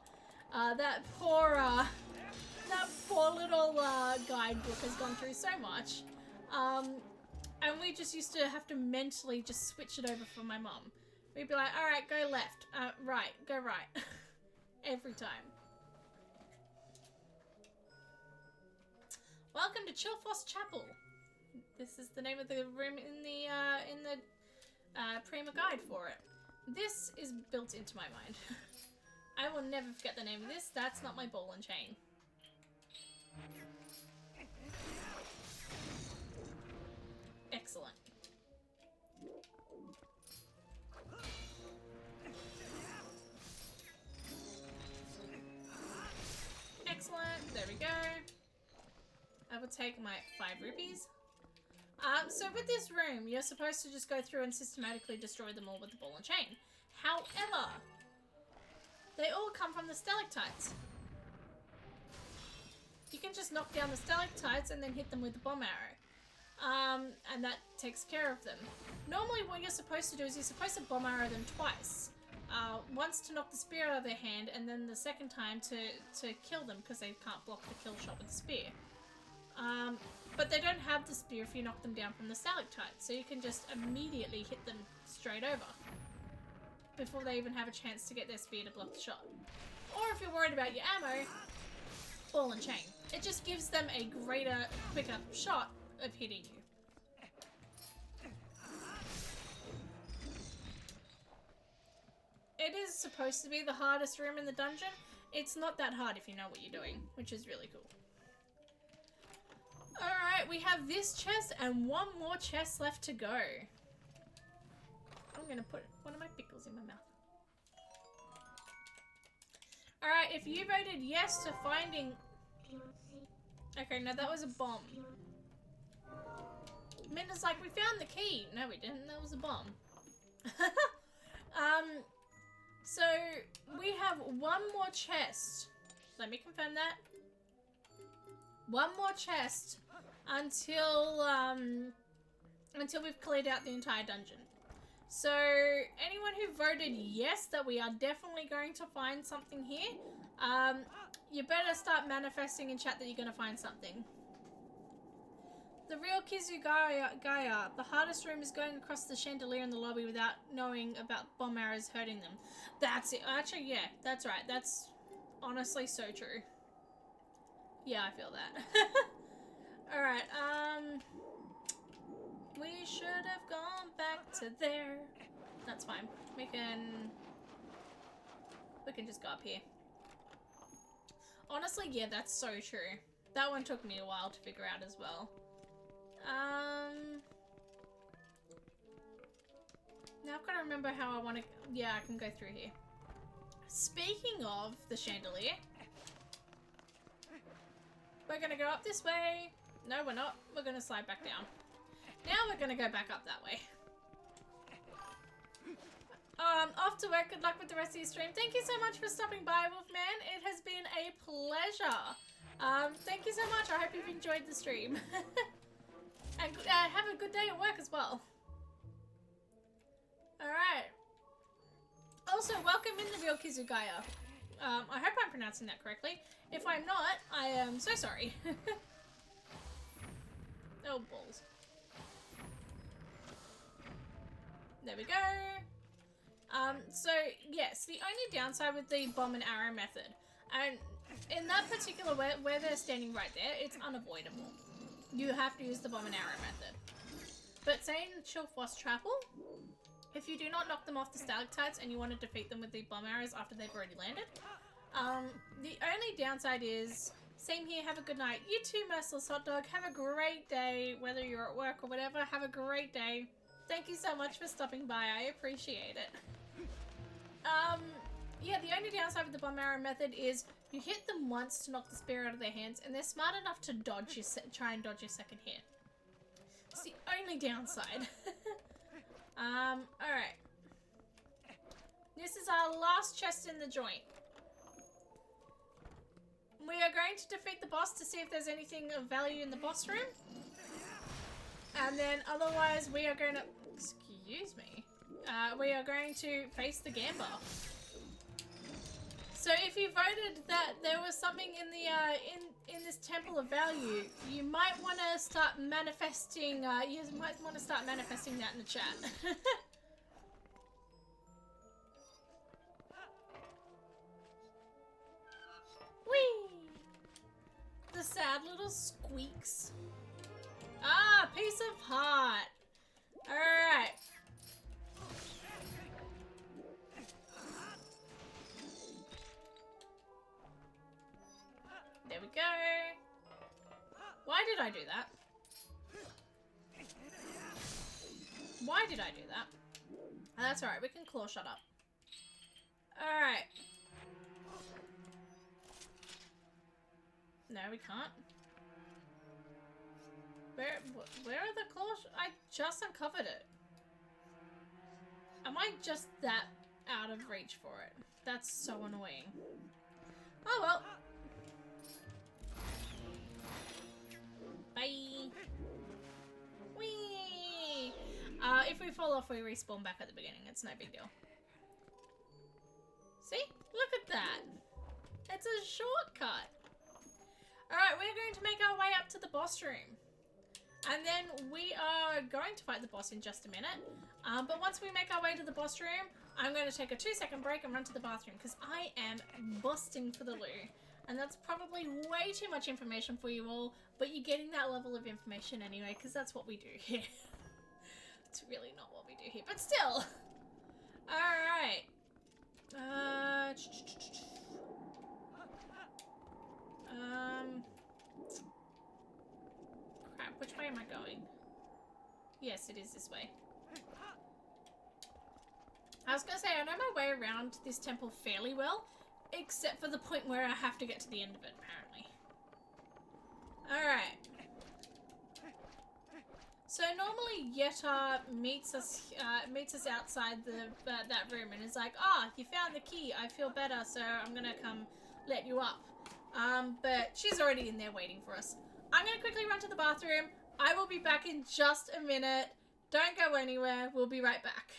That poor little guidebook has gone through so much. And we just used to have to mentally just switch it over for my mom. We'd be like, all right, go left, right, go right. Every time. Welcome to Chillfoss Chapel. This is the name of the room in the Prima guide for it. This is built into my mind. I will never forget the name of this. That's not my ball and chain. Excellent. take my 5 rupees. So with this room, you're supposed to just go through and systematically destroy them all with the ball and chain. However, they all come from the stalactites. You can just knock down the stalactites and then hit them with the bomb arrow. And that takes care of them. Normally what you're supposed to do is you're supposed to bomb arrow them twice. Once to knock the spear out of their hand, and then the second time to kill them because they can't block the kill shot with the spear. But they don't have the spear if you knock them down from the stalactites, so you can just immediately hit them straight over before they even have a chance to get their spear to block the shot. Or if you're worried about your ammo, ball and chain. It just gives them a greater, quicker shot of hitting you. It is supposed to be the hardest room in the dungeon. It's not that hard if you know what you're doing, which is really cool. Alright, we have this chest and one more chest left to go. I'm gonna put one of my pickles in my mouth. Alright, if you voted yes to finding... Okay, no, that was a bomb. Minda's like, we found the key. No, we didn't. That was a bomb. So we have one more chest. Let me confirm that. One more chest until we've cleared out the entire dungeon. So anyone who voted yes that we are definitely going to find something here, you better start manifesting in chat that you're going to find something. The real Kizugaya, the hardest room is going across the chandelier in the lobby without knowing about bomb arrows hurting them. That's it. Actually, yeah, that's right. That's honestly so true. Yeah, I feel that. Alright, we should have gone back to there. That's fine. We can just go up here. Honestly, yeah, that's so true. That one took me a while to figure out as well. Now I've got to remember how I want to... Yeah, I can go through here. Speaking of the chandelier, we're going to go up this way. No, we're not. We're going to slide back down. Now we're going to go back up that way. Off to work. Good luck with the rest of your stream. Thank you so much for stopping by, Wolfman. It has been a pleasure. Thank you so much. I hope you've enjoyed the stream. And have a good day at work as well. Alright. Also, welcome in the real Kizugaya. I hope I'm pronouncing that correctly. If I'm not, I am so sorry. Oh, balls. There we go. So, yes, the only downside with the bomb and arrow method, and in that particular where they're standing right there, it's unavoidable. You have to use the bomb and arrow method. But say in Chillfrost Chapel, if you do not knock them off the stalactites and you want to defeat them with the bomb arrows after they've already landed, the only downside is, same here, have a good night. You too, Merciless Hot Dog. Have a great day, whether you're at work or whatever. Have a great day. Thank you so much for stopping by. I appreciate it. Yeah, the only downside with the bomb arrow method is you hit them once to knock the spear out of their hands, and they're smart enough to dodge your try and dodge your second hit. It's the only downside. Alright. This is our last chest in the joint. We are going to defeat the boss to see if there's anything of value in the boss room. And then otherwise we are going to... Excuse me. We are going to face the Gamba. So if you voted that there was something in the in this temple of value, you might want to start manifesting. You might want to start manifesting that in the chat. Whee! The sad little squeaks. Ah, piece of heart. All right. There we go. Why did I do that? Why did I do that? Oh, that's alright, we can claw shut up. Alright. No, we can't. Where are the claws? I just uncovered it. Am I just that out of reach for it? That's so annoying. Oh well. Bye. Whee! If we fall off, we respawn back at the beginning. It's no big deal. See? Look at that. It's a shortcut. Alright, we're going to make our way up to the boss room. And then we are going to fight the boss in just a minute. But once we make our way to the boss room, I'm going to take a 2-second break and run to the bathroom because I am busting for the loo. And that's probably way too much information for you all, but you're getting that level of information anyway because that's what we do here. It's really not what we do here, but still. Alright. Crap, which way am I going? Yes, it is this way. I was gonna say, I know my way around this temple fairly well, except for the point where I have to get to the end of it, apparently. Alright. So normally Yetta meets us outside that room and is like, "Ah, you found the key. I feel better, so I'm gonna come let you up." But she's already in there waiting for us. I'm gonna quickly run to the bathroom. I will be back in just a minute. Don't go anywhere. We'll be right back.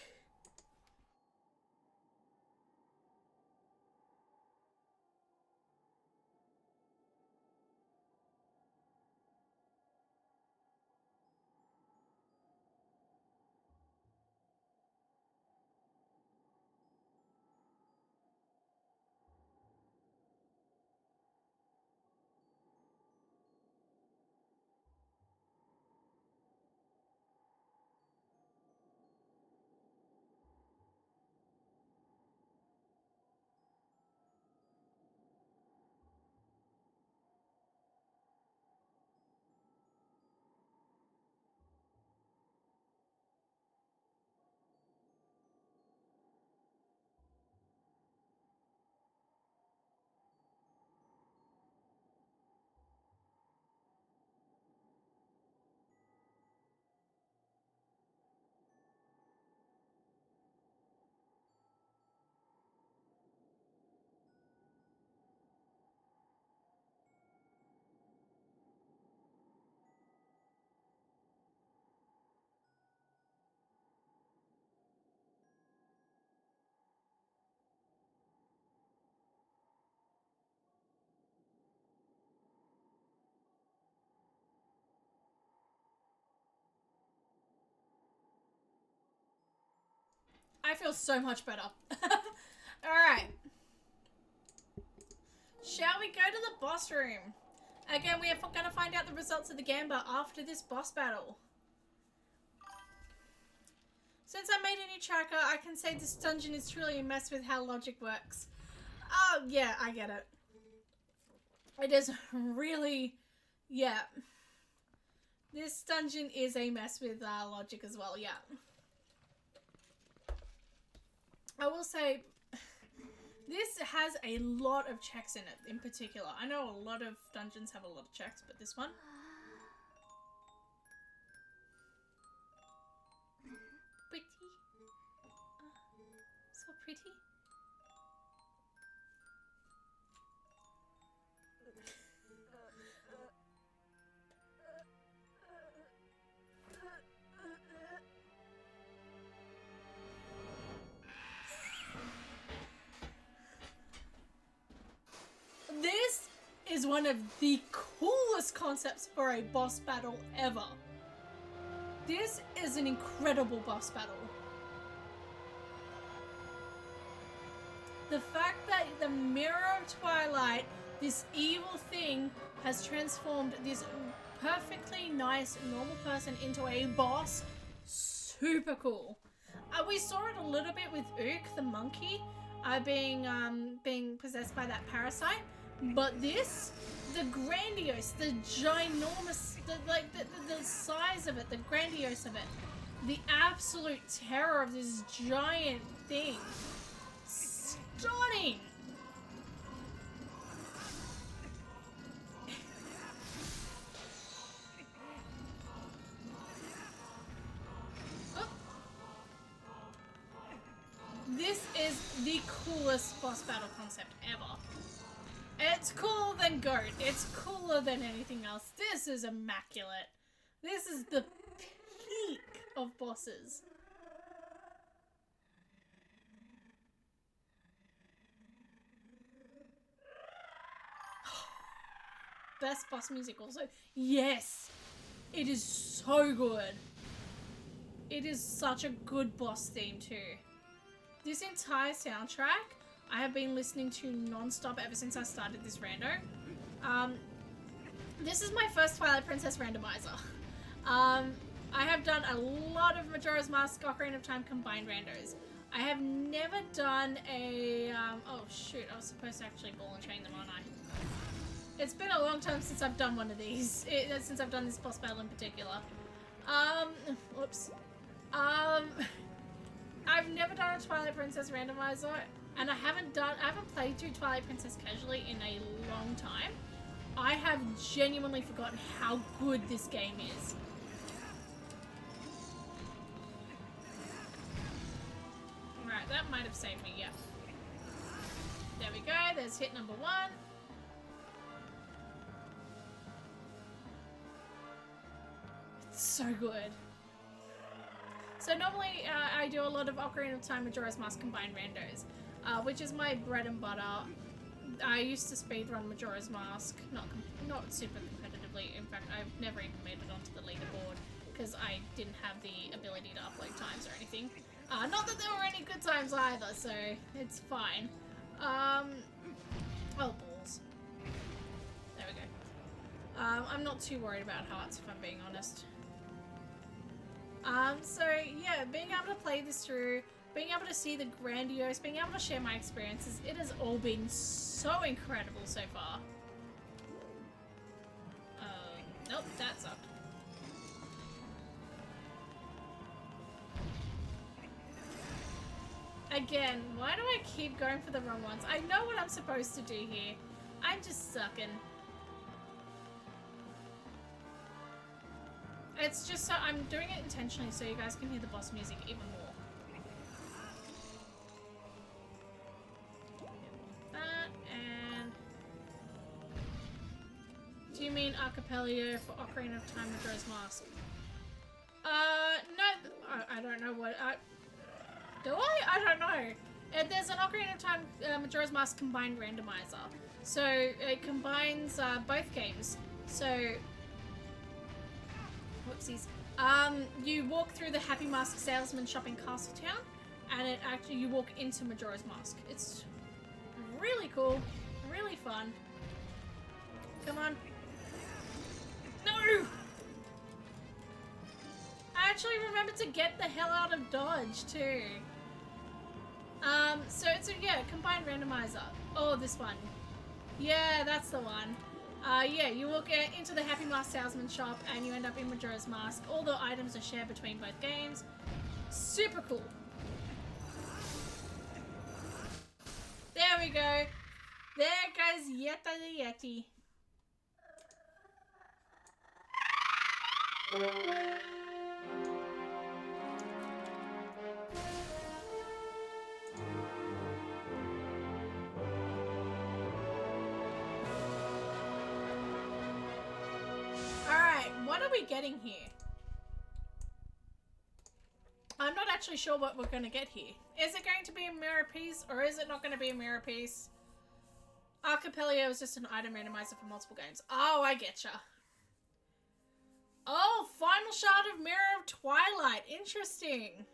I feel so much better. Alright. Shall we go to the boss room? Again, we are going to find out the results of the Gamba after this boss battle. Since I made a new tracker, I can say this dungeon is truly a mess with how logic works. Oh, yeah, I get it. It is really... Yeah. This dungeon is a mess with logic as well, yeah. I will say, this has a lot of checks in it, in particular. I know a lot of dungeons have a lot of checks, but this one... Pretty. So pretty. This is one of the coolest concepts for a boss battle ever. This is an incredible boss battle. The fact that the Mirror of Twilight, this evil thing, has transformed this perfectly nice normal person into a boss, super cool. We saw it a little bit with Ook, the monkey, being possessed by that parasite. But this, the grandiose, the ginormous, the size of it, the grandiose of it, the absolute terror of this giant thing. Stunning! coolest boss battle concept ever. It's cooler than Goat. It's cooler than anything else. This is immaculate. This is the peak of bosses. Best boss music also. Yes! It is so good. It is such a good boss theme too. This entire soundtrack I have been listening to non-stop ever since I started this rando. This is my first Twilight Princess randomizer. I have done a lot of Majora's Mask, Ocarina of Time combined randos. I have never done a, oh shoot, I was supposed to actually ball and chain them, aren't I? It's been a long time since I've done one of these, since I've done this boss battle in particular. Whoops. I've never done a Twilight Princess randomizer, and I haven't played through Twilight Princess casually in a long time. I have genuinely forgotten how good this game is. Right, that might have saved me, yeah. There we go, there's hit number 1. It's so good. So normally I do a lot of Ocarina of Time Majora's Mask combined randos, which is my bread and butter. I used to speedrun Majora's Mask, not super competitively. In fact, I've never even made it onto the leaderboard because I didn't have the ability to upload times or anything. Not that there were any good times either, so it's fine. Oh, balls. There we go. I'm not too worried about hearts if I'm being honest. So yeah, being able to play this through, being able to see the grandiose, being able to share my experiences, it has all been so incredible so far. Nope, that sucked. Again, why do I keep going for the wrong ones? I know what I'm supposed to do here. I'm just sucking. It's just so I'm doing it intentionally so you guys can hear the boss music even more. That and do you mean Archipelago for Ocarina of Time Majora's Mask? No, I don't know what do I don't know. There's an Ocarina of Time Majora's Mask combined randomizer, so it combines both games. So whoopsies. You walk through the Happy Mask Salesman shop in Castletown, and it actually you walk into Majora's Mask. It's really cool, really fun. Come on. No! I actually remembered to get the hell out of dodge too. So it's a combined randomizer. Oh, this one. Yeah, that's the one. Yeah, you walk into the Happy Mask Salesman shop and you end up in Majora's Mask. All the items are shared between both games. Super cool. There we go. There goes Yetta the Yeti. Alright, what are we getting here? I'm not actually sure what we're going to get here. Is it going to be a mirror piece or is it not going to be a mirror piece? Archipelago is just an item randomizer for multiple games. Oh, I getcha. Oh, final shard of Mirror of Twilight. Interesting.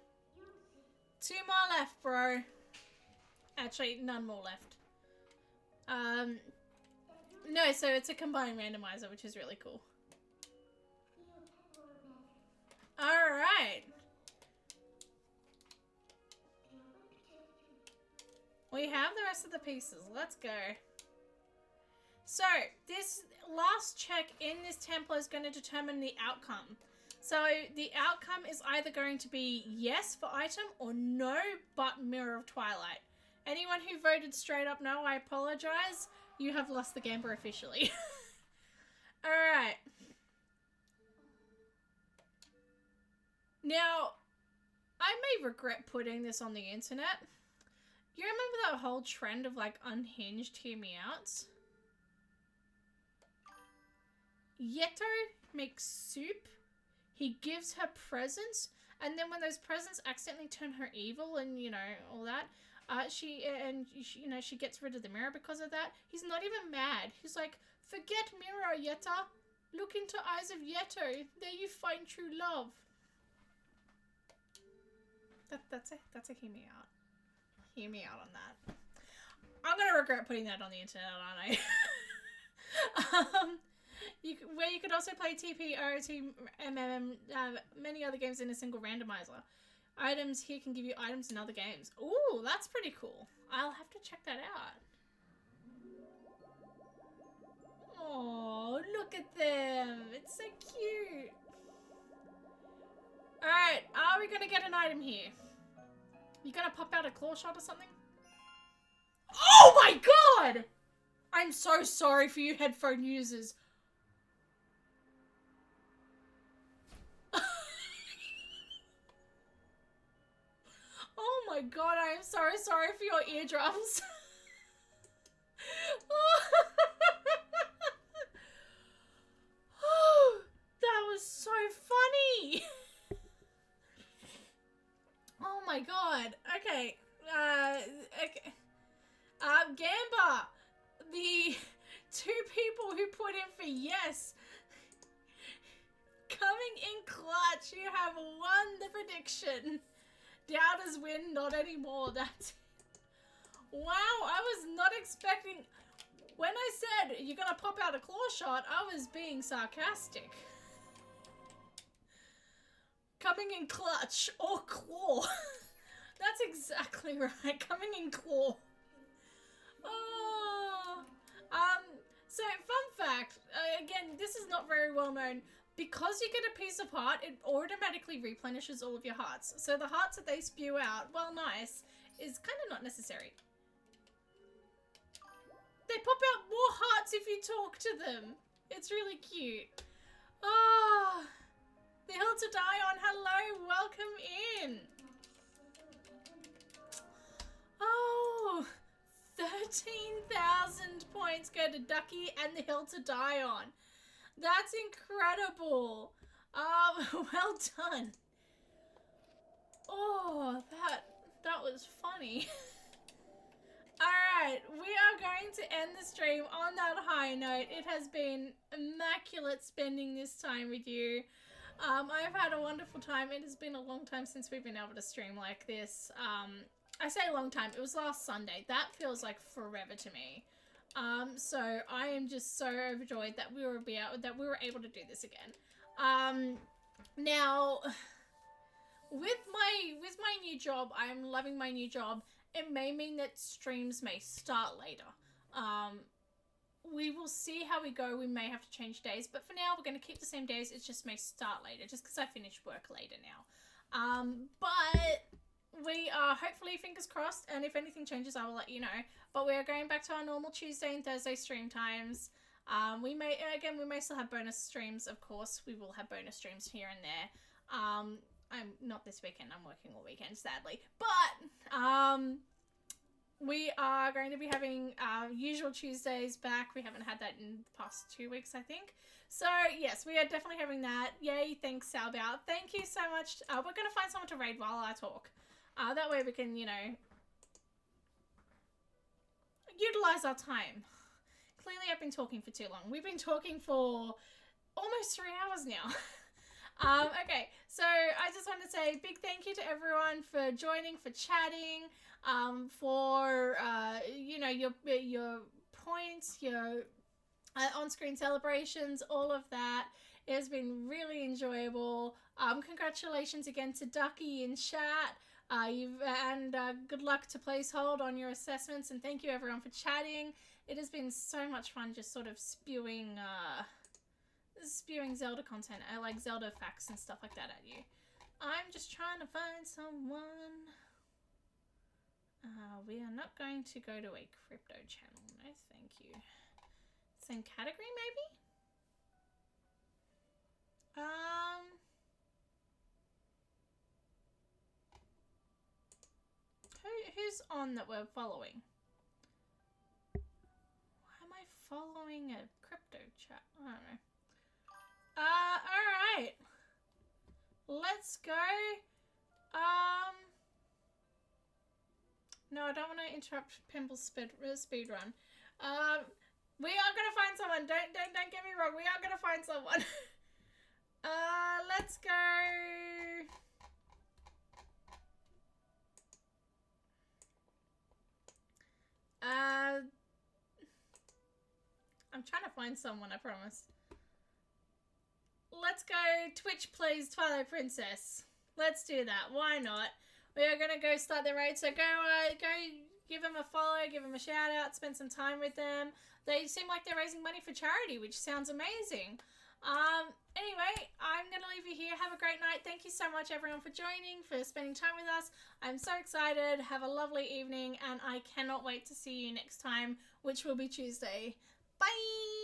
2 more left, bro. Actually, none more left. No, so it's a combined randomizer, which is really cool. Alright. We have the rest of the pieces. Let's go. So, this last check in this temple is going to determine the outcome. So, the outcome is either going to be yes for item or no, but Mirror of Twilight. Anyone who voted straight up no, I apologize. You have lost the gamble officially. Alright. Now, I may regret putting this on the internet. You remember that whole trend of like unhinged hear me outs? Yeto makes soup. He gives her presents, and then when those presents accidentally turn her evil, and you know all that, she gets rid of the mirror because of that. He's not even mad. He's like, forget mirror, Yeta. Look into eyes of Yeto. There you find true love. That's a hear me out. Hear me out on that. I'm gonna regret putting that on the internet, aren't I? Where you could also play TP, ROT, MMM, many other games in a single randomizer. Items here can give you items in other games. Ooh, that's pretty cool. I'll have to check that out. Oh, look at them. It's so cute. Alright, are we gonna get an item here? You gonna pop out a claw shot or something? Oh my god! I'm so sorry for you headphone users. Oh my god, I am so sorry for your eardrums. That was so funny. Oh my god. Okay. Okay. Gamba, the two people who put in for yes, coming in clutch. You have won the prediction. Doubters win, not anymore. That's wow. I was not expecting. When I said you're gonna pop out a claw shot, I was being sarcastic. Coming in clutch or claw. That's exactly right. Coming in claw. Oh. So fun fact. Again, this is not very well known. Because you get a piece of heart, it automatically replenishes all of your hearts. So the hearts that they spew out, well, nice, is kind of not necessary. They pop out more hearts if you talk to them. It's really cute. Oh, the Hill to Die On. Hello, welcome in. Oh, 13,000 points go to Ducky and the Hill to Die On. That's incredible. Well done. Oh, that was funny. Alright, we are going to end the stream on that high note. It has been immaculate spending this time with you. I've had a wonderful time. It has been a long time since we've been able to stream like this. I say a long time. It was last Sunday. That feels like forever to me. So I am just so overjoyed that we were able to do this again. Now, with my new job, I'm loving my new job. It may mean that streams may start later. We will see how we go. We may have to change days, but for now, we're going to keep the same days. It just may start later, just because I finish work later now. But we are hopefully, fingers crossed, and if anything changes, I will let you know. But we are going back to our normal Tuesday and Thursday stream times. We may still have bonus streams, of course. We will have bonus streams here and there. I'm not this weekend. I'm working all weekend, sadly. But we are going to be having our usual Tuesdays back. We haven't had that in the past 2 weeks, I think. So, yes, we are definitely having that. Yay, thanks, Salbout. Thank you so much. We're going to find someone to raid while I talk. That way we can, you know, utilize our time. Clearly I've been talking for too long. We've been talking for almost 3 hours now. Okay, so I just want to say a big thank you to everyone for joining, for chatting, for, you know, your points, your on-screen celebrations, all of that. It has been really enjoyable. Congratulations again to Ducky in chat. Good luck to Placehold on your assessments, and thank you everyone for chatting. It has been so much fun just sort of spewing Zelda content. I like Zelda facts and stuff like that at you. I'm just trying to find someone. We are not going to go to a crypto channel. No, thank you. Same category, maybe? Who's on that we're following? Why am I following a crypto chat? I don't know. Alright. Let's go. No, I don't want to interrupt Pimple's speed run. We are gonna find someone. Don't get me wrong. We are gonna find someone. Let's go. I'm trying to find someone, I promise. Let's go Twitch plays Twilight Princess. Let's do that. Why not? We are gonna go start the raid, so go give them a follow, give them a shout out, spend some time with them. They seem like they're raising money for charity, which sounds amazing. Anyway, I'm gonna leave you here. Have a great night. Thank you so much everyone for joining, for spending time with us. I'm so excited. Have a lovely evening, and I cannot wait to see you next time, which will be Tuesday. Bye!